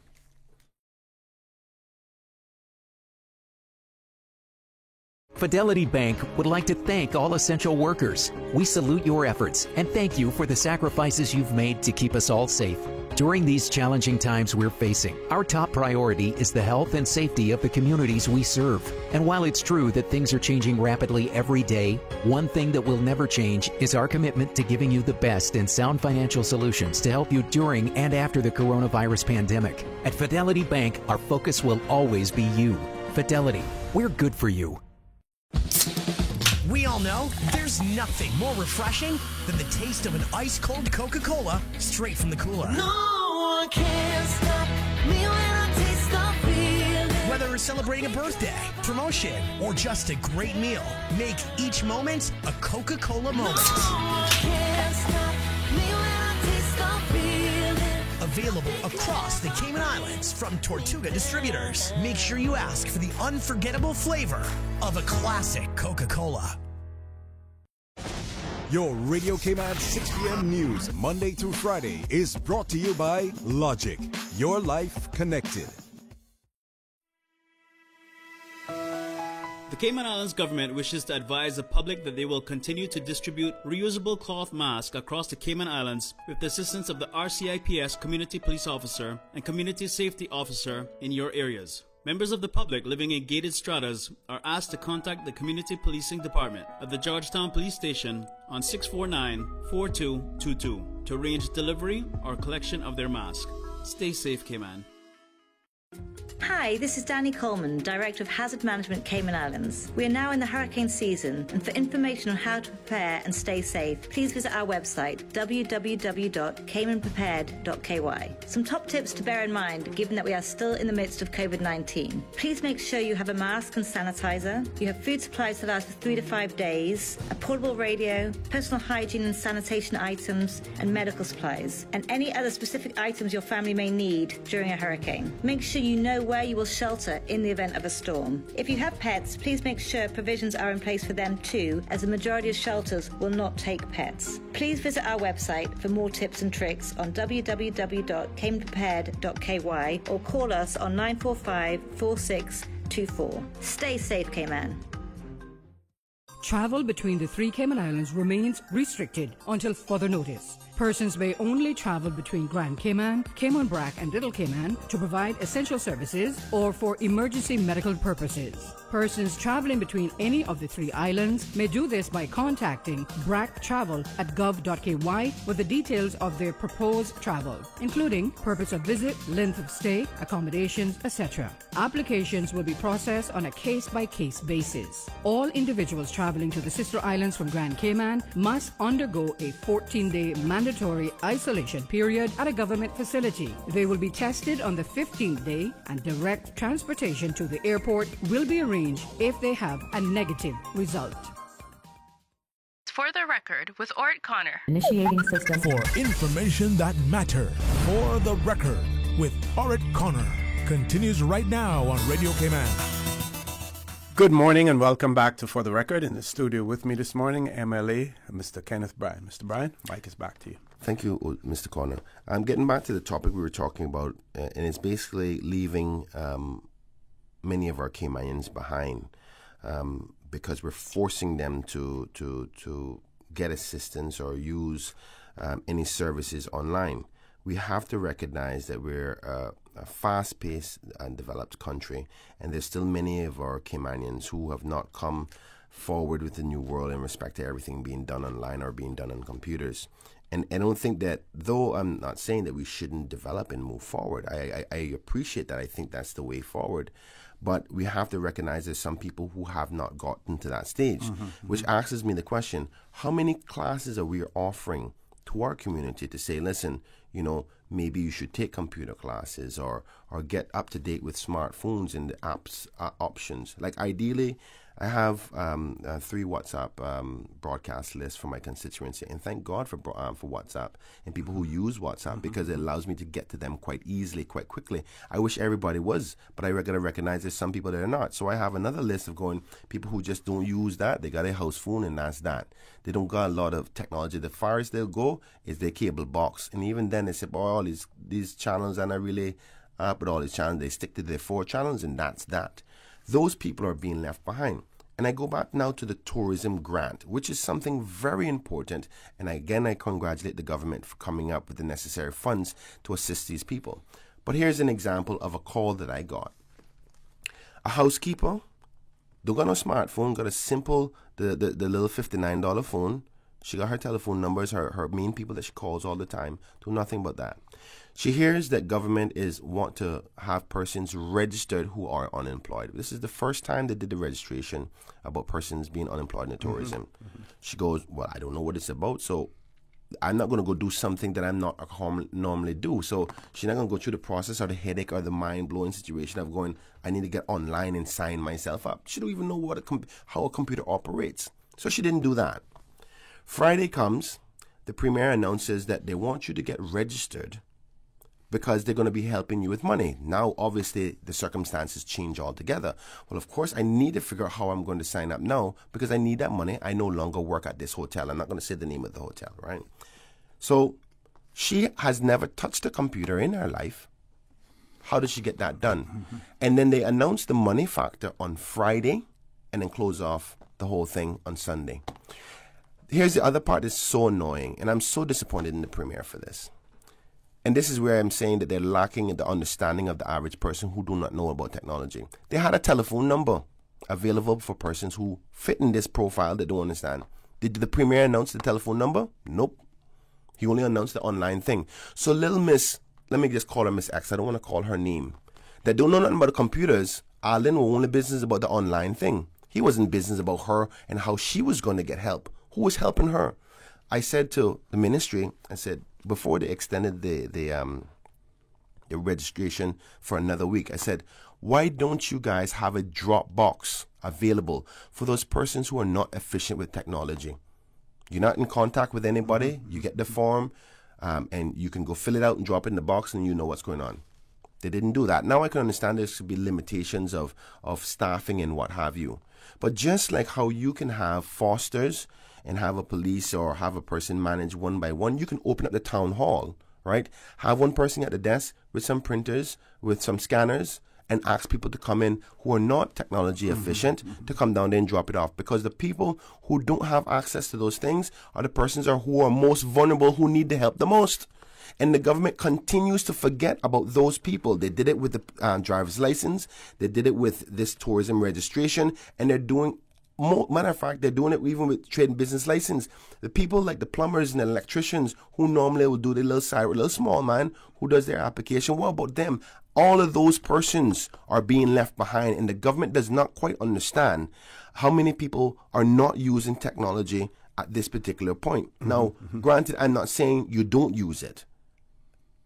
Speaker 3: Fidelity Bank would like to thank all essential workers. We salute your efforts and thank you for the sacrifices you've made to keep us all safe. During these challenging times we're facing, our top priority is the health and safety of the communities we serve. And while it's true that things are changing rapidly every day, one thing that will never change is our commitment to giving you the best and sound financial solutions to help you during and after the coronavirus pandemic. At Fidelity Bank, our focus will always be you. Fidelity, we're good for you.
Speaker 20: We all know there's nothing more refreshing than the taste of an ice-cold Coca-Cola straight from the cooler.
Speaker 8: No one can stop me when I taste the feeling.
Speaker 20: Whether it's celebrating a birthday, promotion, or just a great meal, make each moment a Coca-Cola moment.
Speaker 8: No one can stop me when I taste the feeling.
Speaker 20: Available across the Cayman Islands from Tortuga Distributors. Make sure you ask for the unforgettable flavor of a classic Coca-Cola.
Speaker 10: Your Radio Cayman 6 p.m. news, Monday through Friday, is brought to you by Logic. Your life connected.
Speaker 13: The Cayman Islands government wishes to advise the public that they will continue to distribute reusable cloth masks across the Cayman Islands with the assistance of the RCIPS Community Police Officer and Community Safety Officer in your areas. Members of the public living in gated stratas are asked to contact the Community Policing Department at the Georgetown Police Station on 649-4222 to arrange delivery or collection of their mask. Stay safe, Cayman.
Speaker 19: Hi, this is Danny Coleman, Director of Hazard Management Cayman Islands. We are now in the hurricane season, and for information on how to prepare and stay safe, please visit our website, www.caymanprepared.ky. Some top tips to bear in mind, given that we are still in the midst of COVID-19. Please make sure you have a mask and sanitizer, you have food supplies to last for 3 to 5 days, a portable radio, personal hygiene and sanitation items, and medical supplies, and any other specific items your family may need during a hurricane. Make sure you know where you will shelter in the event of a storm. If you have pets, please make sure provisions are in place for them too, as the majority of shelters will not take pets. Please visit our website for more tips and tricks on www.caymanprepared.ky or call us on 945-4624. Stay safe, Cayman.
Speaker 22: Travel between the 3 Cayman Islands remains restricted until further notice. Persons may only travel between Grand Cayman, Cayman Brac and Little Cayman to provide essential services or for emergency medical purposes. Persons traveling between any of the 3 islands may do this by contacting BRAC Travel at gov.ky with the details of their proposed travel, including purpose of visit, length of stay, accommodations, etc. Applications will be processed on a case-by-case basis. All individuals traveling to the sister islands from Grand Cayman must undergo a 14-day mandatory isolation period at a government facility. They will be tested on the 15th day, and direct transportation to the airport will be arranged if they have a negative result.
Speaker 15: For the record, with Ort Connor.
Speaker 7: Initiating system. For information that matter. For the record, with Ort Connor. Continues right now on Radio Cayman.
Speaker 16: Good morning and welcome back to For the Record. In the studio with me this morning, MLA, Mr. Kenneth Bryan. Mr. Bryan, Mike is back to you.
Speaker 17: Thank you, Mr. Connor. I'm getting back to the topic we were talking about, and it's basically leaving many of our Caymanians behind because we're forcing them to get assistance or use any services online. We have to recognize that we're a fast-paced and developed country, and there's still many of our Caymanians who have not come forward with the new world in respect to everything being done online or being done on computers. And I don't think that, though I'm not saying that we shouldn't develop and move forward, I appreciate that. I think that's the way forward. But we have to recognize there's some people who have not gotten to that stage, which asks me the question, how many classes are we offering to our community to say, listen, you know, maybe you should take computer classes or get up to date with smartphones and the apps options. Like ideally, I have 3 WhatsApp broadcast lists for my constituency, and thank God for WhatsApp and people who use WhatsApp because it allows me to get to them quite easily, quite quickly. I wish everybody was, but I gotta recognize there's some people that are not. So I have another list of people who just don't use that. They got a house phone and that's that. They don't got a lot of technology. The farthest they'll go is their cable box, and even then they say, "Boy, all these channels are not really up with all these channels." They stick to their 4 channels, and that's that. Those people are being left behind. And I go back now to the tourism grant, which is something very important. And again, I congratulate the government for coming up with the necessary funds to assist these people. But here's an example of a call that I got. A housekeeper, don't got no smartphone, got a simple, the little $59 phone. She got her telephone numbers, her main people that she calls all the time, do nothing but that. She hears that government want to have persons registered who are unemployed. This is the first time they did the registration about persons being unemployed in the tourism. She goes, well, I don't know what it's about, so I'm not going to go do something that I'm not normally do. So she's not going to go through the process or the headache or the mind-blowing situation of going, I need to get online and sign myself up. She don't even know how a computer operates. So she didn't do that. Friday comes, the Premier announces that they want you to get registered because they're going to be helping you with money. Now, obviously, the circumstances change altogether. Well, of course, I need to figure out how I'm going to sign up now because I need that money. I no longer work at this hotel. I'm not going to say the name of the hotel, right? So she has never touched a computer in her life. How did she get that done? And then they announced the money factor on Friday and then close off the whole thing on Sunday. Here's the other part that's so annoying, and I'm so disappointed in the Premier for this. And this is where I'm saying that they're lacking in the understanding of the average person who do not know about technology. They had a telephone number available for persons who fit in this profile that don't understand. Did the Premier announce the telephone number? Nope. He only announced the online thing. So little Miss, let me just call her Miss X, I don't want to call her name, that don't know nothing about the computers, Arlen were only business about the online thing. He wasn't business about her and how she was going to get help. Who was helping her? I said to the ministry, I said, before they extended the registration for another week, I said, why don't you guys have a drop box available for those persons who are not efficient with technology? You're not in contact with anybody. You get the form, and you can go fill it out and drop it in the box, and you know what's going on. They didn't do that. Now I can understand there should be limitations of staffing and what have you. But just like how you can have fosters and have a police or have a person manage one by one, you can open up the town hall, right? Have one person at the desk with some printers, with some scanners, and ask people to come in who are not technology efficient to come down there and drop it off. Because the people who don't have access to those things are the persons who are most vulnerable, who need the help the most. And the government continues to forget about those people. They did it with the driver's license. They did it with this tourism registration. And they're doing, matter of fact, they're doing it even with trade and business license. The people like the plumbers and the electricians who normally will do the little small man who does their application, what about them? All of those persons are being left behind, and the government does not quite understand how many people are not using technology at this particular point. Now, granted, I'm not saying you don't use it.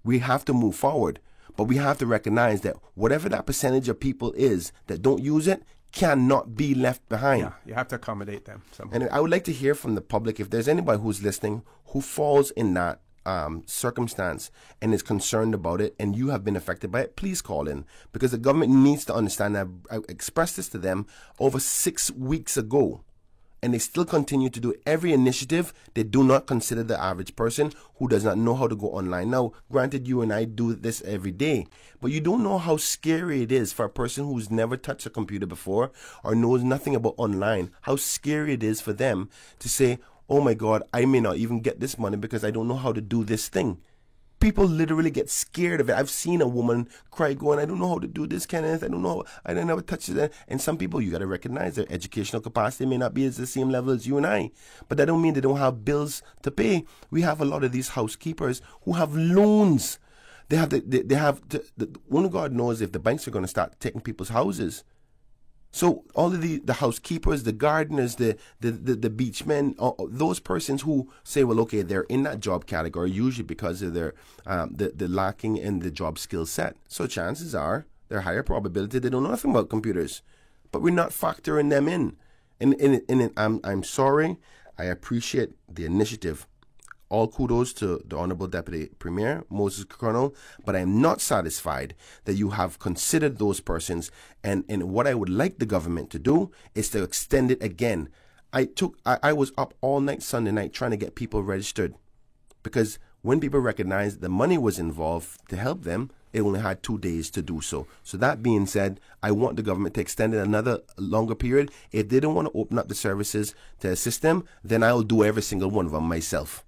Speaker 17: We have to move forward, but we have to recognize that whatever that percentage of people is that don't use it cannot be left behind.
Speaker 16: Yeah, you have to accommodate them somehow.
Speaker 17: And I would like to hear from the public, if there's anybody who's listening who falls in that circumstance and is concerned about it and you have been affected by it, please call in, because the government needs to understand that. I expressed this to them over 6 weeks ago, and they still continue to do every initiative. They do not consider the average person who does not know how to go online. Now, granted, you and I do this every day, but you don't know how scary it is for a person who's never touched a computer before or knows nothing about online, how scary it is for them to say, oh my God, I may not even get this money because I don't know how to do this thing. People literally get scared of it. I've seen a woman cry going, I don't know how to do this, Kenneth. I don't know. I don't never touch it. And some people, you got to recognize their educational capacity may not be at the same level as you and I. But that don't mean they don't have bills to pay. We have a lot of these housekeepers who have loans. They have only God knows if the banks are going to start taking people's houses. So all of the housekeepers, the gardeners, the beachmen, those persons who say, well, okay, they're in that job category usually because of their the lacking in the job skill set. So chances are they're higher probability they don't know nothing about computers, but we're not factoring them in. And I'm sorry. I appreciate the initiative. All kudos to the Honorable Deputy Premier, Moses Kekrono, but I am not satisfied that you have considered those persons. And what I would like the government to do is to extend it again. I was up all night Sunday night trying to get people registered because when people recognized the money was involved to help them, it only had 2 days to do so. So that being said, I want the government to extend it another longer period. If they don't want to open up the services to assist them, then I'll do every single one of them myself.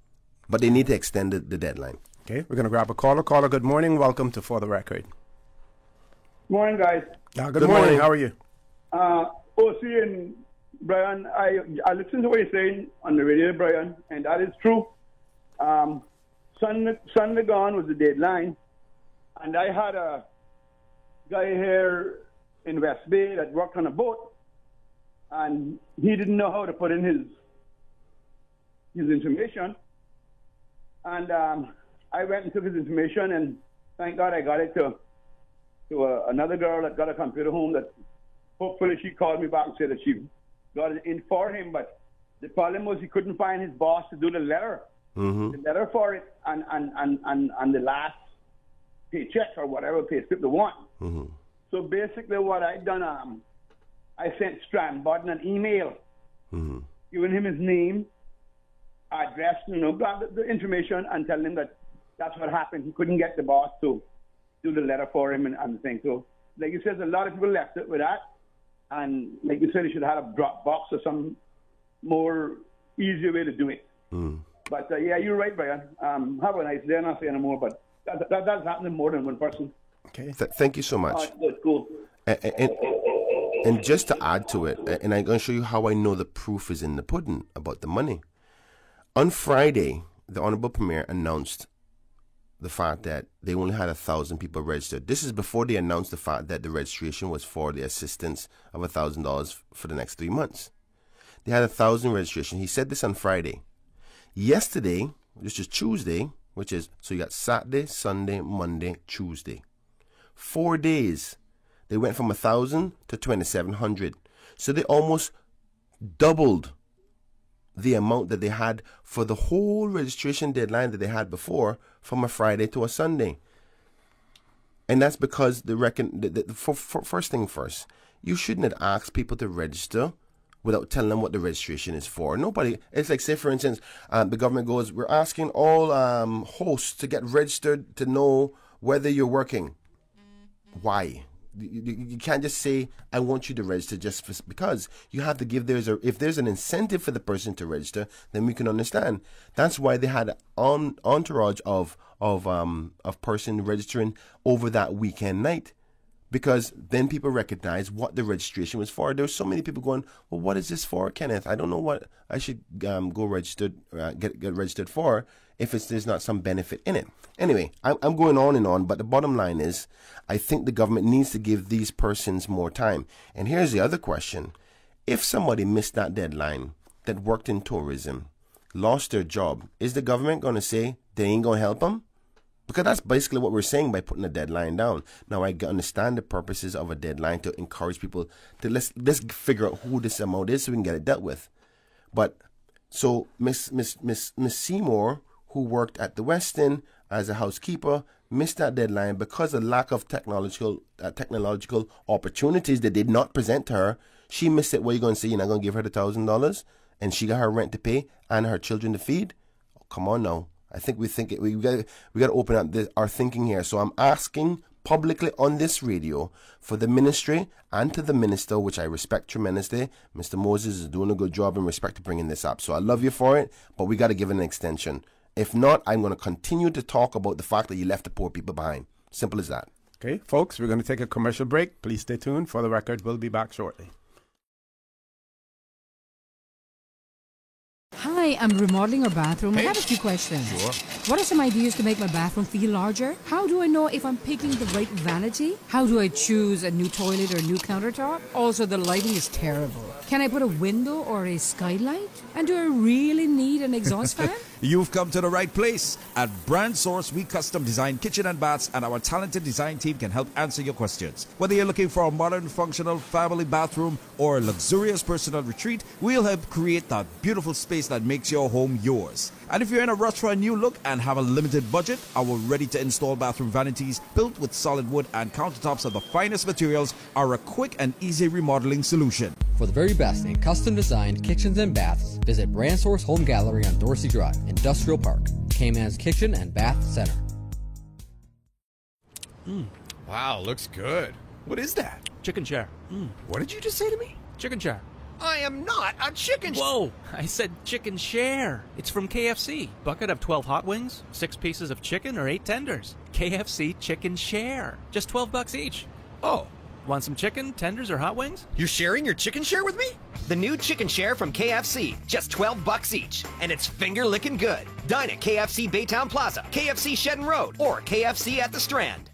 Speaker 17: But they need to extend the deadline.
Speaker 16: Okay, we're going to grab a caller. Caller, good morning. Welcome to For the Record.
Speaker 2: Morning, guys.
Speaker 16: Good morning. How are you?
Speaker 2: OC and Brian, I listened to what you're saying on the radio, Brian, and that is true. Sunday gone was the deadline, and I had a guy here in West Bay that worked on a boat, and he didn't know how to put in his information. And I went and took his information, and thank God I got it to another girl that got a computer home that hopefully she called me back and said that she got it in for him. But the problem was he couldn't find his boss to do the letter.
Speaker 17: Mm-hmm.
Speaker 2: The letter for it and the last paycheck or whatever pay slip they want.
Speaker 17: Mm-hmm.
Speaker 2: So basically what I done, I sent Strandbottom an email giving him his name, address, the information, and telling him that that's what happened. He couldn't get the boss to do the letter for him and the thing. So, like you said, a lot of people left it with that. And like you said, you should have a Dropbox or some more easier way to do it.
Speaker 17: Mm.
Speaker 2: But yeah, you're right, Brian. Have a nice day. I'm not saying anymore, but that's happening more than one person.
Speaker 17: Okay. Thank you so much.
Speaker 2: Good, cool.
Speaker 17: And just to add to it, and I'm going to show you how I know the proof is in the pudding about the money. On Friday, the Honorable Premier announced the fact that they only had 1,000 people registered. This is before they announced the fact that the registration was for the assistance of $1,000 for the next 3 months. They had 1,000 registration. He said this on Friday. Yesterday, which is Tuesday, so you got Saturday, Sunday, Monday, Tuesday. 4 days. They went from 1,000 to 2,700. So they almost doubled the amount that they had for the whole registration deadline that they had before, from a Friday to a Sunday. And that's because first thing first, you shouldn't have asked people to register without telling them what the registration is for. Nobody, it's like, say for instance, the government goes, we're asking all hosts to get registered to know whether you're working. Why? You can't just say, I want you to register just because. You have to give, if there's an incentive for the person to register, then we can understand. That's why they had an entourage of person registering over that weekend night. Because then people recognize what the registration was for. There's so many people going, well, what is this for, Kenneth? I don't know what I should go registered, get registered for if there's not some benefit in it. Anyway, I'm going on and on, but the bottom line is, I think the government needs to give these persons more time. And here's the other question. If somebody missed that deadline that worked in tourism, lost their job, is the government going to say they ain't going to help them? Because that's basically what we're saying by putting a deadline down. Now, I understand the purposes of a deadline to encourage people to let's figure out who this amount is so we can get it dealt with. But so Miss Seymour, who worked at the Westin as a housekeeper, missed that deadline because of lack of technological opportunities that did not present to her. She missed it. What are you going to say? You're not going to give her the $1,000 and she got her rent to pay and her children to feed? Oh, come on now. I think we got to open up our thinking here. So I'm asking publicly on this radio for the ministry and to the minister, which I respect tremendously. Mr. Moses is doing a good job in respect to bringing this up. So I love you for it, but we got to give it an extension. If not, I'm going to continue to talk about the fact that you left the poor people behind. Simple as that.
Speaker 16: Okay, folks, we're going to take a commercial break. Please stay tuned. For the record, we'll be back shortly.
Speaker 22: Hi, I'm remodeling our bathroom. I have a few questions.
Speaker 4: Sure.
Speaker 22: What are some ideas to make my bathroom feel larger? How do I know if I'm picking the right vanity? How do I choose a new toilet or a new countertop? Also, the lighting is terrible. Can I put a window or a skylight? And do I really need an exhaust fan?
Speaker 4: You've come to the right place. At Brand Source, we custom design kitchen and baths, and our talented design team can help answer your questions. Whether you're looking for a modern, functional family bathroom or a luxurious personal retreat, we'll help create that beautiful space that makes your home yours. And if you're in a rush for a new look and have a limited budget, our ready-to-install bathroom vanities built with solid wood and countertops of the finest materials are a quick and easy remodeling solution.
Speaker 9: For the very best in custom-designed kitchens and baths, visit Brand Source Home Gallery on Dorsey Drive, Industrial Park, Cayman's Kitchen and Bath Center.
Speaker 12: Wow, looks good. What is that?
Speaker 14: Chicken share.
Speaker 12: What did you just say to me?
Speaker 14: Chicken share.
Speaker 12: I am not a chicken
Speaker 14: Whoa! I said chicken share. It's from KFC. Bucket of 12 hot wings, 6 pieces of chicken, or 8 tenders. KFC chicken share. Just $12 each.
Speaker 12: Oh.
Speaker 14: Want some chicken, tenders, or hot wings?
Speaker 12: You're sharing your chicken share with me?
Speaker 21: The new chicken share from KFC, just $12 each, and it's finger-licking good. Dine at KFC Baytown Plaza, KFC Shedden Road, or KFC at the Strand.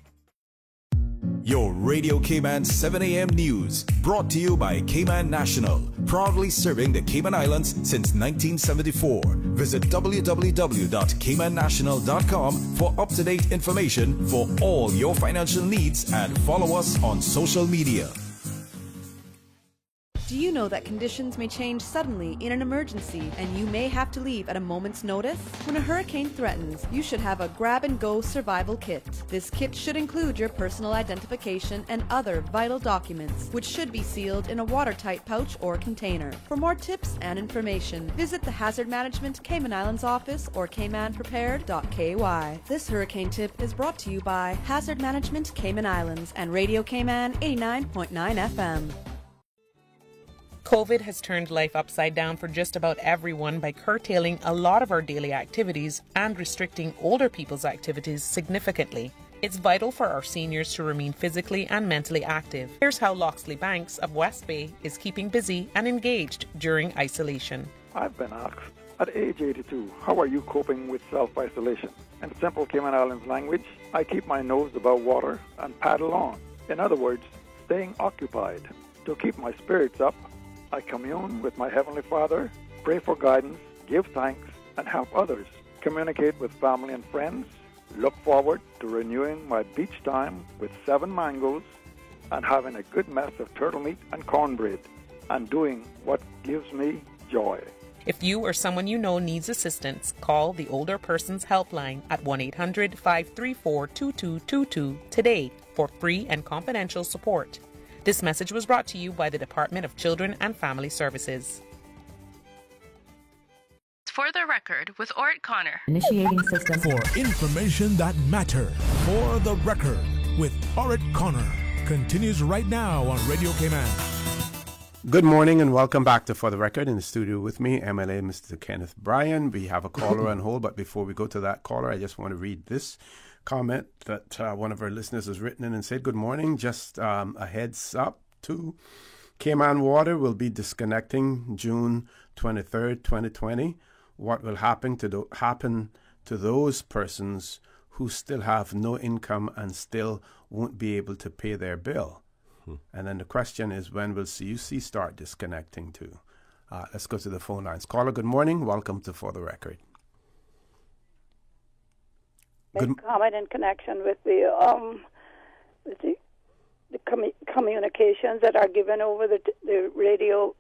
Speaker 10: Your Radio Cayman 7 a.m. news, brought to you by Cayman National, proudly serving the Cayman Islands since 1974. Visit www.caymannational.com for up-to-date information for all your financial needs and follow us on social media.
Speaker 23: Do you know that conditions may change suddenly in an emergency and you may have to leave at a moment's notice? When a hurricane threatens, you should have a grab-and-go survival kit. This kit should include your personal identification and other vital documents, which should be sealed in a watertight pouch or container. For more tips and information, visit the Hazard Management Cayman Islands office or caymanprepared.ky. This hurricane tip is brought to you by Hazard Management Cayman Islands and Radio Cayman 89.9 FM.
Speaker 24: COVID has turned life upside down for just about everyone by curtailing a lot of our daily activities and restricting older people's activities significantly. It's vital for our seniors to remain physically and mentally active. Here's how Loxley Banks of West Bay is keeping busy and engaged during isolation.
Speaker 26: I've been asked, at age 82, how are you coping with self-isolation? In simple Cayman Islands language, I keep my nose above water and paddle on. In other words, staying occupied. To keep my spirits up, I commune with my Heavenly Father, pray for guidance, give thanks, and help others. Communicate with family and friends. Look forward to renewing my beach time with 7 mangoes and having a good mess of turtle meat and cornbread and doing what gives me joy.
Speaker 24: If you or someone you know needs assistance, call the Older Persons Helpline at 1-800-534-2222 today for free and confidential support. This message was brought to you by the Department of Children and Family Services.
Speaker 15: For the record, with Ort Connor.
Speaker 7: Initiating system. For information that matter. For the record, with Ort Connor. Continues right now on Radio Cayman.
Speaker 16: Good morning and welcome back to For the Record. In the studio with me, MLA Mr. Kenneth Bryan. We have a caller on hold, but before we go to that caller, I just want to read this comment that one of our listeners has written in and said, good morning, just a heads up to Cayman Water will be disconnecting June 23rd, 2020. What will happen to those persons who still have no income and still won't be able to pay their bill? And then the question is, when will CUC start disconnecting too? Let's go to the phone lines. Caller, good morning. Welcome to For the Record.
Speaker 29: Comment in connection with the communications that are given over the radio,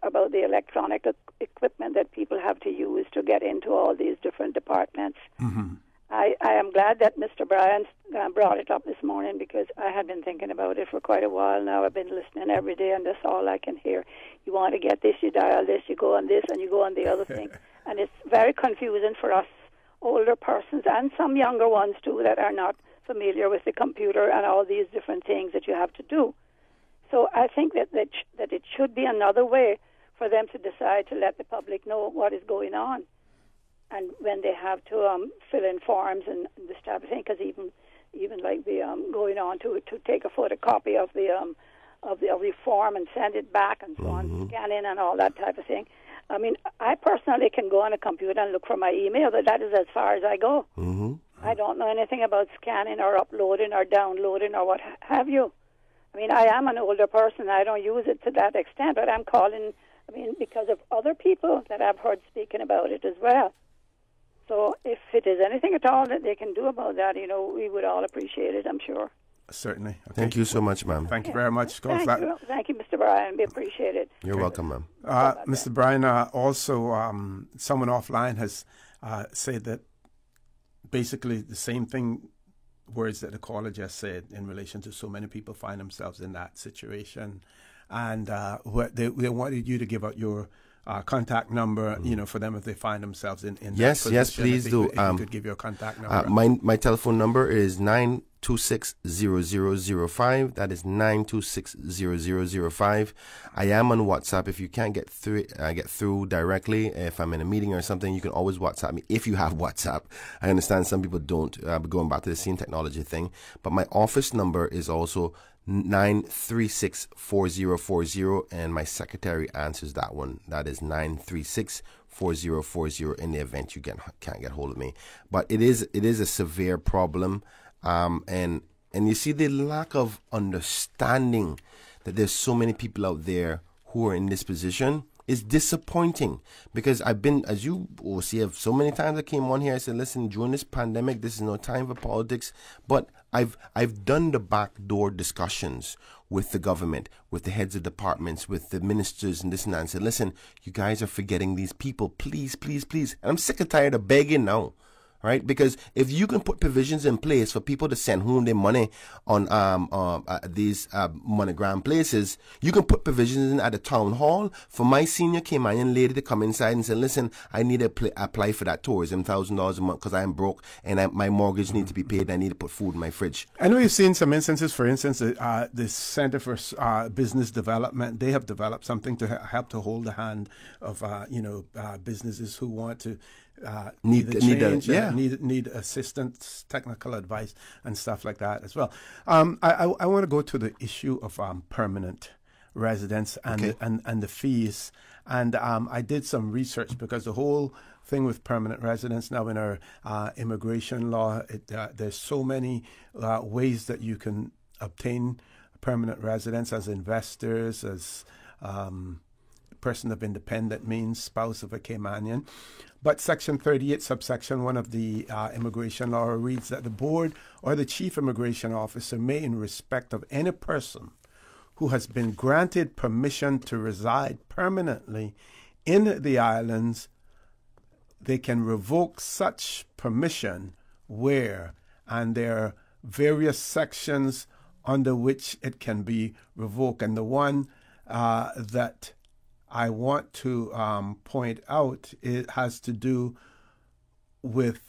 Speaker 29: about the electronic equipment that people have to use to get into all these different departments.
Speaker 16: Mm-hmm.
Speaker 29: I am glad that Mr. Bryan brought it up this morning because I had been thinking about it for quite a while now. I've been listening every day, and that's all I can hear. You want to get this, you dial this, you go on this, and you go on the other thing. And it's very confusing for us older persons and some younger ones too that are not familiar with the computer and all these different things that you have to do. So I think that it should be another way for them to decide to let the public know what is going on, and when they have to fill in forms and this type of thing. Because even like the going on to take a photocopy of the form and send it back and so on, scan in and all that type of thing. I mean, I personally can go on a computer and look for my email, but that is as far as I go. I don't know anything about scanning or uploading or downloading or what have you. I mean, I am an older person. I don't use it to that extent, but I'm calling, because of other people that I've heard speaking about it as well. So if it is anything at all that they can do about that, we would all appreciate it, I'm sure.
Speaker 16: Certainly. Okay.
Speaker 17: Thank you so much, ma'am.
Speaker 16: Thank you very much.
Speaker 29: Thank you, Mr. Bryan. We appreciate it.
Speaker 17: You're welcome, ma'am.
Speaker 16: Mr. Bryan, also someone offline has said that basically the same thing, words that the caller just said in relation to so many people find themselves in that situation. And they wanted you to give out your contact number, for them if they find themselves in that position.
Speaker 17: Yes, please do.
Speaker 16: If you could give your contact number.
Speaker 17: My telephone number is 926-0005. That is 926-0005. I am on WhatsApp. If you can't get through directly, if I'm in a meeting or something, you can always WhatsApp me if you have WhatsApp. I understand some people don't, going back to the same technology thing. But my office number is also 936-4040, and my secretary answers that one. That is 936-4040 in the event you can't get hold of me. But it is a severe problem, and you see the lack of understanding that there's so many people out there who are in this position is disappointing, because I've been, as you will see, so many times I came on here, I said, listen, during this pandemic, this is no time for politics, but I've done the backdoor discussions with the government, with the heads of departments, with the ministers and this and that, and said, listen, you guys are forgetting these people, please, please, please. And I'm sick and tired of begging now. Right, because if you can put provisions in place for people to send home their money on these MoneyGram places, you can put provisions in at the town hall for my senior Caymanian lady to come inside and say, listen, I need to apply for that tourism $1,000 a month because I'm broke and my mortgage needs to be paid and I need to put food in my fridge.
Speaker 16: I know you've seen some instances, for instance, the Center for Business Development, they have developed something to help to hold the hand of businesses who want to need assistance, technical advice, and stuff like that as well. I want to go to the issue of permanent residence and the fees. And I did some research, because the whole thing with permanent residence now in our immigration law, there's so many ways that you can obtain permanent residence as investors, as person of independent means, spouse of a Caymanian. But Section 38, subsection 1 of the immigration law reads that the board or the chief immigration officer may, in respect of any person who has been granted permission to reside permanently in the islands, they can revoke such permission where, and there are various sections under which it can be revoked. And the one that I want to point out, it has to do with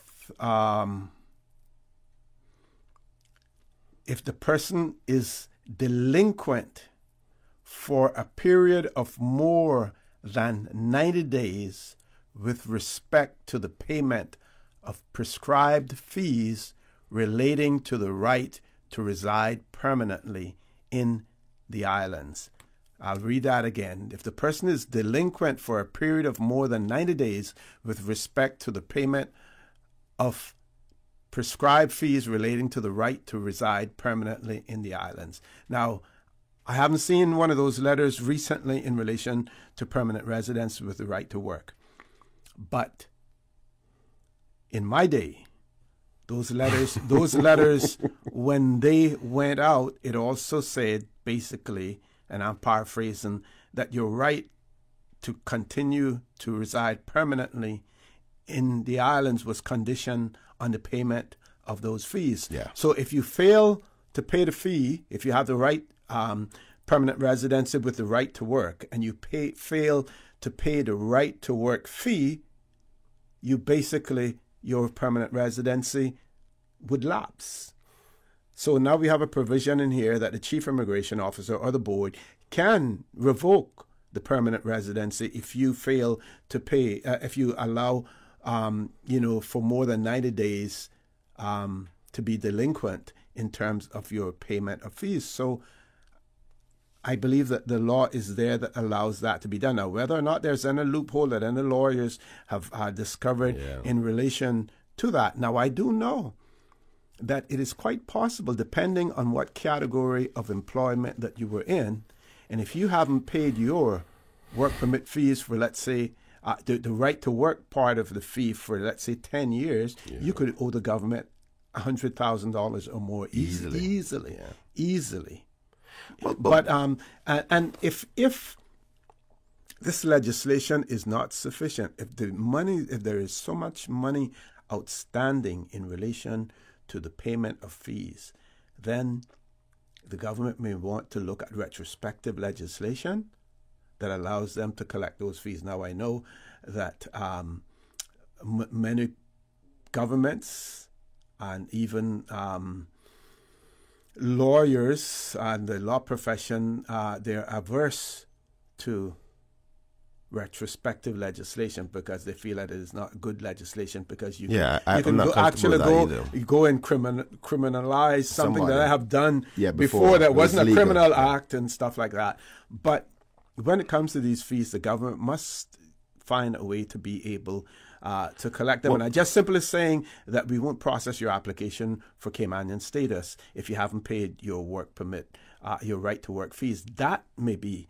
Speaker 16: if the person is delinquent for a period of more than 90 days with respect to the payment of prescribed fees relating to the right to reside permanently in the islands. I'll read that again. If the person is delinquent for a period of more than 90 days with respect to the payment of prescribed fees relating to the right to reside permanently in the islands. Now, I haven't seen one of those letters recently in relation to permanent residence with the right to work. But in my day, those letters, when they went out, it also said basically, and I'm paraphrasing, that your right to continue to reside permanently in the islands was conditioned on the payment of those fees.
Speaker 17: Yeah.
Speaker 16: So if you fail to pay the fee, if you have the right permanent residency with the right to work, and you fail to pay the right to work fee, you basically, your permanent residency would lapse. So now we have a provision in here that the chief immigration officer or the board can revoke the permanent residency if you fail to pay, if you allow, for more than 90 days to be delinquent in terms of your payment of fees. So I believe that the law is there that allows that to be done. Now, whether or not there's any loophole that any lawyers have discovered in relation to that. Now, I do know that it is quite possible, depending on what category of employment that you were in, and if you haven't paid your work permit fees for, let's say, the right to work part of the fee for, let's say, 10 years, you could owe the government $100,000 or more easily. But and if this legislation is not sufficient, if there is so much money outstanding in relation to the payment of fees, then the government may want to look at retrospective legislation that allows them to collect those fees. Now, I know that many governments and even lawyers and the law profession, they're averse to retrospective legislation because they feel that it is not good legislation because you can go and criminalize something that I have done before that wasn't a criminal act and stuff like that. But when it comes to these fees, the government must find a way to be able to collect them. And I just simply saying that we won't process your application for Caymanian status if you haven't paid your work permit, your right to work fees. That may be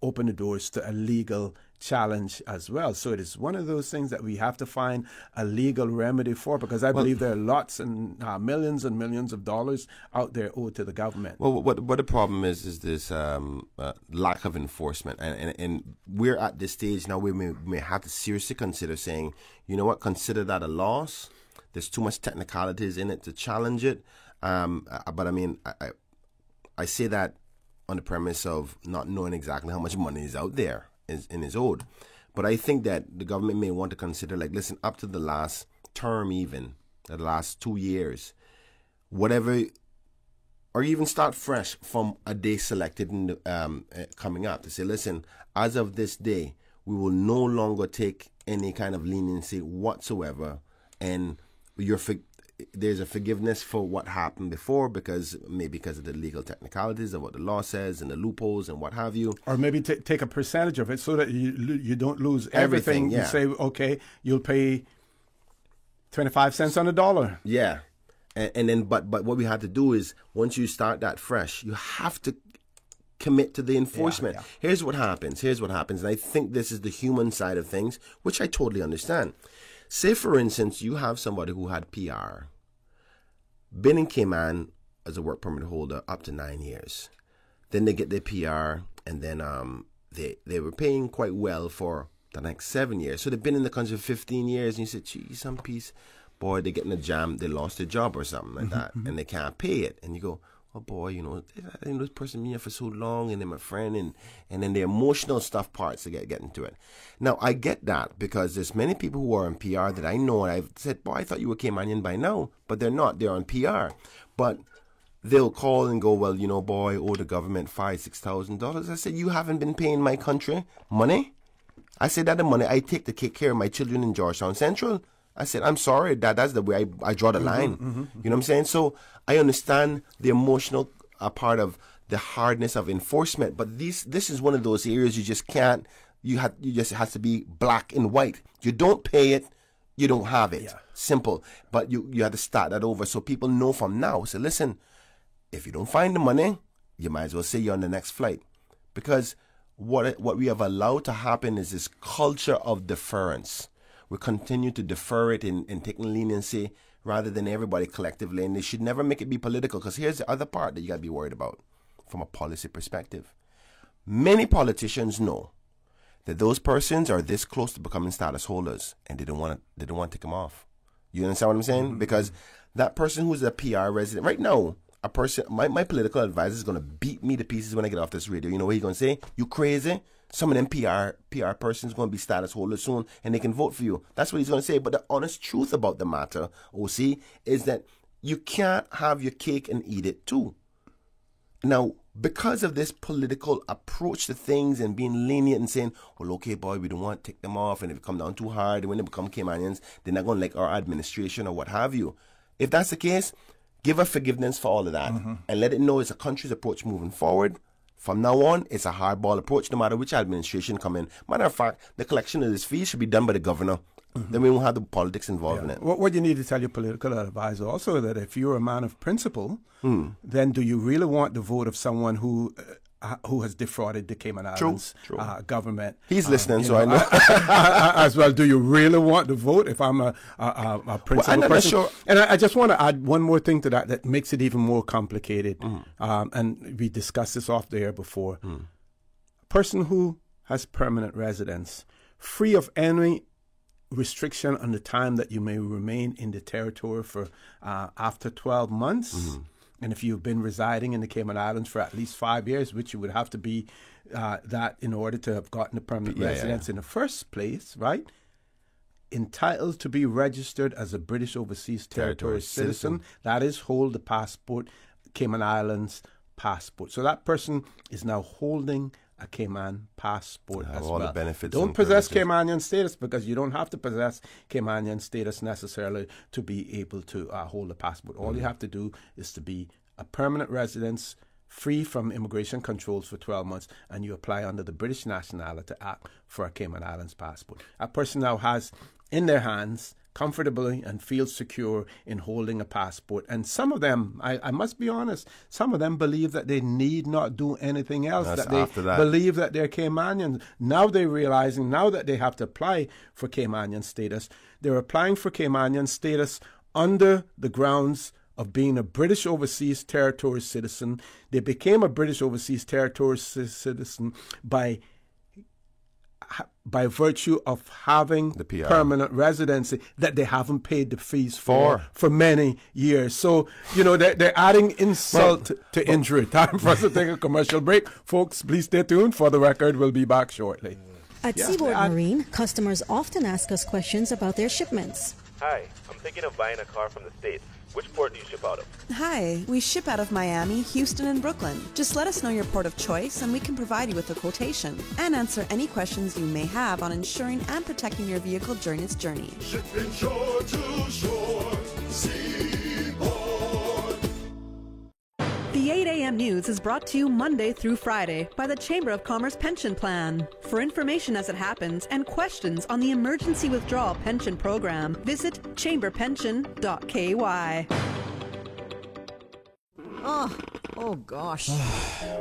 Speaker 16: open the doors to a legal challenge as well. So it is one of those things that we have to find a legal remedy for, because I believe there are lots and millions and millions of dollars out there owed to the government.
Speaker 17: Well, what the problem is this lack of enforcement. And we're at this stage now where we may have to seriously consider saying, you know what, consider that a loss. There's too much technicalities in it to challenge it. But I mean, I say that on the premise of not knowing exactly how much money is out there and is owed. But I think that the government may want to consider, like, listen, up to the last term even, the last 2 years, whatever, or even start fresh from a day selected in the, coming up to say, listen, as of this day, we will no longer take any kind of leniency whatsoever, and there's a forgiveness for what happened before because of the legal technicalities of what the law says and the loopholes and what have you. Or
Speaker 16: maybe take a percentage of it so that you don't lose everything. You say, okay, you'll pay 25 cents on the dollar.
Speaker 17: Yeah. And then, but what we have to do is, once you start that fresh, you have to commit to the enforcement. Here's what happens. And I think this is the human side of things, which I totally understand. Say, for instance, you have somebody who had PR, been in Cayman as a work permit holder up to 9 years. Then they get their PR, and then they were paying quite well for the next 7 years. So they've been in the country for 15 years, and you said, gee, some piece, boy, they're getting a jam, they lost their job or something like that, and they can't pay it. And you go, oh boy, I think this person been here for so long, and they're my friend, and then the emotional stuff parts to get into it. Now, I get that, because there's many people who are on PR that I know, and I've said, boy, I thought you were Caymanian by now, but they're not, they're on PR. But they'll call and go, well, boy, owe the government $5,000, $6,000. I said, you haven't been paying my country money? I said, that the money I take to take care of my children in Georgetown Central. I said, I'm sorry, that's the way I draw the line. You know what I'm saying? So I understand the emotional part of the hardness of enforcement, but this is one of those areas you just can't, you just has to be black and white. You don't pay it, you don't have it. Yeah. Simple. But you have to start that over so people know from now. So listen, if you don't find the money, you might as well say you're on the next flight. Because what we have allowed to happen is this culture of deference. We continue to defer it in taking leniency rather than everybody collectively. And they should never make it be political, because here's the other part that you got to be worried about from a policy perspective. Many politicians know that those persons are this close to becoming status holders, and they don't want to take them off. You understand what I'm saying? Because that person who's a PR resident right now, a person, my political advisor is going to beat me to pieces when I get off this radio. You know what he's going to say? You crazy? Some of them PR persons going to be status holders soon, and they can vote for you. That's what he's going to say. But the honest truth about the matter, OC, is that you can't have your cake and eat it too. Now, because of this political approach to things and being lenient and saying, well, okay, boy, we don't want to take them off, and if it come down too hard, when they become Caymanians, they're not going to like our administration or what have you. If that's the case, give a forgiveness for all of that and let it know it's a country's approach moving forward. From now on, it's a hardball approach no matter which administration come in. Matter of fact, the collection of this fee should be done by the governor. Then we won't have the politics involved in it.
Speaker 16: What you need to tell your political advisor also that if you're a man of principle, then do you really want the vote of someone who has defrauded the Cayman Islands government?
Speaker 17: He's listening, so I know.
Speaker 16: As well, do you really want the vote if I'm a principled person? Sure. And I just want to add one more thing to that makes it even more complicated. And we discussed this off the air before. A person who has permanent residence, free of any restriction on the time that you may remain in the territory for after 12 months. And if you've been residing in the Cayman Islands for at least 5 years, which you would have to be that in order to have gotten a permanent residence in the first place, right? Entitled to be registered as a British Overseas Territory citizen. That is, hold the passport, Cayman Islands passport. So that person is now holding a Cayman passport as
Speaker 17: all
Speaker 16: well.
Speaker 17: The benefits.
Speaker 16: Don't possess Caymanian status because you don't have to possess Caymanian status necessarily to be able to hold a passport. All you have to do is to be a permanent residence, free from immigration controls for 12 months, and you apply under the British Nationality Act for a Cayman Islands passport. A person now has in their hands comfortably and feels secure in holding a passport. And some of them, I must be honest, some of them believe that they need not do anything else, that they believe that they're Caymanians. Now they're realizing, now that they have to apply for Caymanian status, they're applying for Caymanian status under the grounds of being a British Overseas Territory citizen. They became a British Overseas Territory citizen by virtue of having the permanent residency that they haven't paid the fees for many years. So, they're adding insult to injury. Time for us to take a commercial break. Folks, please stay tuned. For the record, we'll be back shortly.
Speaker 1: At Seaboard Marine, customers often ask us questions about their shipments.
Speaker 3: Hi, I'm thinking of buying a car from the States. Which port do you ship out of?
Speaker 23: Hi, we ship out of Miami, Houston, and Brooklyn. Just let us know your port of choice and we can provide you with a quotation and answer any questions you may have on insuring and protecting your vehicle during its journey.
Speaker 5: Shipping shore to shore, Seaboard.
Speaker 23: The 8 a.m. news is brought to you Monday through Friday by the Chamber of Commerce Pension Plan. For information as it happens and questions on the Emergency Withdrawal Pension Program, visit chamberpension.ky.
Speaker 1: Oh gosh.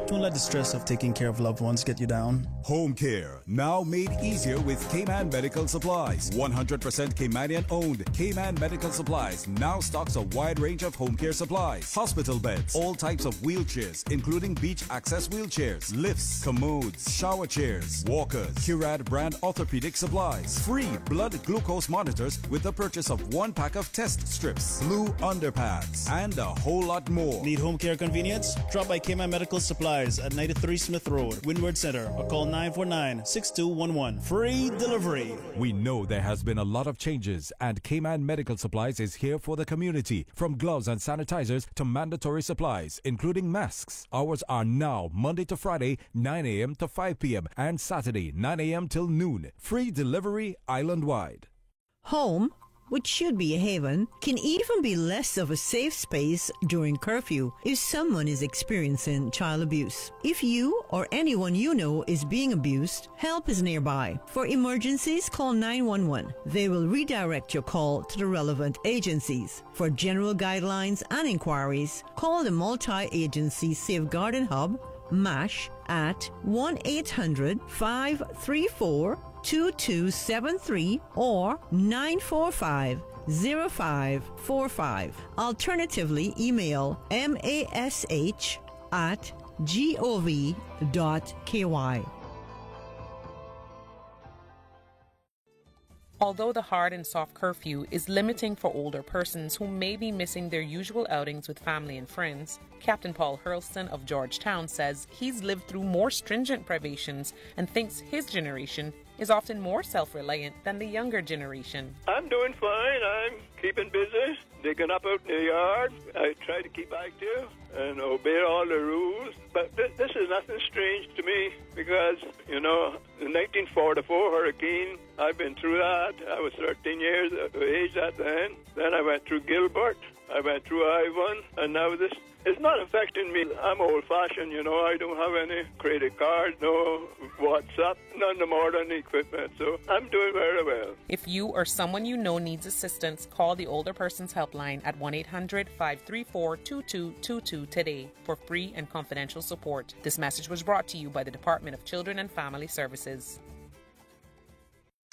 Speaker 6: Don't let the stress of taking care of loved ones get you down.
Speaker 10: Home care, now made easier with Cayman Medical Supplies. 100% Caymanian owned. Cayman Medical Supplies now stocks a wide range of home care supplies. Hospital beds, all types of wheelchairs, including beach access wheelchairs, lifts, commodes, shower chairs, walkers, Curad brand orthopedic supplies. Free blood glucose monitors with the purchase of 1 pack of test strips, blue underpads, and a whole lot more.
Speaker 6: Need home care convenience? Drop by Cayman Medical Supplies at 93 Smith Road, Windward Center, or call 949-6211. Free delivery.
Speaker 4: We know there has been a lot of changes, and Cayman Medical Supplies is here for the community. From gloves and sanitizers to mandatory supplies, including masks. Hours are now Monday to Friday, 9 a.m. to 5 p.m. and Saturday, 9 a.m. till noon. Free delivery island-wide.
Speaker 1: Home, which should be a haven, can even be less of a safe space during curfew if someone is experiencing child abuse. If you or anyone you know is being abused, help is nearby. For emergencies, call 911. They will redirect your call to the relevant agencies. For general guidelines and inquiries, call the Multi-Agency Safeguarding Hub, MASH, at 1-800-534-2273 or 945-0545. Alternatively, email mash@gov.ky.
Speaker 24: Although the hard and soft curfew is limiting for older persons who may be missing their usual outings with family and friends, Captain Paul Hurlston of Georgetown says he's lived through more stringent privations and thinks his generation is often more self-reliant than the younger generation.
Speaker 8: I'm doing fine. I'm keeping busy, digging up out in the yard. I try to keep active and obey all the rules. But this is nothing strange to me because, you know, the 1944 hurricane, I've been through that. I was 13 years of age at then. Then I went through Gilbert. I went through Ivan. And now this is not affecting me. I'm old-fashioned, you know. I don't have any credit cards, no WhatsApp, none of the modern equipment. So I'm doing very well.
Speaker 24: If you or someone you know needs assistance, call the Older Persons Helpline at 1-800-534-2222 today for free and confidential support. This message was brought to you by the Department of Children and Family Services.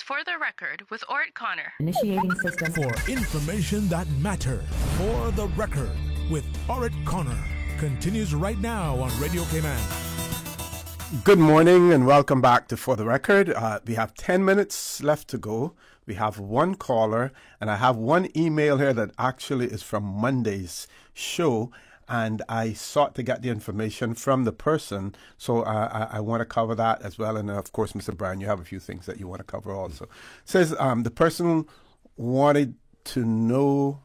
Speaker 15: For the record, with Ort Connor.
Speaker 7: Initiating system. For information that matters. For the record, with Ort Connor. Continues right now on Radio Cayman.
Speaker 16: Good morning and welcome back to For the Record. We have 10 minutes left to go. We have one caller, and I have one email here that actually is from Monday's show. And I sought to get the information from the person, so I want to cover that as well. And of course, Mr. Bryan, you have a few things that you want to cover also. It says the person wanted to know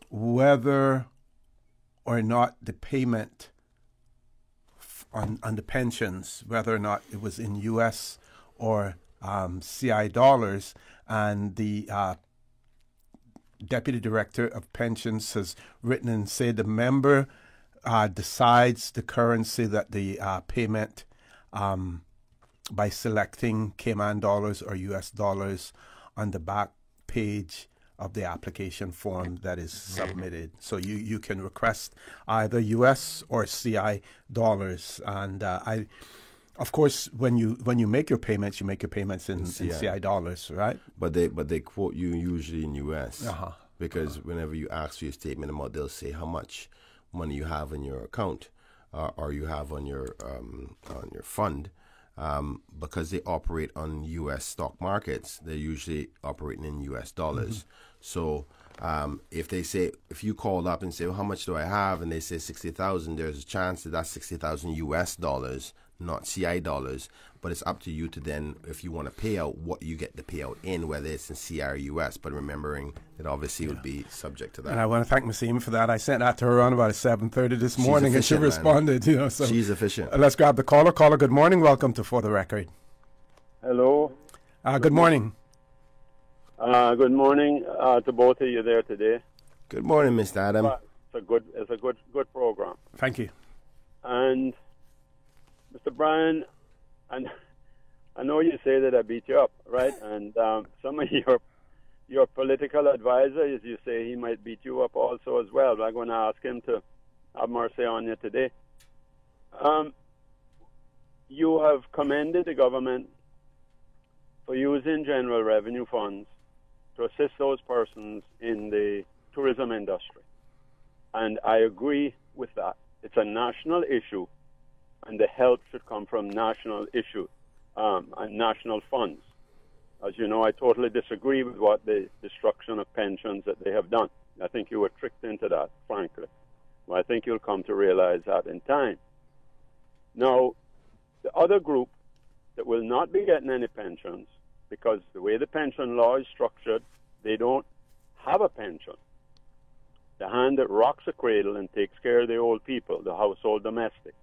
Speaker 16: whether or not the payment on the pensions, whether or not it was in U.S. or CI dollars, and the Deputy Director of Pensions has written and said the member decides the currency that the payment by selecting Cayman dollars or US dollars on the back page of the application form that is submitted. So you can request either US or CI dollars. And of course, when you make your payments, you make your payments in CI dollars, right?
Speaker 17: But they quote you usually in US because whenever you ask for your statement amount, they'll say how much money you have in your account or you have on your fund. Because they operate on U.S. stock markets, they're usually operating in U.S. dollars. So if you call up and say, well, how much do I have? And they say 60,000, there's a chance that that's 60,000 U.S. dollars, not CI dollars. But it's up to you to then, if you want to pay out, what you get the payout in, whether it's in CI or US. But remembering that obviously it would be subject to that.
Speaker 16: And I want to thank Ms. Eamon for that. I sent that to her around about 7:30 this morning, and she responded. You know, so
Speaker 17: she's efficient.
Speaker 16: Let's grab the caller. Caller, good morning. Welcome to For the Record.
Speaker 11: Hello.
Speaker 16: Good morning.
Speaker 11: Good morning to both of you there today.
Speaker 17: Good morning, Mr. Adam.
Speaker 11: It's a good program.
Speaker 16: Thank you.
Speaker 11: And Mr. Bryan, and I know you say that I beat you up, right? And some of your political advisors, you say he might beat you up also as well. But I'm going to ask him to have mercy on you today. You have commended the government for using general revenue funds to assist those persons in the tourism industry. And I agree with that. It's a national issue, and the help should come from national issues and national funds. As you know, I totally disagree with what the destruction of pensions that they have done. I think you were tricked into that, frankly. Well, I think you'll come to realize that in time. Now, the other group that will not be getting any pensions, because the way the pension law is structured, they don't have a pension. The hand that rocks a cradle and takes care of the old people, the household domestics.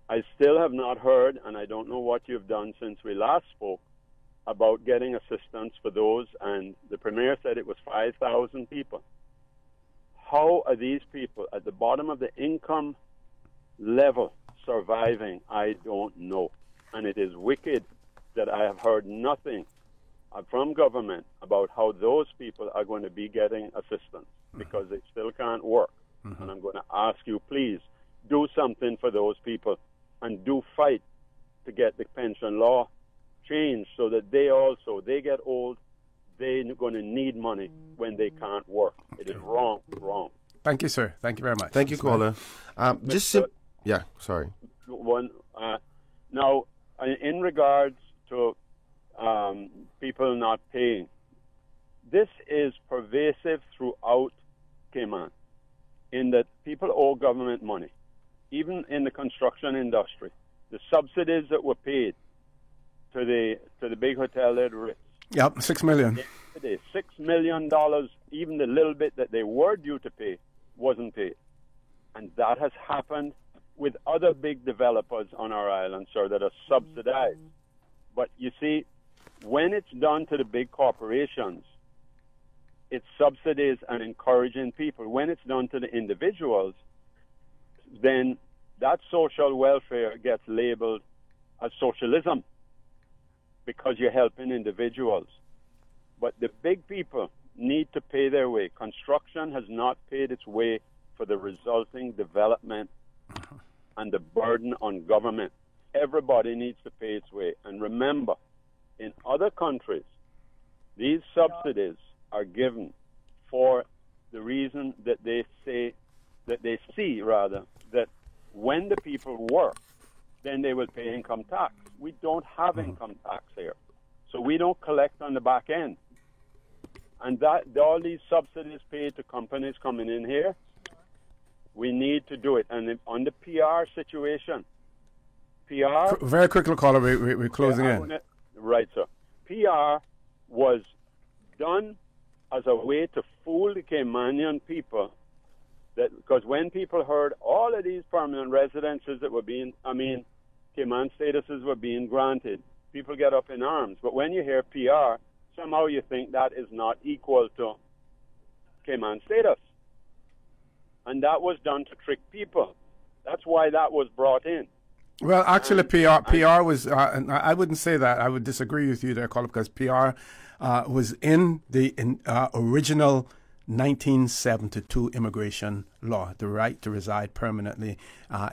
Speaker 11: I still have not heard, and I don't know what you've done since we last spoke, about getting assistance for those, and the Premier said it was 5,000 people. How are these people at the bottom of the income level surviving? I don't know. And it is wicked that I have heard nothing from government about how those people are going to be getting assistance because they still can't work. And I'm going to ask you, please, do something for those people and do fight to get the pension law changed so that they get old, they're going to need money when they can't work. It is wrong.
Speaker 16: Thank you, sir. Thank you very much.
Speaker 17: Thank you, caller. Sorry.
Speaker 11: Now, in regards to people not paying, this is pervasive throughout Cayman in that people owe government money. Even in the construction industry, the subsidies that were paid to the big hotel there, the Ritz.
Speaker 16: Yep, $6 million.
Speaker 11: Today, $6 million, even the little bit that they were due to pay, wasn't paid. And that has happened with other big developers on our island, sir, that are subsidized. But you see, when it's done to the big corporations, it's subsidies and encouraging people. When it's done to the individuals, then that social welfare gets labeled as socialism because you're helping individuals. But the big people need to pay their way. Construction has not paid its way for the resulting development and the burden on government. Everybody needs to pay its way. And remember, in other countries, these subsidies are given for the reason that they see that when the people work, then they will pay income tax. We don't have income tax here, so we don't collect on the back end. And that all these subsidies paid to companies coming in here, we need to do it. And on the PR situation, PR...
Speaker 16: Very quickly, caller, we're closing in.
Speaker 11: Right, sir. PR was done as a way to fool the Caymanian people, that because when people heard all of these permanent residences that were being, Cayman statuses were being granted, people get up in arms. But when you hear PR, somehow you think that is not equal to Cayman status. And that was done to trick people. That's why that was brought in.
Speaker 16: Well, actually, PR was, I wouldn't say that. I would disagree with you there, Colin, because PR was in the original 1972 immigration law, the right to reside permanently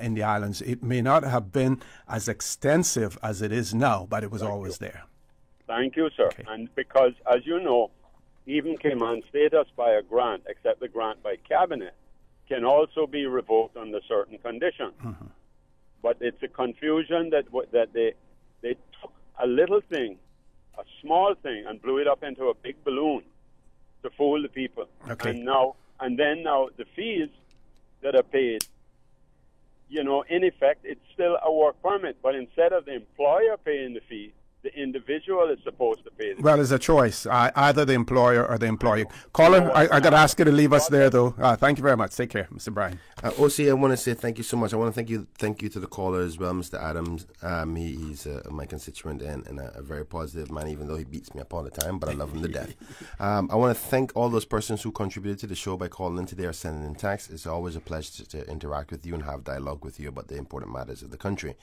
Speaker 16: in the islands. It may not have been as extensive as it is now, but it was always there.
Speaker 11: Thank you, sir. Okay. And because, as you know, even Cayman status by a grant, except the grant by cabinet, can also be revoked under certain conditions. Mm-hmm. But it's a confusion that they took a little thing, a small thing, and blew it up into a big balloon to fool the people. Okay. And then now the fees that are paid, in effect, it's still a work permit, but instead of the employer paying the fee, the individual is supposed to pay the fee.
Speaker 16: Well, it's a choice, either the employer or the employee. Caller, I got to ask you to leave us there, though. Thank you very much. Take care, Mr. Bryan.
Speaker 17: OC, I want to say thank you so much. I want to thank you to the caller as well, Mr. Adams. He's my constituent and a very positive man, even though he beats me up all the time, but I love him to death. I want to thank all those persons who contributed to the show by calling in today or sending in texts. It's always a pleasure to interact with you and have dialogue with you about the important matters of the country.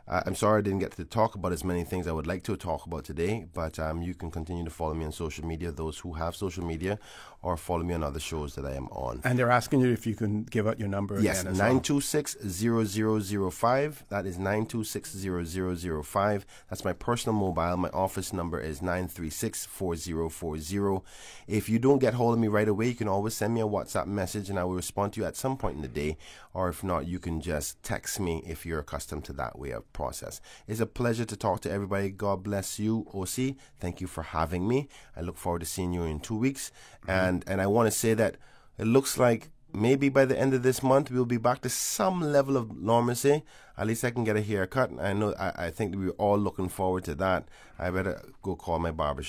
Speaker 17: I'm sorry I didn't get to talk about as many things I would like to talk about today, but you can continue to follow me on social media, those who have social media, or follow me on other shows that I am on.
Speaker 16: And they're asking you if you can give out your number
Speaker 17: yes,
Speaker 16: again.
Speaker 17: Yes, 926-0005. That is 926-0005. That's my personal mobile. My office number is 936-4040. If you don't get hold of me right away, you can always send me a WhatsApp message and I will respond to you at some point in the day. Or if not, you can just text me if you're accustomed to that way of process. It's a pleasure to talk to everybody. God bless you, OC. Thank you for having me. I look forward to seeing you in 2 weeks. And I want to say that it looks like maybe by the end of this month we'll be back to some level of normalcy. At least I can get a haircut. I think that we're all looking forward to that. I better go call my barber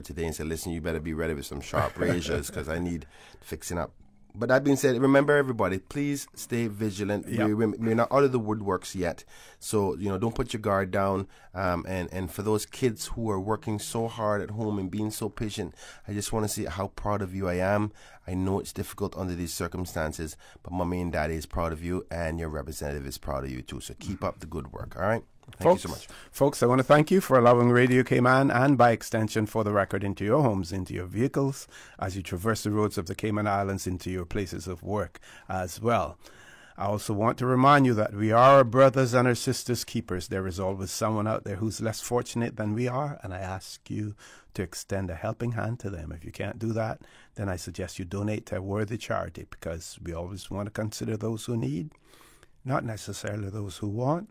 Speaker 17: today and say, listen, you better be ready with some sharp razors because I need fixing up. But that being said, remember everybody, please stay vigilant. Yep. We're not out of the woodworks yet. So, don't put your guard down. And for those kids who are working so hard at home and being so patient, I just want to say how proud of you I am. I know it's difficult under these circumstances, but Mommy and Daddy is proud of you and your representative is proud of you too. So keep up the good work, all right? Thank you so much.
Speaker 16: Folks, I want to thank you for allowing Radio Cayman and by extension For the Record into your homes, into your vehicles, as you traverse the roads of the Cayman Islands into your places of work as well. I also want to remind you that we are our brothers and our sisters' keepers. There is always someone out there who's less fortunate than we are, and I ask you to extend a helping hand to them. If you can't do that, then I suggest you donate to a worthy charity, because we always want to consider those who need, not necessarily those who want,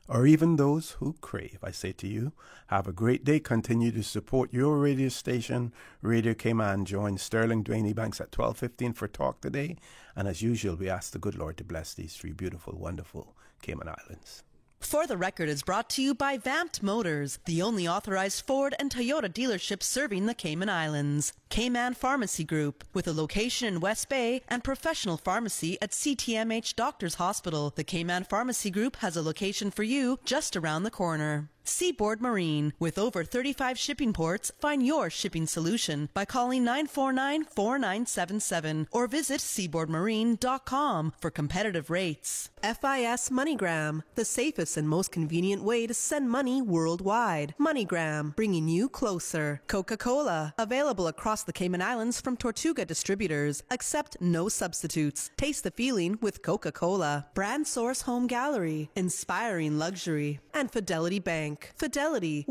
Speaker 16: or even those who crave. I say to you, have a great day. Continue to support your radio station, Radio Cayman. Join Sterling Dwayne Banks at 12:15 for Talk Today. And as usual, we ask the good Lord to bless these three beautiful, wonderful Cayman Islands.
Speaker 2: For the Record is brought to you by Vamped Motors, the only authorized Ford and Toyota dealership serving the Cayman Islands. K-Man Pharmacy Group, with a location in West Bay and professional pharmacy at CTMH Doctors Hospital. The K-Man Pharmacy Group has a location for you just around the corner. Seaboard Marine, with over 35 shipping ports, find your shipping solution by calling 949-4977 or visit seaboardmarine.com for competitive rates.
Speaker 13: FIS MoneyGram, the safest and most convenient way to send money worldwide. MoneyGram, bringing you closer. Coca-Cola, available across the Cayman Islands from Tortuga distributors. Accept no substitutes. Taste the feeling with Coca-Cola. Brand Source Home Gallery, inspiring luxury. And Fidelity Bank. Fidelity,